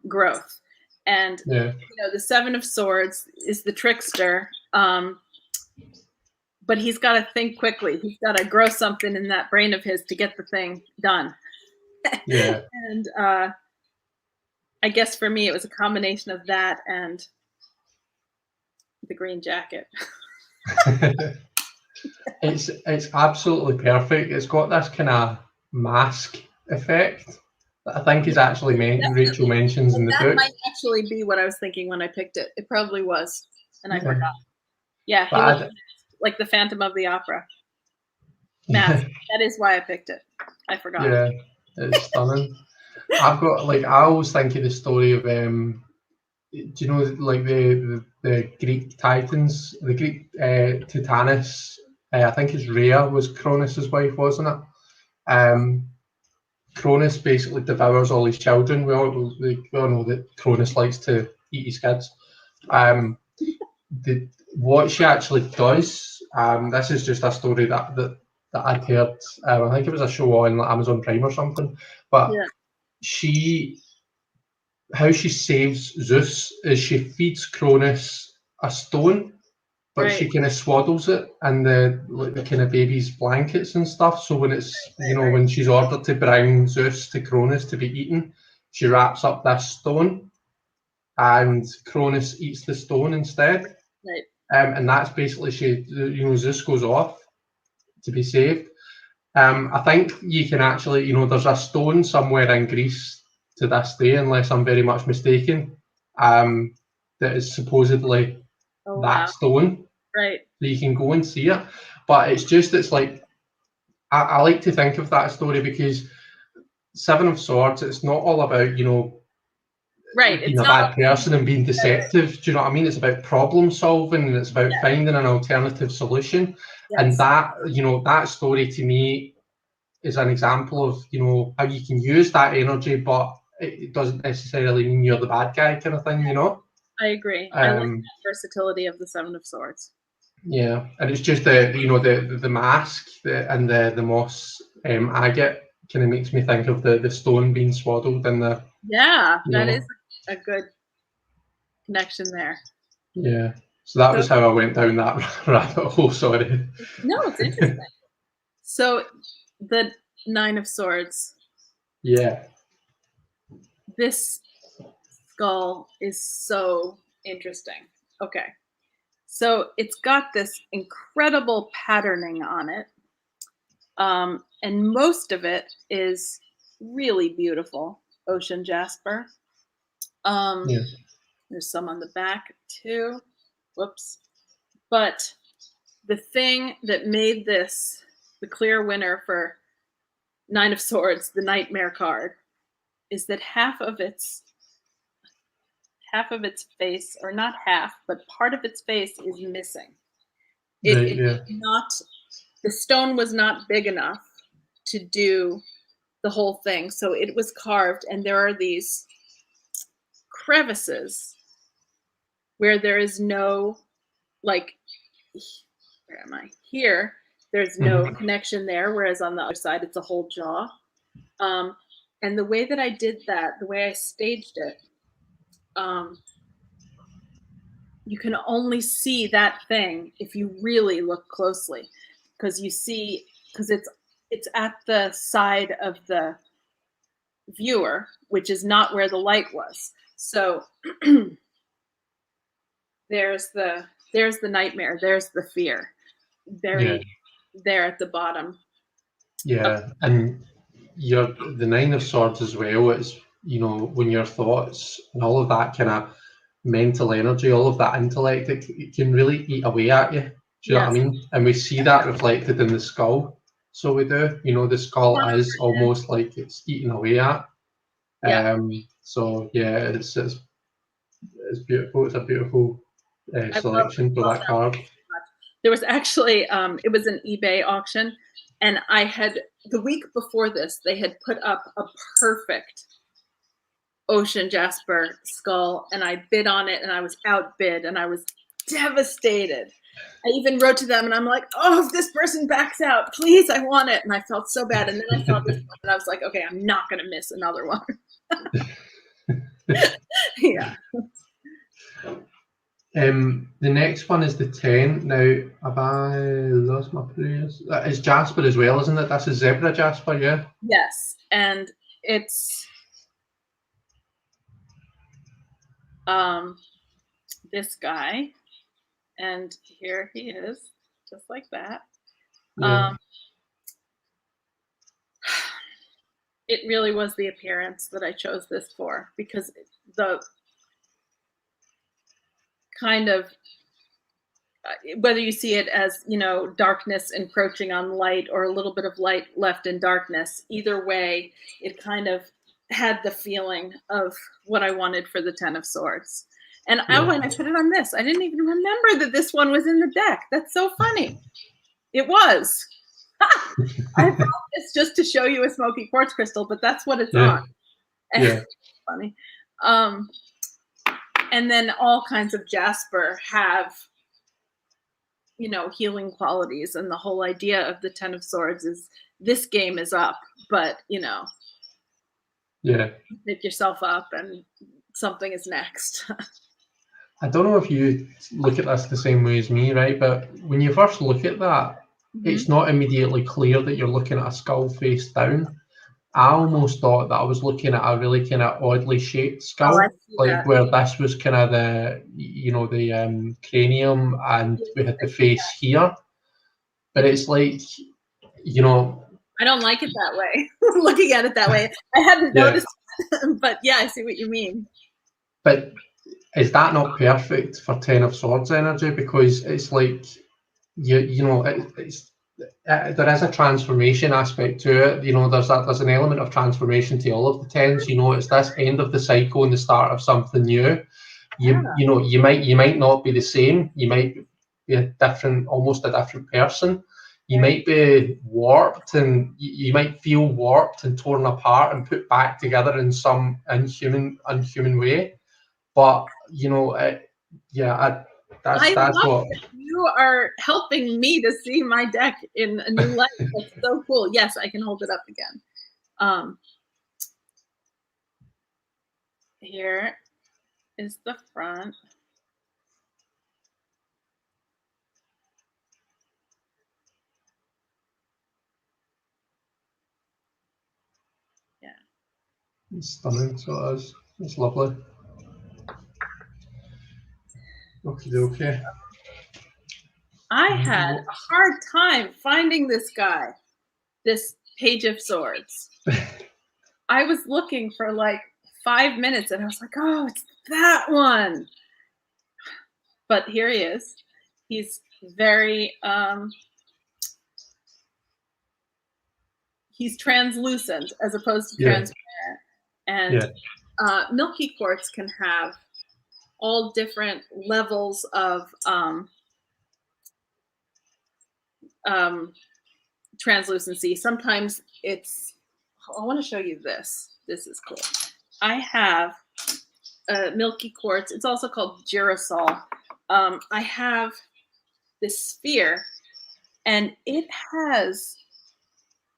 growth. And the Seven of Swords is the trickster, but he's got to think quickly. He's got to grow something in that brain of his to get the thing done. Yeah. And I guess for me, it was a combination of that and the green jacket. It's absolutely perfect. It's got this kind of mask effect that I think is actually Rachel mentions in the book. That might actually be what I was thinking when I picked it. It probably was, and I forgot. Yeah, he was like the Phantom of the Opera. Mask. That is why I picked it. I forgot. Yeah, it's stunning. I've got I always think of the story of do you know like the Greek Titans, the Greek Titanus? I think it's Rhea was Cronus' wife, wasn't it? Cronus basically devours all his children. We all know that Cronus likes to eat his kids. What she actually does, this is just a story that I'd heard. I think it was a show on Amazon Prime or something. But how she saves Zeus is she feeds Cronus a stone, but she kind of swaddles it in the kind of baby's blankets and stuff. So when it's when she's ordered to bring Zeus to Cronus to be eaten, she wraps up this stone, and Cronus eats the stone instead. Right. And that's basically Zeus goes off to be saved. I think you can actually there's a stone somewhere in Greece to this day, unless I'm very much mistaken, that is supposedly that stone. Right. So you can go and see it. But it's like, I like to think of that story because Seven of Swords, it's not all about, being a bad person and being deceptive. Do you know what I mean? It's about problem solving, and it's about finding an alternative solution. Yes. And that, that story to me is an example of, how you can use that energy, but it doesn't necessarily mean you're the bad guy kind of thing, I agree. I like the versatility of the Seven of Swords. Yeah, and it's just the mask and the moss agate kind of makes me think of the stone being swaddled in the. Yeah, that is a good connection there. Yeah, so that was how I went down that rabbit hole. Sorry. No, it's interesting. So the Nine of Swords. Yeah. This skull is so interesting. Okay. So it's got this incredible patterning on it. And most of it is really beautiful ocean jasper. There's some on the back too. Whoops. But the thing that made this the clear winner for Nine of Swords, the Nightmare card, is that half of its face, or not half, but part of its face is missing. The stone was not big enough to do the whole thing, so it was carved, and there are these crevices where there is no, where am I? Here, there's no connection there, whereas on the other side, it's a whole jaw. And the way that I did that, the way I staged it, you can only see that thing if you really look closely, because it's at the side of the viewer, which is not where the light was. So there's the nightmare, there's the fear buried there at the bottom. Yeah, and the Nine of Swords as well. It's when your thoughts and all of that kind of mental energy, all of that intellect, it can really eat away at you. Do you know what I mean? And we see that reflected in the skull. So we do. The skull is almost like it's eating away at. So yeah, it's beautiful. It's a beautiful selection for that card. There was actually it was an eBay auction, and I had, the week before this, they had put up a perfect ocean jasper skull, and I bid on it, and I was outbid, and I was devastated. I even wrote to them and I'm like, oh, if this person backs out, please, I want it. And I felt so bad. And then I saw this one and I was like, okay, I'm not going to miss another one. Yeah. The next one is the 10. Now, have I lost my place? It's Jasper as well, isn't it? That's a zebra Jasper, yeah? Yes. And it's this guy. And here he is, just like that. Yeah. It really was the appearance that I chose this for, because the kind of, whether you see it as, you know, darkness encroaching on light or a little bit of light left in darkness, either way, it kind of had the feeling of what I wanted for the 10 of Swords. And when I put it on this, I didn't even remember that this one was in the deck. That's so funny. It was. I brought this just to show you a smoky quartz crystal, but that's what it's on. Yeah. Funny. And then all kinds of jasper have, you know, healing qualities. And the whole idea of the 10 of Swords is this game is up, but, you know, pick yourself up and something is next. I don't know if you look at this the same way as me, right? But when you first look at that, it's not immediately clear that you're looking at a skull face down. I almost thought that I was looking at a really kind of oddly shaped skull, like where this was kind of the, you know, the cranium, and we had the face here. But it's like, you know, I don't like it that way. Looking at it that way, I hadn't noticed, but yeah, I see what you mean. But is that not perfect for 10 of Swords energy? Because it's like, you know, there is a transformation aspect to it. You know, there's an element of transformation to all of the 10s. You know, it's this end of the cycle and the start of something new. You know, you might not be the same. You might be almost a different person. You might be warped, and you might feel warped and torn apart and put back together in some unhuman way. But you know, that's what you are helping me to see my deck in a new light. That's so cool. Yes, I can hold it up again. Here is the front. Yeah. It's stunning, so it is. It's lovely. Okay. I had a hard time finding this guy, this Page of Swords. I was looking for like 5 minutes and I was like, oh, it's that one. But here he is. He's very, he's translucent as opposed to transparent. And milky quartz can have all different levels of translucency. Sometimes it's, I want to show you this. This is cool. I have a milky quartz. It's also called girasol. I have this sphere, and it has,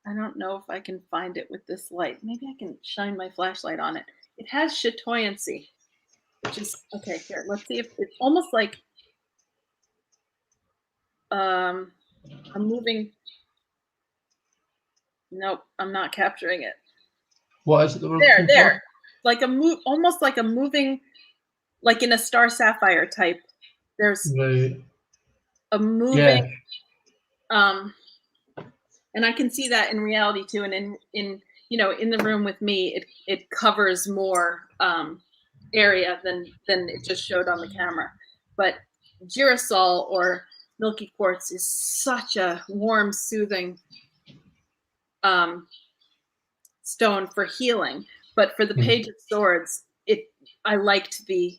I don't know if I can find it with this light. Maybe I can shine my flashlight on it. It has chatoyancy, which is, okay, here, let's see if it's almost like I'm moving. Nope, I'm not capturing it. What is it that we're looking for? Like almost like a moving, like in a star sapphire type. There's a moving, and I can see that in reality too. And in you know, in the room with me, it covers more area than it just showed on the camera. But girasol or milky quartz is such a warm, soothing stone for healing. But for the Page of Swords, I liked the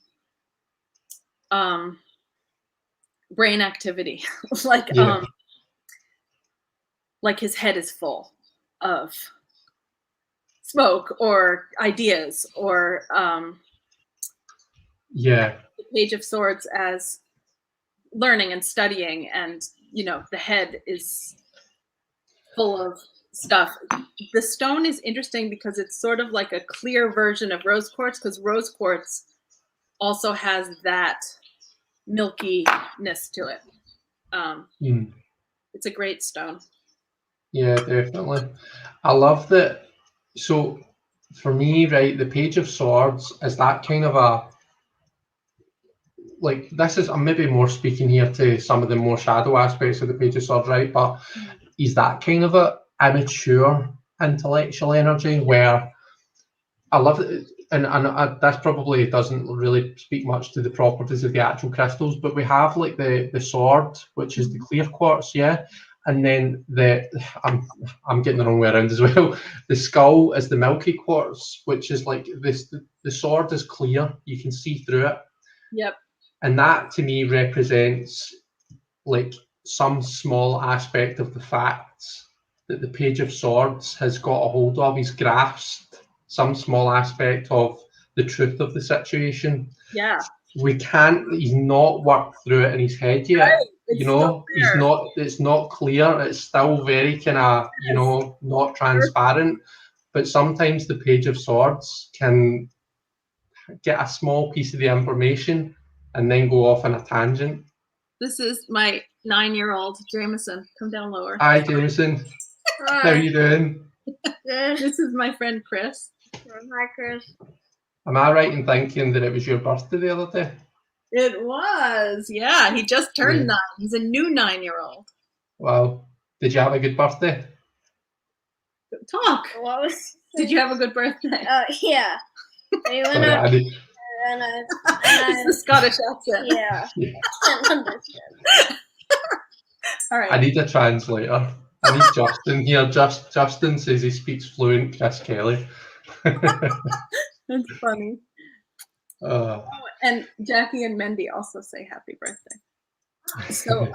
brain activity, like his head is full of smoke or ideas, or the Page of Swords as learning and studying, and the head is full of stuff. The stone is interesting because it's sort of like a clear version of rose quartz, because rose quartz also has that milkiness to it. It's a great stone. Yeah, definitely. I love that. So for me, right, the Page of Swords is that kind of a, like, this is, I'm maybe more speaking here to some of the more shadow aspects of the Page of Swords, right? But is that kind of a immature intellectual energy where I love it, and that probably doesn't really speak much to the properties of the actual crystals, but we have like the sword, which is the clear quartz, yeah, and then I'm getting the wrong way around as well. The skull is the milky quartz, which is like this. The sword is clear; you can see through it. Yep. And that to me represents like some small aspect of the facts that the Page of Swords has got a hold of. He's grasped some small aspect of the truth of the situation. Yeah. He's not worked through it in his head yet. Right. It's not clear. It's still very kind of, not transparent. But sometimes the Page of Swords can get a small piece of the information and then go off on a tangent. This is my 9-year-old Jameson. Come down lower. Hi, Jameson. How are you doing? Good. This is my friend Chris. Hi, Chris. Am I right in thinking that it was your birthday the other day? It was. Yeah, he just turned 9. He's a new 9-year-old. Wow. Did you have a good birthday? Talk. Did you have a good birthday? Yeah. We went Sorry, out it's the Scottish accent. Yeah. Can't understand. All right. I need a translator. I need Justin here. Justin says he speaks fluent Chris Kelly. That's funny. And Jackie and Mendy also say happy birthday. So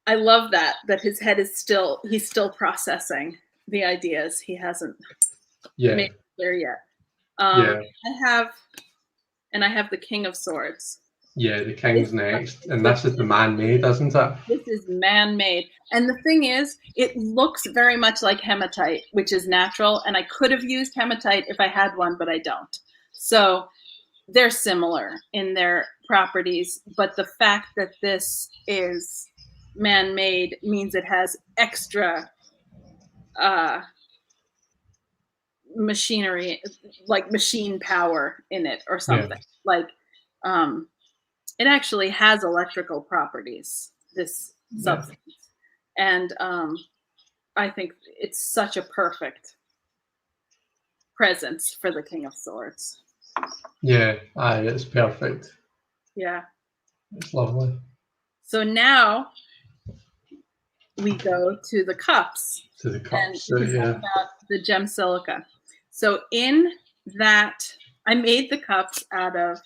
I love that his head is he's still processing the ideas. He hasn't made it clear yet. I have the King of Swords. Yeah, the King's next. And this is the man-made, isn't it? This is man-made. And the thing is, it looks very much like hematite, which is natural. And I could have used hematite if I had one, but I don't. So they're similar in their properties. But the fact that this is man-made means it has extra machinery, like machine power in it or something. Like it actually has electrical properties, this substance. And I think it's such a perfect presence for the King of Swords. Yeah, it's perfect. Yeah. It's lovely. So now we go to the cups. To the cups, and talk about the gem silica. So in that, I made the cups out of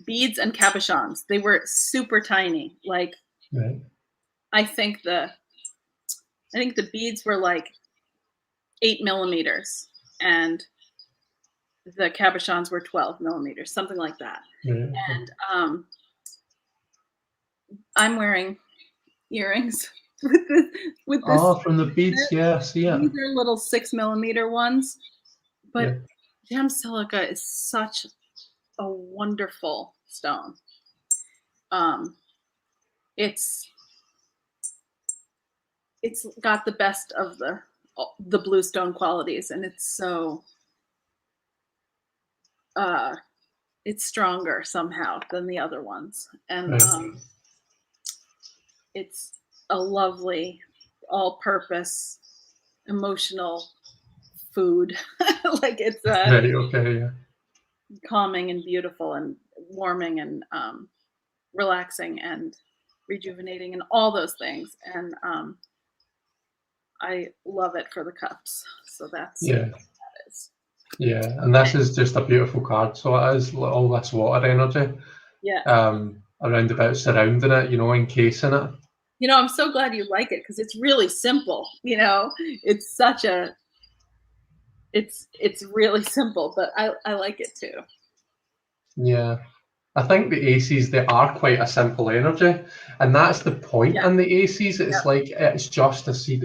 beads and cabochons. They were super tiny. Like, I think the beads were like 8 millimeters, and the cabochons were 12 millimeters, something like that. And I'm wearing earrings with this. From the beads, yeah, I see it. These are little 6 millimeter ones, but gem silica is such a wonderful stone. It's got the best of the bluestone qualities, and it's so it's stronger somehow than the other ones, and it's a lovely all-purpose emotional food. Like it's calming and beautiful and warming and relaxing and rejuvenating and all those things. And I love it for the cups. So that's what that is. Yeah, and this is just a beautiful card. So it is all this water energy. Yeah. Around about surrounding it, encasing it. I'm so glad you like it because it's really simple. It's such a. It's really simple, but I like it too. Yeah, I think the aces, they are quite a simple energy, and that's the point in the aces. It's like it's just a seed.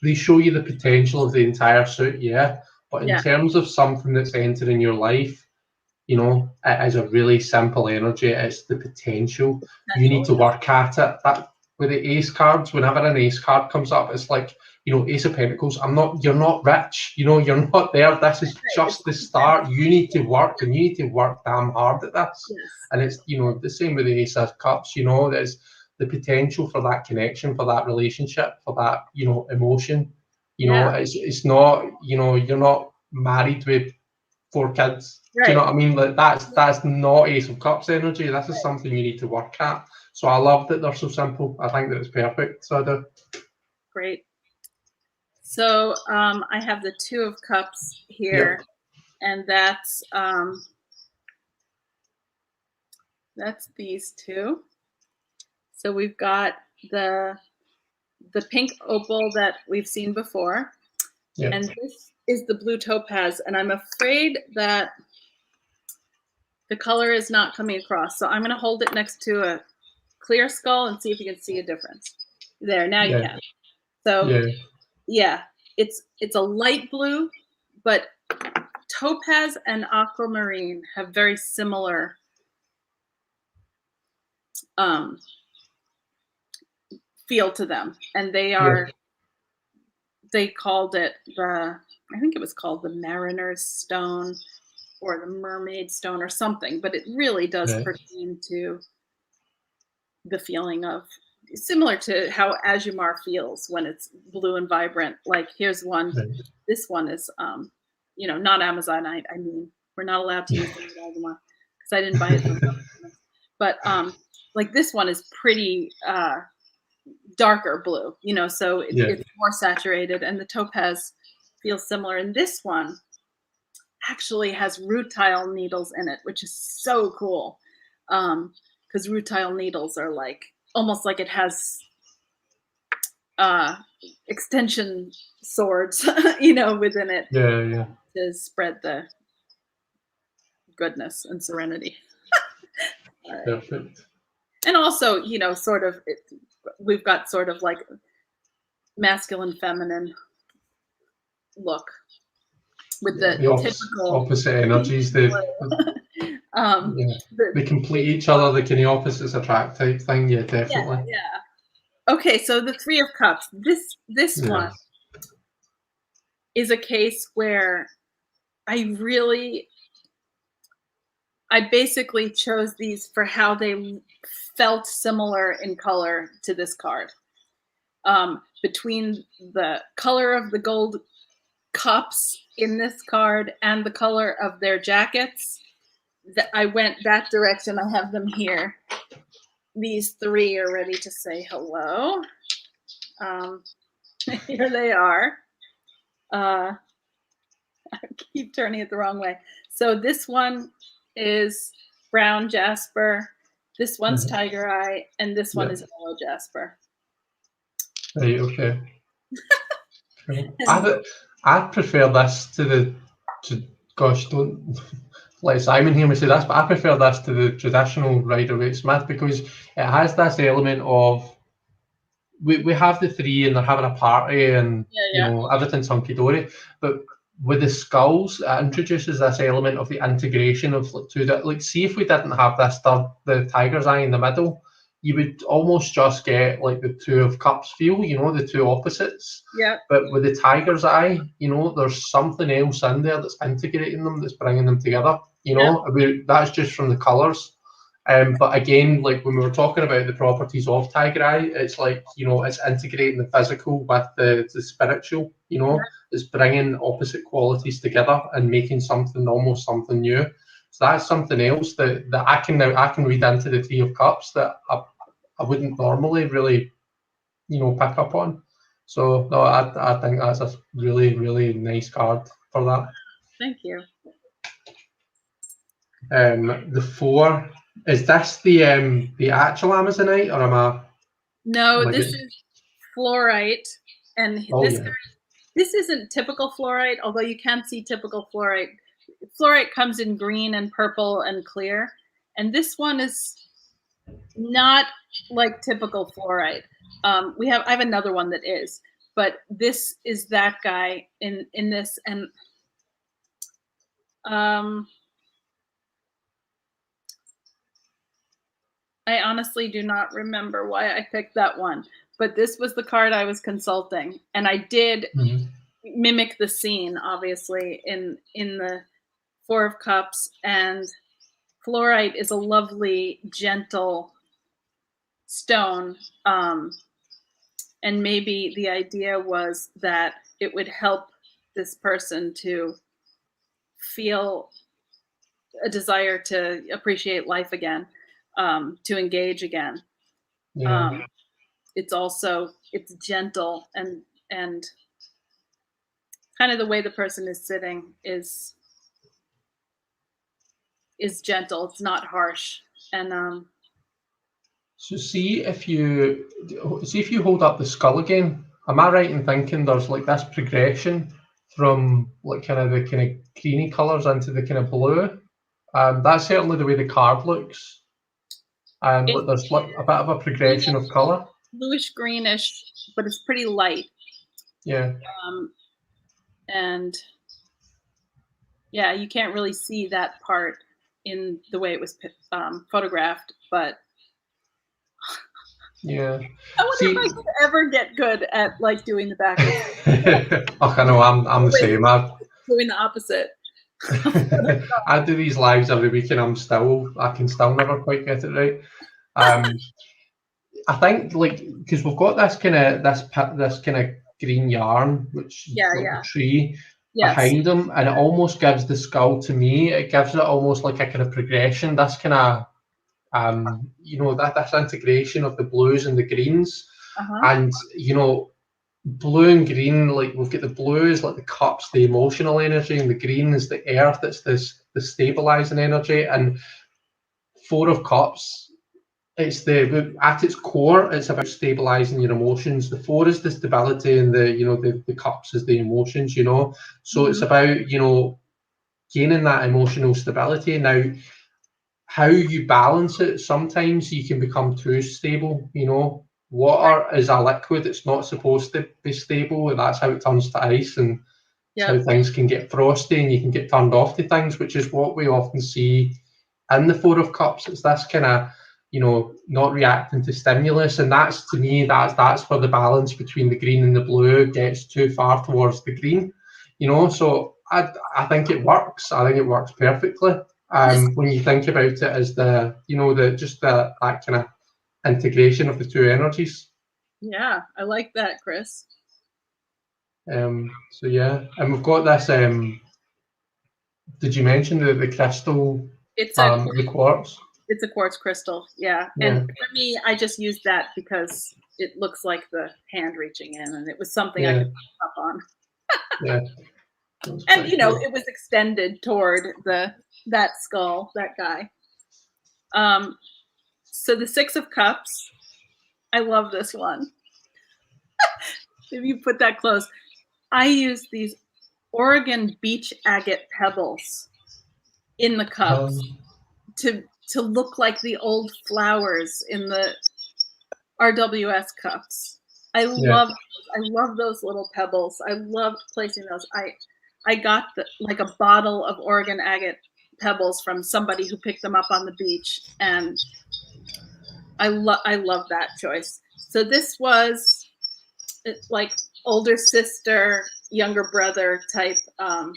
They show you the potential of the entire suit, yeah. But in terms of something that's entering your life, you know, it is a really simple energy. It's the potential. You need to work at it. That with the ace cards, whenever an ace card comes up, it's like, you know, Ace of Pentacles. You're not rich. You know, you're not there. This is just the start. You need to work, and you need to work damn hard at this. Yes. And it's, you know, the same with the Ace of Cups. You know, there's the potential for that connection, for that relationship, for that, you know, emotion. You know, it's not, you know, you're not married with 4 kids. Do you know what I mean? Like that's not Ace of Cups energy. This is something you need to work at. So I love that they're so simple. I think that it's perfect. So I do. Great. So I have the 2 of Cups here, and that's these 2. So we've got the pink opal that we've seen before, and this is the blue topaz, and I'm afraid that the color is not coming across. So I'm going to hold it next to a clear skull and see if you can see a difference. There, now you can. So yeah, it's a light blue, but topaz and aquamarine have very similar feel to them, and they are they called it I think it was called the Mariner's Stone or the Mermaid Stone or something, but it really does pertain to the feeling of, similar to how Azumar feels when it's blue and vibrant. Like here's one, this one is, you know, not Amazonite. I mean, we're not allowed to use the Azumar because I didn't buy it from them. But like this one is pretty darker blue, you know, so it's more saturated, and the topaz feels similar. And this one actually has rutile needles in it, which is so cool, because rutile needles are like almost like it has extension swords, you know, within it, to spread the goodness and serenity. Perfect. And also, you know, sort of, we've got sort of like masculine, feminine look with the typical opposite energies. They complete each other. The kind of opposites attract type thing. Yeah, definitely. Okay, so the 3 of Cups. This one is a case where I basically chose these for how they felt similar in color to this card. Between the color of the gold cups in this card and the color of their jackets, I went that direction. I have them here. These 3 are ready to say hello. Here they are. I keep turning it the wrong way. So this one is brown jasper, this one's tiger eye, and this one is yellow jasper. Right, okay. I prefer this to gosh, don't let Simon hear me say this, but I prefer this to the traditional Rider-Waite Smith, because it has this element of we have the 3 and they're having a party and you know everything's hunky-dory, but with the skulls it introduces this element of the integration of like 2 that, like, see if we didn't have this the tiger's eye in the middle, you would almost just get like the 2 of Cups feel, you know, the 2 opposites. But with the tiger's eye, you know, there's something else in there that's integrating them, that's bringing them together, you know. That's just from the colours. But again, like when we were talking about the properties of tiger eye, it's like, you know, it's integrating the physical with the spiritual, you know. It's bringing opposite qualities together and making something, almost something new. So that's something else that I can read into the 3 of Cups that I wouldn't normally really, you know, pick up on. So no, I think that's a really, really nice card for that. Thank you. The 4, is this the actual Amazonite, or am I? No, this is fluorite, and this isn't typical fluorite, although you can see typical fluorite. Fluorite comes in green and purple and clear, And this one is not like typical fluorite. I have another one that is, but this is that guy in this, and I honestly do not remember why I picked that one, but this was the card I was consulting, and I did mimic the scene, obviously, in the Four of Cups, and fluorite is a lovely, gentle stone, and maybe the idea was that it would help this person to feel a desire to appreciate life again, to engage again. Yeah. It's gentle, and kind of the way the person is sitting is gentle. It's not harsh. And So see if you hold up the skull again. Am I right in thinking there's like this progression from like kind of the kind of greeny colours into the kind of blue? That's certainly the way the card looks. And there's like a bit of a progression of colour. Bluish greenish, but it's pretty light. Yeah. And yeah, you can't really see that part in the way it was photographed, but yeah. I wonder if I could ever get good at like doing the back. I know I'm the same. I'm doing the opposite. I do these lives every week, and I can still never quite get it right. I think like because we've got this kind of green yarn, which is like a tree behind them, and it almost gives the skull to me. It gives it almost like a kind of progression. This kind of this integration of the blues and the greens, and blue and green, like we've got the blue is like the cups, the emotional energy, and the green is the earth. It's the stabilizing energy. And Four of Cups, it's at its core, it's about stabilizing your emotions. The four is the stability, and the cups is the emotions. So it's about gaining that emotional stability. Now, how you balance it, sometimes you can become too stable. Water is a liquid, it's not supposed to be stable, and that's how it turns to ice, and how things can get frosty and you can get turned off to things, which is what we often see in the Four of Cups. It's this kind of not reacting to stimulus, and that's, to me, that's where the balance between the green and the blue gets too far towards the green. So I think it works. I think it works perfectly. When you think about it as that kind of integration of the two energies. Yeah, I like that, Chris. So yeah, and we've got this. Did you mention the crystal? It's the quartz. It's a quartz crystal, yeah. And for me, I just used that because it looks like the hand reaching in, and it was something I could pick up on. Yeah. And it was extended toward that skull, that guy. So the Six of Cups, I love this one. If you put that close, I use these Oregon beach agate pebbles in the cups to look like the old flowers in the RWS cups. I love those little pebbles. I loved placing those. I got like a bottle of Oregon agate pebbles from somebody who picked them up on the beach, and I love that choice. So this was like older sister, younger brother type. I'm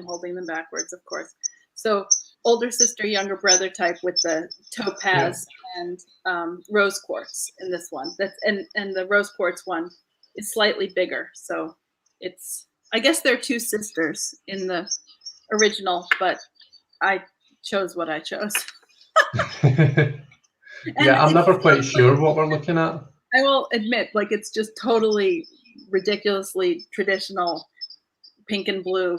holding them backwards, of course. So older sister, younger brother type with the topaz and rose quartz in this one. And the rose quartz one is slightly bigger. So I guess they're two sisters in the original, but I chose what I chose. I'm never quite sure what we're looking at. I will admit, like, it's just totally ridiculously traditional pink and blue,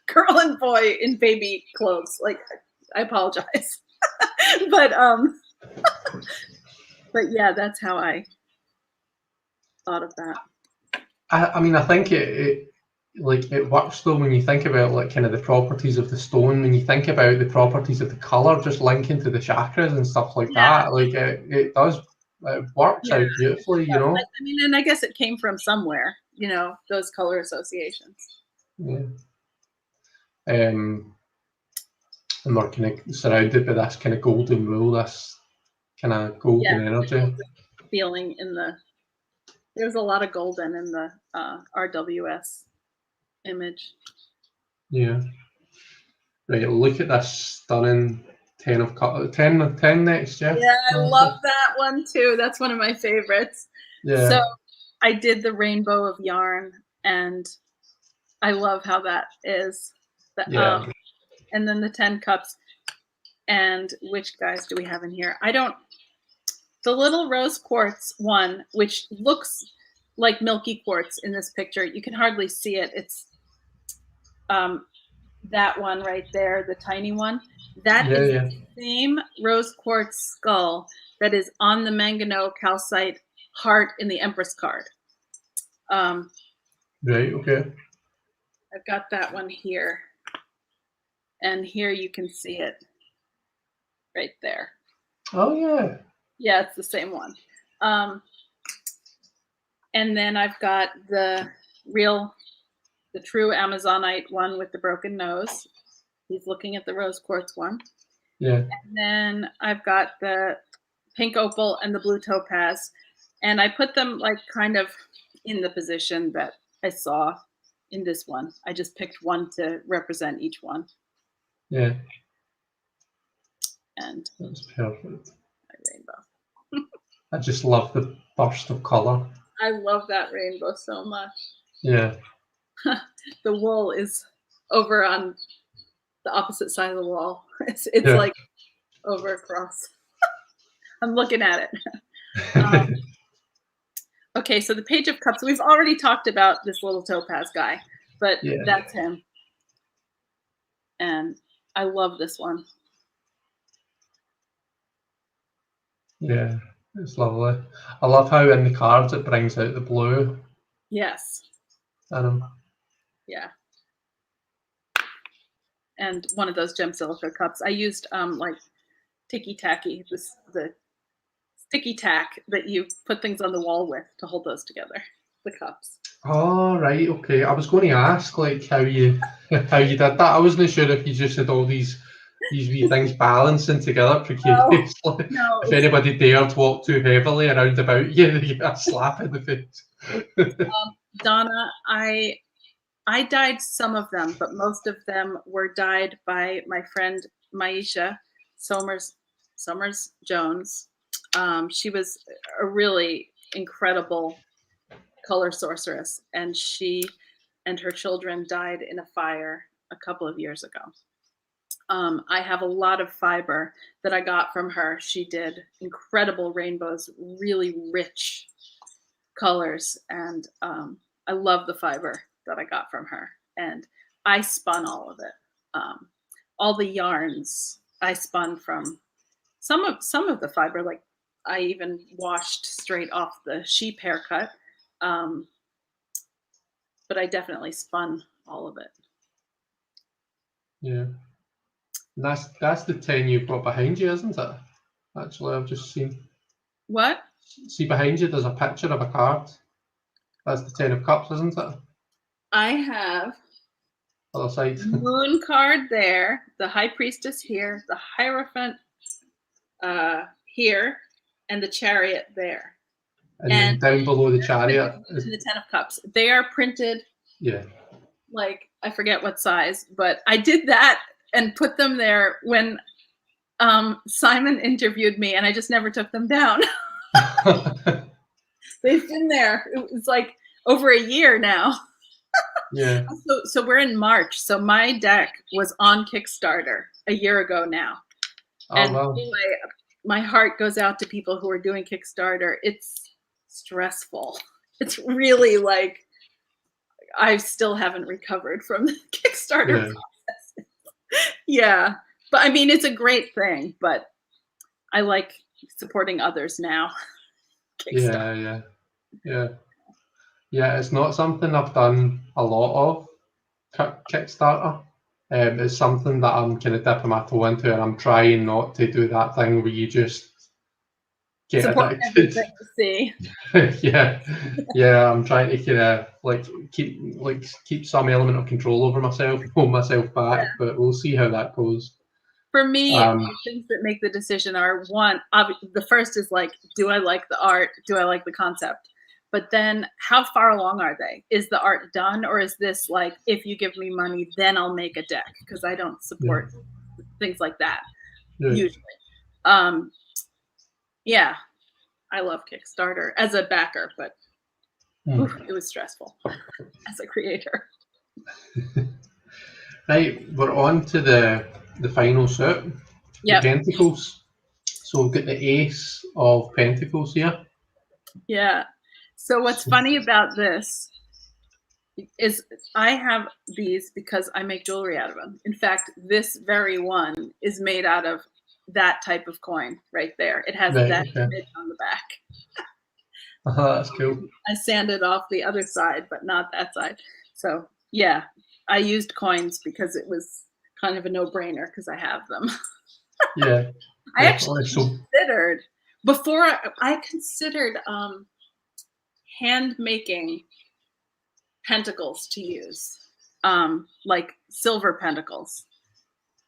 girl and boy in baby clothes. Like, I apologize. but yeah, that's how I thought of that. I think like it works though when you think about like kind of the properties of the stone, when you think about the properties of the color, just linking to the chakras and stuff like Yeah. that. Like it does, it works Yeah. out beautifully, you know. I mean, and I guess it came from somewhere, you know, those color associations. Yeah. And we're kind of surrounded by this kind of golden wool, this kind of golden energy. Feeling in the, there's a lot of golden in the RWS image. Yeah. Right, look at this stunning 10 of cups. 10 next, Jeff. Yeah, I love that one too. That's one of my favorites. Yeah. So I did the rainbow of yarn, and I love how that is. Yeah. And then the 10 cups. And which guys do we have in here? The little rose quartz one, which looks like milky quartz in this picture. You can hardly see it. It's that one right there, the tiny one. That is the same rose quartz skull that is on the manganese calcite heart in the Empress card. Right, okay. I've got that one here. And here you can see it right there. Oh, yeah. Yeah, it's the same one. And then I've got the true Amazonite one with the broken nose. He's looking at the rose quartz one. Yeah. And then I've got the pink opal and the blue topaz. And I put them like kind of in the position that I saw in this one. I just picked one to represent each one. Yeah. And that's perfect. My rainbow. I just love the burst of color. I love that rainbow so much. Yeah. The wool is over on the opposite side of the wall. It's like over across. I'm looking at it. Okay, so the Page of Cups. We've already talked about this little topaz guy, but that's him. And I love this one. Yeah, it's lovely. I love how in the cards it brings out the blue. Yes. Yeah. And one of those gem silica cups. I used like ticky tacky, the sticky tack that you put things on the wall with to hold those together. The cups. Oh right, okay. I was going to ask like how you did that. I wasn't sure if you just had all these wee things balancing together precariously. No, if anybody dared walk too heavily around about you, you get a slap in the face. Donna, I dyed some of them, but most of them were dyed by my friend Maisha Somers Jones. She was a really incredible color sorceress, and she and her children died in a fire a couple of years ago. I have a lot of fiber that I got from her. She did incredible rainbows, really rich colors, and I love the fiber that I got from her. And I spun all of it. All the yarns I spun from some of the fiber, like I even washed straight off the sheep haircut. But I definitely spun all of it. Yeah. And that's the 10 you've got behind you, isn't it? Actually, I've just seen. What? See behind you, there's a picture of a card. That's the 10 of Cups, isn't it? I have other side. Moon card there, the High Priestess here, the Hierophant here, and the Chariot there. And then down below the Chariot is the 10 of Cups. They are printed. Yeah. Like, I forget what size, but I did that and put them there when Simon interviewed me, and I just never took them down. They've been there. It's like over a year now. Yeah. So we're in March. So my deck was on Kickstarter a year ago now. Oh, and wow. Anyway, my heart goes out to people who are doing Kickstarter. It's stressful. It's really like I still haven't recovered from the Kickstarter process. Yeah. But I mean, it's a great thing, but I like supporting others now. Yeah. Yeah, it's not something I've done a lot of, Kickstarter. It's something that I'm kind of dipping my toe into, and I'm trying not to do that thing where you just get Support addicted. everything you see. yeah. I'm trying to kind of keep some element of control over myself, hold myself back, but we'll see how that goes. For me, the things that make the decision are one. The first is like, do I like the art? Do I like the concept? But then, how far along are they? Is the art done, or is this like, if you give me money, then I'll make a deck? Because I don't support things like that usually. Yeah, I love Kickstarter as a backer, but it was stressful as a creator. Right, we're on to the final suit, the Pentacles. So we've got the Ace of Pentacles here. Yeah. So what's funny about this is I have these because I make jewelry out of them. In fact, this very one is made out of that type of coin right there. It has that image on the back. That's cool. I sanded off the other side, but not that side. So yeah, I used coins because it was kind of a no-brainer because I have them. Yeah. I actually considered before I considered hand making pentacles to use, like silver pentacles,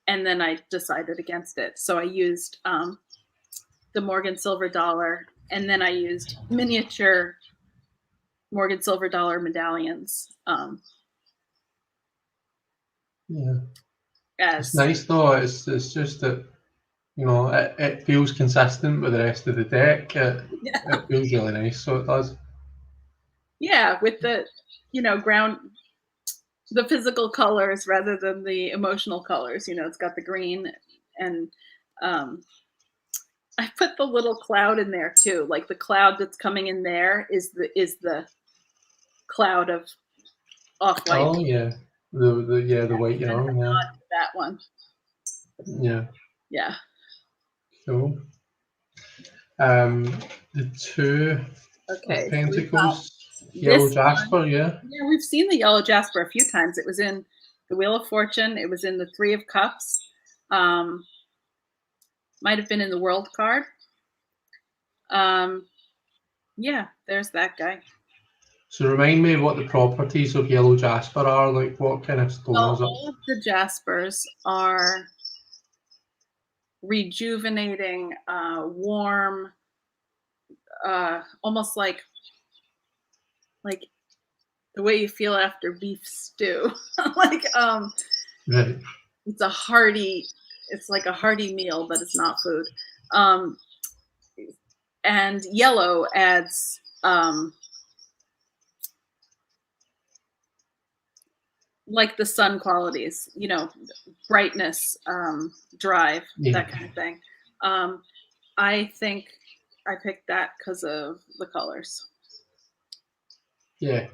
and then I decided against it. So I used the Morgan silver dollar, and then I used miniature Morgan silver dollar medallions. Yeah, it's nice though. It's just that, you know, it feels consistent with the rest of the deck. It feels really nice, so it does. Yeah, with the, you know, the physical colors rather than the emotional colors. You know, it's got the green, and I put the little cloud in there too. Like the cloud that's coming in there is the cloud of off-white. Oh yeah, the white yarn. Yeah, that one. Yeah. Yeah. Cool. The two of Pentacles, yellow jasper. Yeah, we've seen the yellow jasper a few times. It was in the Wheel of Fortune. It was in the Three of Cups. Might have been in the World card. Yeah, there's that guy. So remind me what the properties of yellow jasper are. Like, what kind of stones? All of the jaspers are rejuvenating, warm, almost like the way you feel after beef stew. Like right. It's like a hearty meal, but it's not food. And yellow adds like the sun qualities, you know, brightness, drive, that kind of thing. I think I picked that because of the colors. Yeah,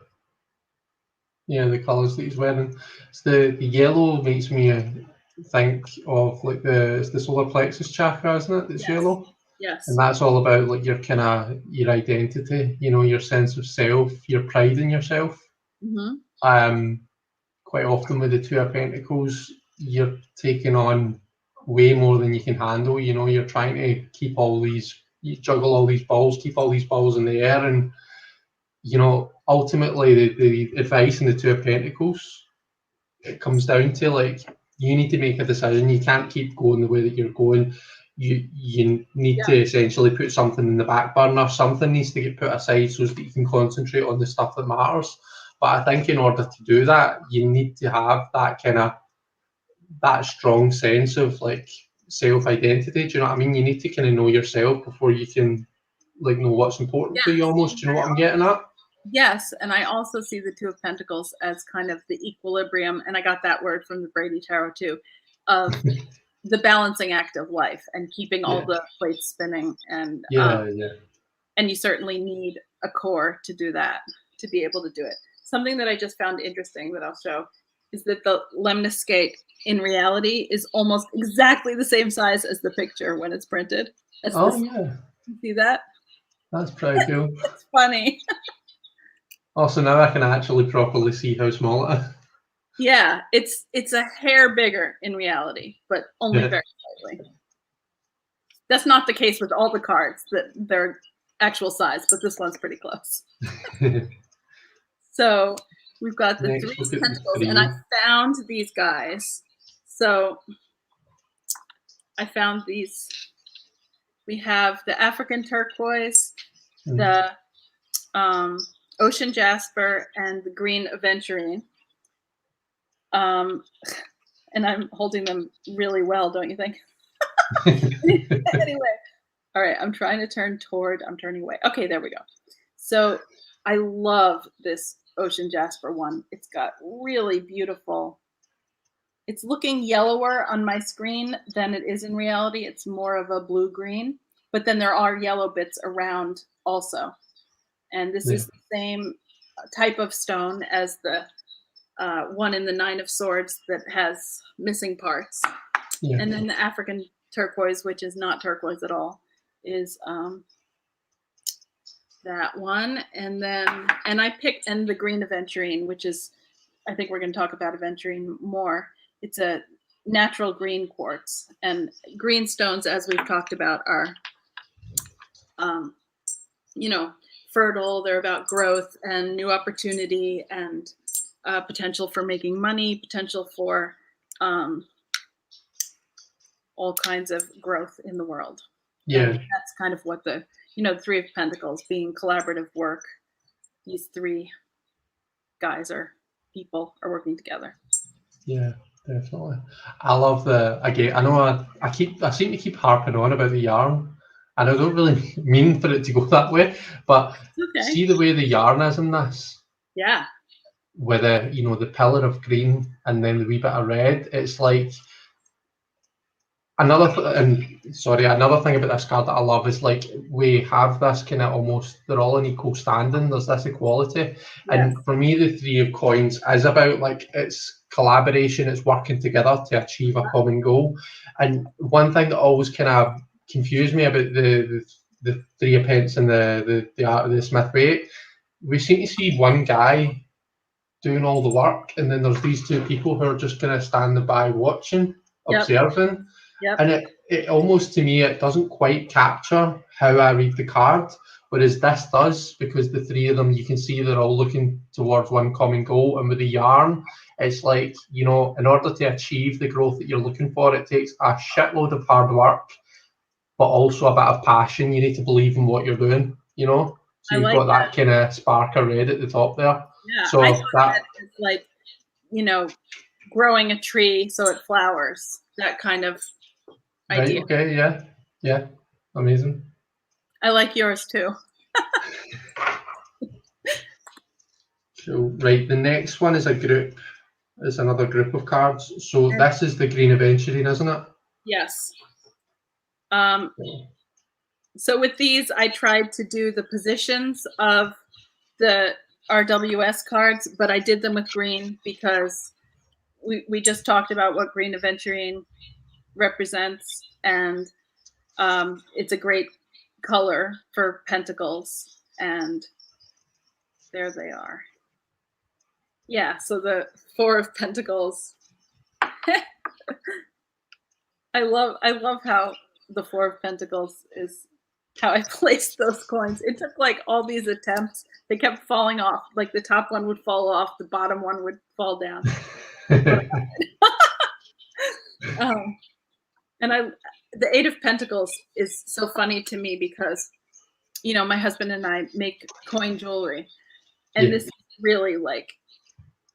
the colours that he's wearing. It's the yellow makes me think of like the solar plexus chakra, isn't it? It's yellow. Yes. And that's all about like your kind of your identity, you know, your sense of self, your pride in yourself. Quite often with the Two of Pentacles, you're taking on way more than you can handle. You know, you're trying to you juggle all these balls, keep all these balls in the air, and you know, ultimately the advice in the Two of Pentacles, it comes down to like you need to make a decision. You can't keep going the way that you're going. You need to essentially put something in the back burner. Something needs to get put aside so that you can concentrate on the stuff that matters. But I think in order to do that, you need to have that strong sense of like self-identity. Do you know what I mean? You need to kind of know yourself before you can like know what's important to you almost. Do you know what I'm getting at? Yes, and I also see the Two of Pentacles as kind of the equilibrium, and I got that word from the Brady Tarot too, of the balancing act of life and keeping all the plates spinning. And and you certainly need a core to do that, to be able to do it. Something that I just found interesting that I'll show is that the lemniscate in reality is almost exactly the same size as the picture when it's printed. You see that? That's pretty cool. It's funny. Also, now I can actually properly see how small it is. Yeah, it's a hair bigger in reality, but only very slightly. That's not the case with all the cards, that they're actual size, but this one's pretty close. So we've got the Next, three look at the pentacles, three. and I found these guys. So I found these. We have the African turquoise, the ocean jasper, and the green aventurine. And I'm holding them really well, don't you think? Anyway, all right, I'm trying to turn toward, I'm turning away. Okay, there we go. So I love this ocean jasper one. It's got really beautiful, it's looking yellower on my screen than it is in reality. It's more of a blue-green, but then there are yellow bits around also. And this is the same type of stone as the one in the Nine of Swords that has missing parts. And then the African turquoise, which is not turquoise at all, is that one. And then, and I picked, and the green aventurine, which is, I think we're going to talk about aventurine more. It's a natural green quartz, and green stones, as we've talked about, are, you know, fertile. They're about growth and new opportunity and potential for making money, potential for all kinds of growth in the world. Yeah. And that's kind of what the, you know, the Three of Pentacles being collaborative work. These three guys or people are working together. Yeah, definitely. I love the, again, I know I seem to keep harping on about the yarn, and I don't really mean for it to go that way, but see the way the yarn is in this? Yeah. With a, you know, the pillar of green and then the wee bit of red. It's like another thing about this card that I love is, like, we have this kind of almost, they're all in equal standing. There's this equality. And for me, the Three of Coins is about, like, it's collaboration, it's working together to achieve a common goal. And one thing that always kind of confused me about the Three of Pence and the art of the Smith Waite, we seem to see one guy doing all the work, and then there's these two people who are just kind of standing by watching, observing. And it almost, to me, it doesn't quite capture how I read the card, whereas this does, because the three of them, you can see they're all looking towards one common goal. And with the yarn, it's like, you know, in order to achieve the growth that you're looking for, it takes a shitload of hard work, but also a bit of passion. You need to believe in what you're doing, you know? So you've got that kind of spark of red at the top there. Yeah, so I thought that it's like, you know, growing a tree so it flowers, that kind of idea. Right, okay, yeah, amazing. I like yours too. So, right, the next one is another group of cards. So this is the green aventurine, isn't it? Yes. So with these, I tried to do the positions of the RWS cards, but I did them with green because we just talked about what green aventurine represents, and it's a great color for pentacles, and there they are. Yeah, so the Four of Pentacles. I love how the Four of Pentacles is how I placed those coins. It took like all these attempts. They kept falling off. Like the top one would fall off, the bottom one would fall down. And the Eight of Pentacles is so funny to me because, you know, my husband and I make coin jewelry, and this is really like,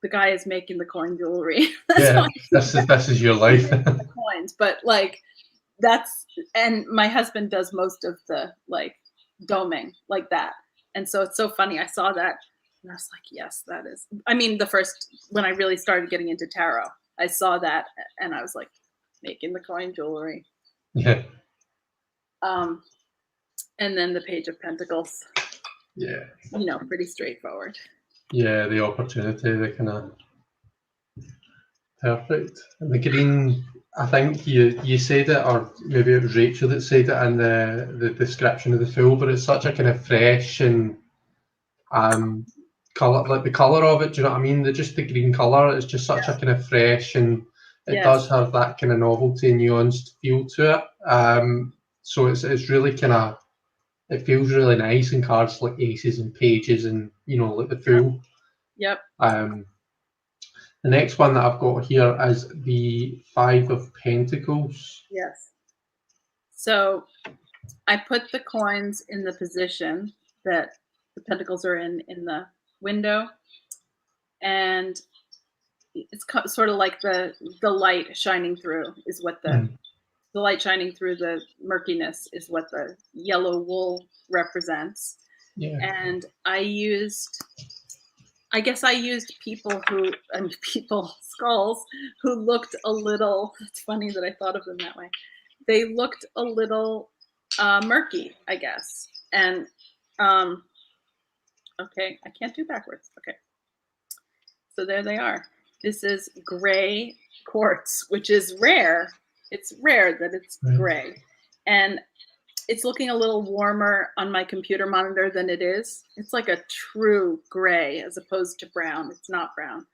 the guy is making the coin jewelry. This is your life. Coins, but like and my husband does most of the like doming like that, and so it's so funny. I saw that and I was like, yes, that is. I mean, when I really started getting into tarot, I saw that and I was like, making the coin jewelry. Yeah. And then the Page of Pentacles. Yeah. You know, pretty straightforward. Yeah, the opportunity, the kind of perfect. And the green, I think you said it, or maybe it was Rachel that said it in the description of the Fool, but it's such a kind of fresh and color, like the color of it. Do you know what I mean? Just the green color is just such a kind of fresh, and it does have that kind of novelty and nuanced feel to it. So it's really kind of, it feels really nice in cards like aces and pages, and like the fool. Yep. The next one that I've got here is the Five of Pentacles. Yes. So I put the coins in the position that the pentacles are in the window, and it's sort of like the light shining through is what the light shining through the murkiness is what the yellow wool represents. Yeah. And I guess I used people skulls who looked a little, it's funny that I thought of them that way. They looked a little murky, I guess. And okay, I can't do backwards. Okay. So there they are. This is gray quartz, which is rare. It's rare that it's gray. And it's looking a little warmer on my computer monitor than it is. It's like a true gray as opposed to brown. It's not brown.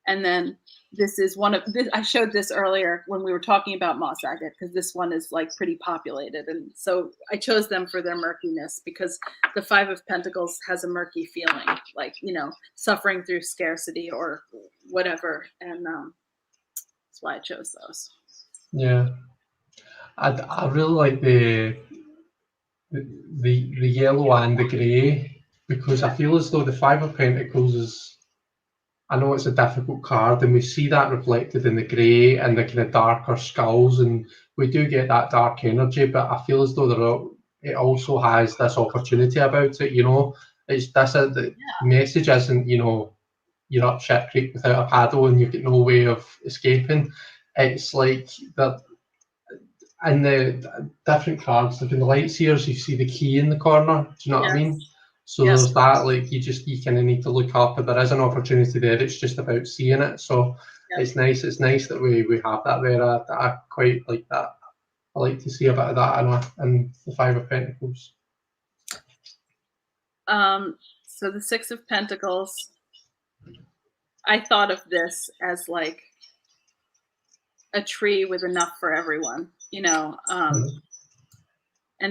And then this is one of this. I showed this earlier when we were talking about moss agate, because this one is like pretty populated. And so I chose them for their murkiness because the Five of Pentacles has a murky feeling, like, suffering through scarcity or whatever. And that's why I chose those. Yeah. I really like the yellow and the grey, because I feel as though the Five of Pentacles is, I know it's a difficult card, and we see that reflected in the grey and the kind of darker skulls, and we do get that dark energy, but I feel as though it also has this opportunity about it, it's the message isn't, you're up shit creek without a paddle and you've got no way of escaping. It's like that. And the different cards, like in the light seers, you see the key in the corner. Do you know what I mean? So there's that, like you kind of need to look up, but there is an opportunity there. It's just about seeing it. So it's nice. It's nice that we have that there. I quite like that. I like to see a bit of that in the Five of Pentacles. So the Six of Pentacles, I thought of this as like a tree with enough for everyone, and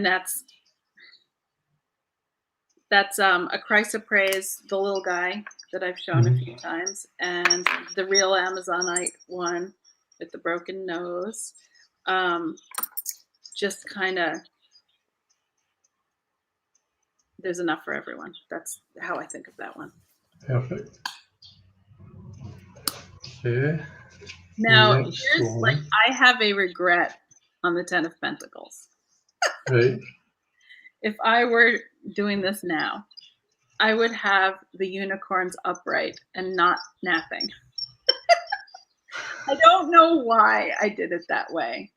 that's a chrysoprase, the little guy that I've shown a few times, and the real Amazonite one with the broken nose. Just kind of, there's enough for everyone. That's how I think of that one. Perfect. Okay. Now, I have a regret on the Ten of Pentacles. Right. If I were doing this now, I would have the unicorns upright and not napping. I don't know why I did it that way.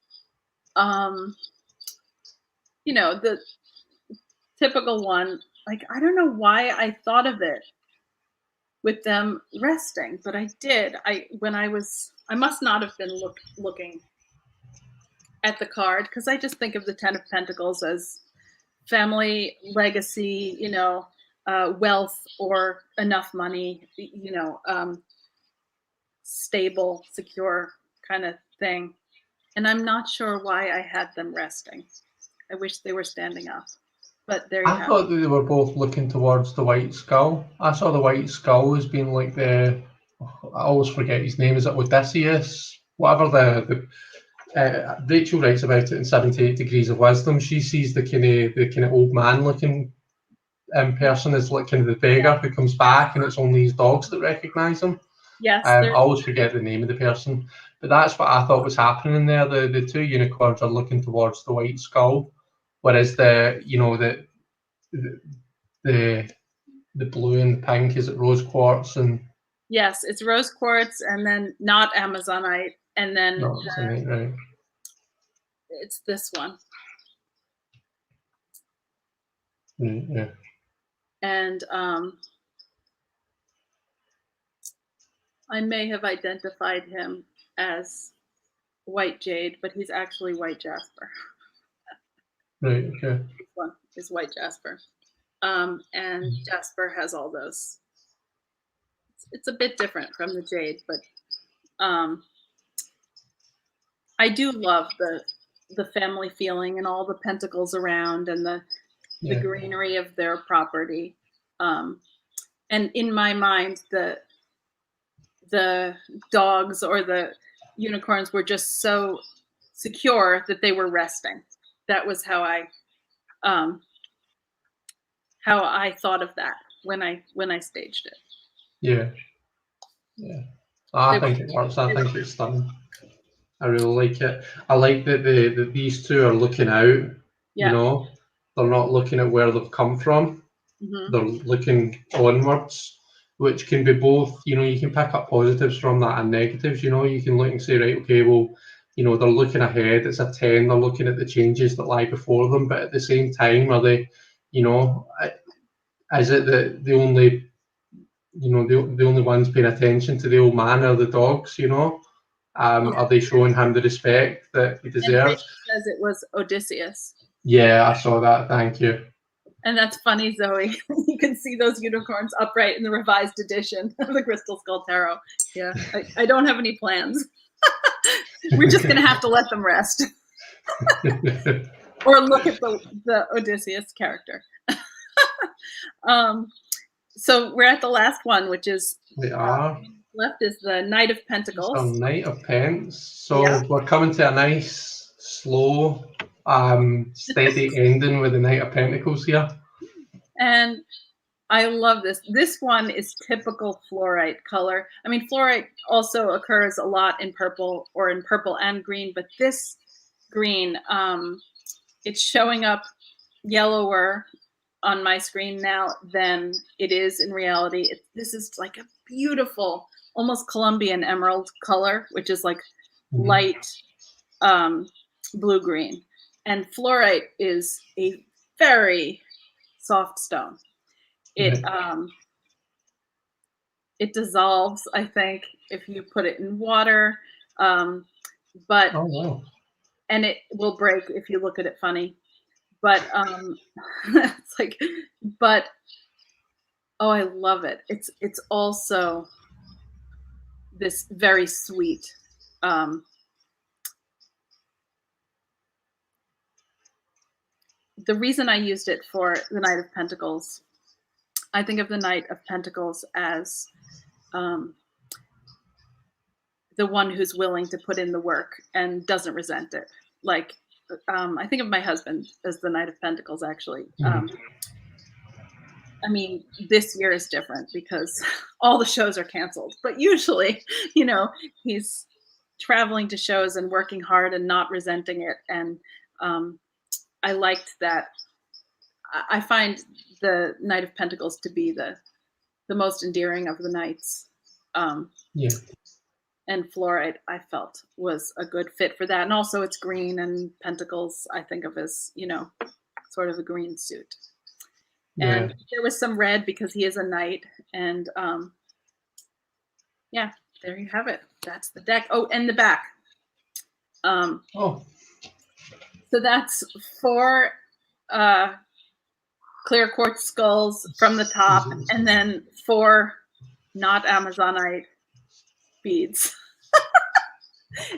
The typical one, like, I don't know why I thought of it with them resting, but I did. I must not have been looking at the card, because I just think of the Ten of Pentacles as family, legacy, wealth, or enough money, stable, secure kind of thing. And I'm not sure why I had them resting. I wish they were standing up. But there you have it. I thought they were both looking towards the White Skull. I saw the White Skull as being like I always forget his name. Is it Odysseus? Whatever Rachel writes about it in 78 Degrees of Wisdom. She sees the kind of old man looking person as like kind of the beggar who comes back, and it's only his dogs that recognise him. Yes. I always forget the name of the person, but that's what I thought was happening there. The two unicorns are looking towards the White Skull, whereas the blue and the pink, is it rose quartz? And yes, it's rose quartz, and then not Amazonite, and then right. It's this one. Yeah. And I may have identified him as white jade, but he's actually white jasper. Right. Okay. This one is white jasper, and jasper has all those it's a bit different from the jade, but I do love the family feeling and all the pentacles around and the greenery of their property. And in my mind, the dogs or the unicorns were just so secure that they were resting. That was how I thought of that when I staged it. Yeah. I think it works. I think it's stunning. I really like it. I like that these two are looking out. Yeah. You know, they're not looking at where they've come from. Mm-hmm. They're looking onwards, which can be both. You know, you can pick up positives from that and negatives. You know, you can look and say, right, okay, well, you know, they're looking ahead. It's a 10. They're looking at the changes that lie before them, but at the same time, are they, you know, is it the only, you know, the only ones paying attention to the old man are the dogs? You know. Are they showing him the respect that he deserves? Says it was Odysseus. Yeah, I saw that. Thank you. And that's funny, Zoe. You can see those unicorns upright in the revised edition of the Crystal Skull Tarot. Yeah, I don't have any plans. We're just going to have to let them rest. Or look at the Odysseus character. So we're at the last one, which is... We are. Left is the Knight of Pentacles. So Knight of Pence. So we're coming to a nice, slow, steady ending with the Knight of Pentacles here. And I love this. This one is typical fluorite color. I mean, fluorite also occurs a lot in purple or in purple and green, but this green, it's showing up yellower on my screen now than it is in reality. This is like a beautiful, almost Colombian emerald color, which is like light blue-green. And fluorite is a very soft stone. It it dissolves, I think, if you put it in water, but and it will break if you look at it funny. But it's like, but oh, I love it. It's also this very sweet. The reason I used it for the Knight of Pentacles, I think of the Knight of Pentacles as the one who's willing to put in the work and doesn't resent it. Like, I think of my husband as the Knight of Pentacles, actually. I mean, this year is different because all the shows are canceled. But usually, you know, he's traveling to shows and working hard and not resenting it. And I liked that. I find the Knight of Pentacles to be the most endearing of the knights. And fluorite, I felt, was a good fit for that. And also it's green, and pentacles I think of as, you know, sort of a green suit. And there was some red because he is a knight. And yeah, there you have it. That's the deck. Oh, and the back. So that's 4 clear quartz skulls from the top, and then 4 not Amazonite beads.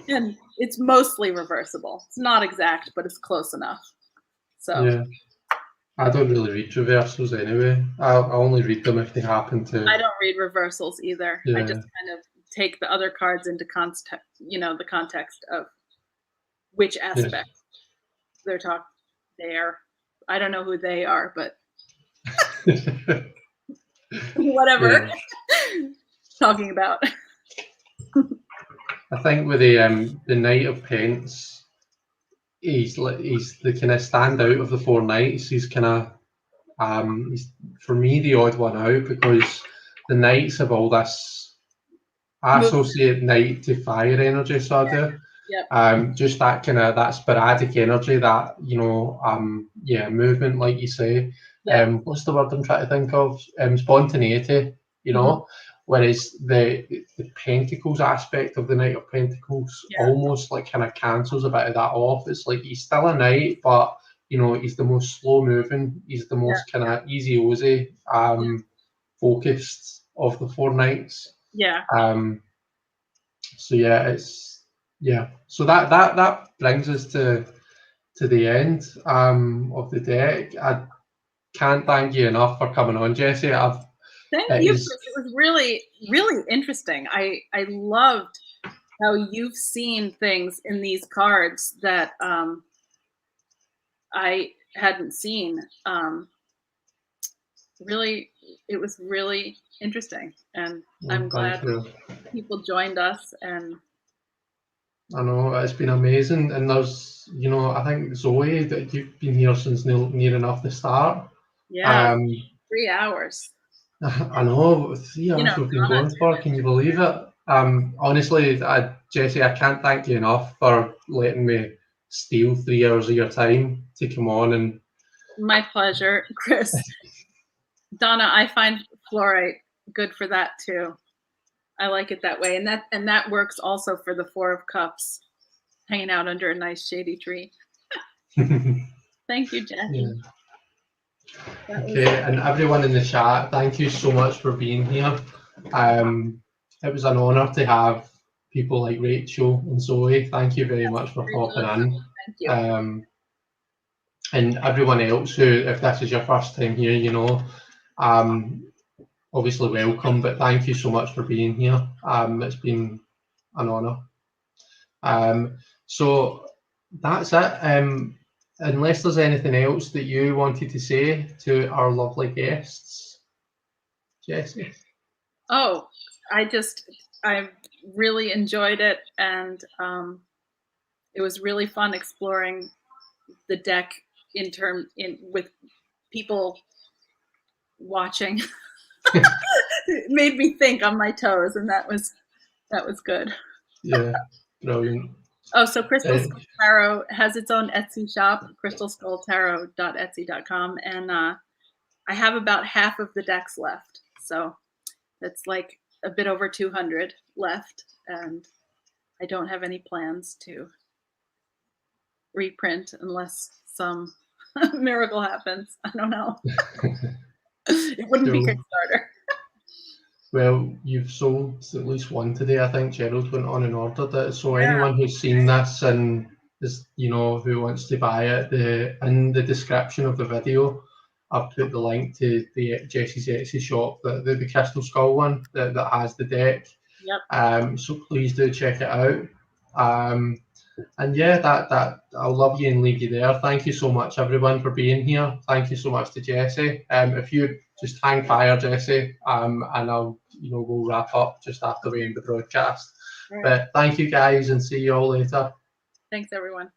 And it's mostly reversible. It's not exact, but it's close enough. So yeah, I don't really read reversals anyway. I only read them if they happen to. I don't read reversals either. I just kind of take the other cards into context, you know, the context of which aspect they're talking. I don't know who they are, but whatever. Talking about. I think with the Knight of Pence, he's the kind of standout of the 4 knights. He's kind of he's, for me, the odd one out, because the knights have all this. I associate knight to fire energy, so I do. Just that kind of that sporadic energy, that, you know, movement, like you say. What's the word I'm trying to think of? Spontaneity, you know. Whereas the Pentacles aspect of the Knight of Pentacles almost like kind of cancels a bit of that off. It's like he's still a knight, but, you know, he's the most slow moving. He's the most kind of easy-ozy, focused. of the 4 nights. Yeah. So yeah, so that brings us to the end of the deck. I can't thank you enough for coming on, Jessie. Thank you, Chris. It was really, really interesting. I loved how you've seen things in these cards that I hadn't seen. Really, it was really interesting, and I'm glad people joined us. And I know it's been amazing, and there's, I think Zoe, that you've been here since near enough the start. Yeah, 3 hours. I know, 3 hours we've been going for. Can you believe it? Honestly, Jessie, I can't thank you enough for letting me steal 3 hours of your time to come on. And my pleasure, Chris. Donna, I find fluorite good for that too. I like it that way, and that works also for the 4 of Cups, hanging out under a nice shady tree. Thank you, Jackie. Yeah. Okay, and everyone in the chat, thank you so much for being here. It was an honour to have people like Rachel and Zoe. Thank you very much for popping in. Thank you. And everyone else who, if this is your first time here, obviously welcome, but thank you so much for being here. It's been an honour. So that's it. Unless there's anything else that you wanted to say to our lovely guests, Jessie. Oh, I really enjoyed it, and it was really fun exploring the deck with people watching. It made me think on my toes, and that was good. Yeah, brilliant. Oh, so Crystal Skull Tarot has its own Etsy shop, crystalskulltarot.etsy.com, and I have about half of the decks left, so that's like a bit over 200 left, and I don't have any plans to reprint unless some miracle happens. I don't know. It wouldn't be Kickstarter. Well, you've sold at least one today. I think Gerald went on and ordered it. So anyone who's seen this and is, who wants to buy it, in the description of the video, I've put the link to the Jessie's Etsy shop, the Crystal Skull one that has the deck. Yep. So please do check it out. And yeah, that I'll love you and leave you there. Thank you so much, everyone, for being here. Thank you so much to Jessie. If you just hang fire, Jessie, and I'll, we'll wrap up just after we end the broadcast. Right. But thank you, guys, and see you all later. Thanks, everyone.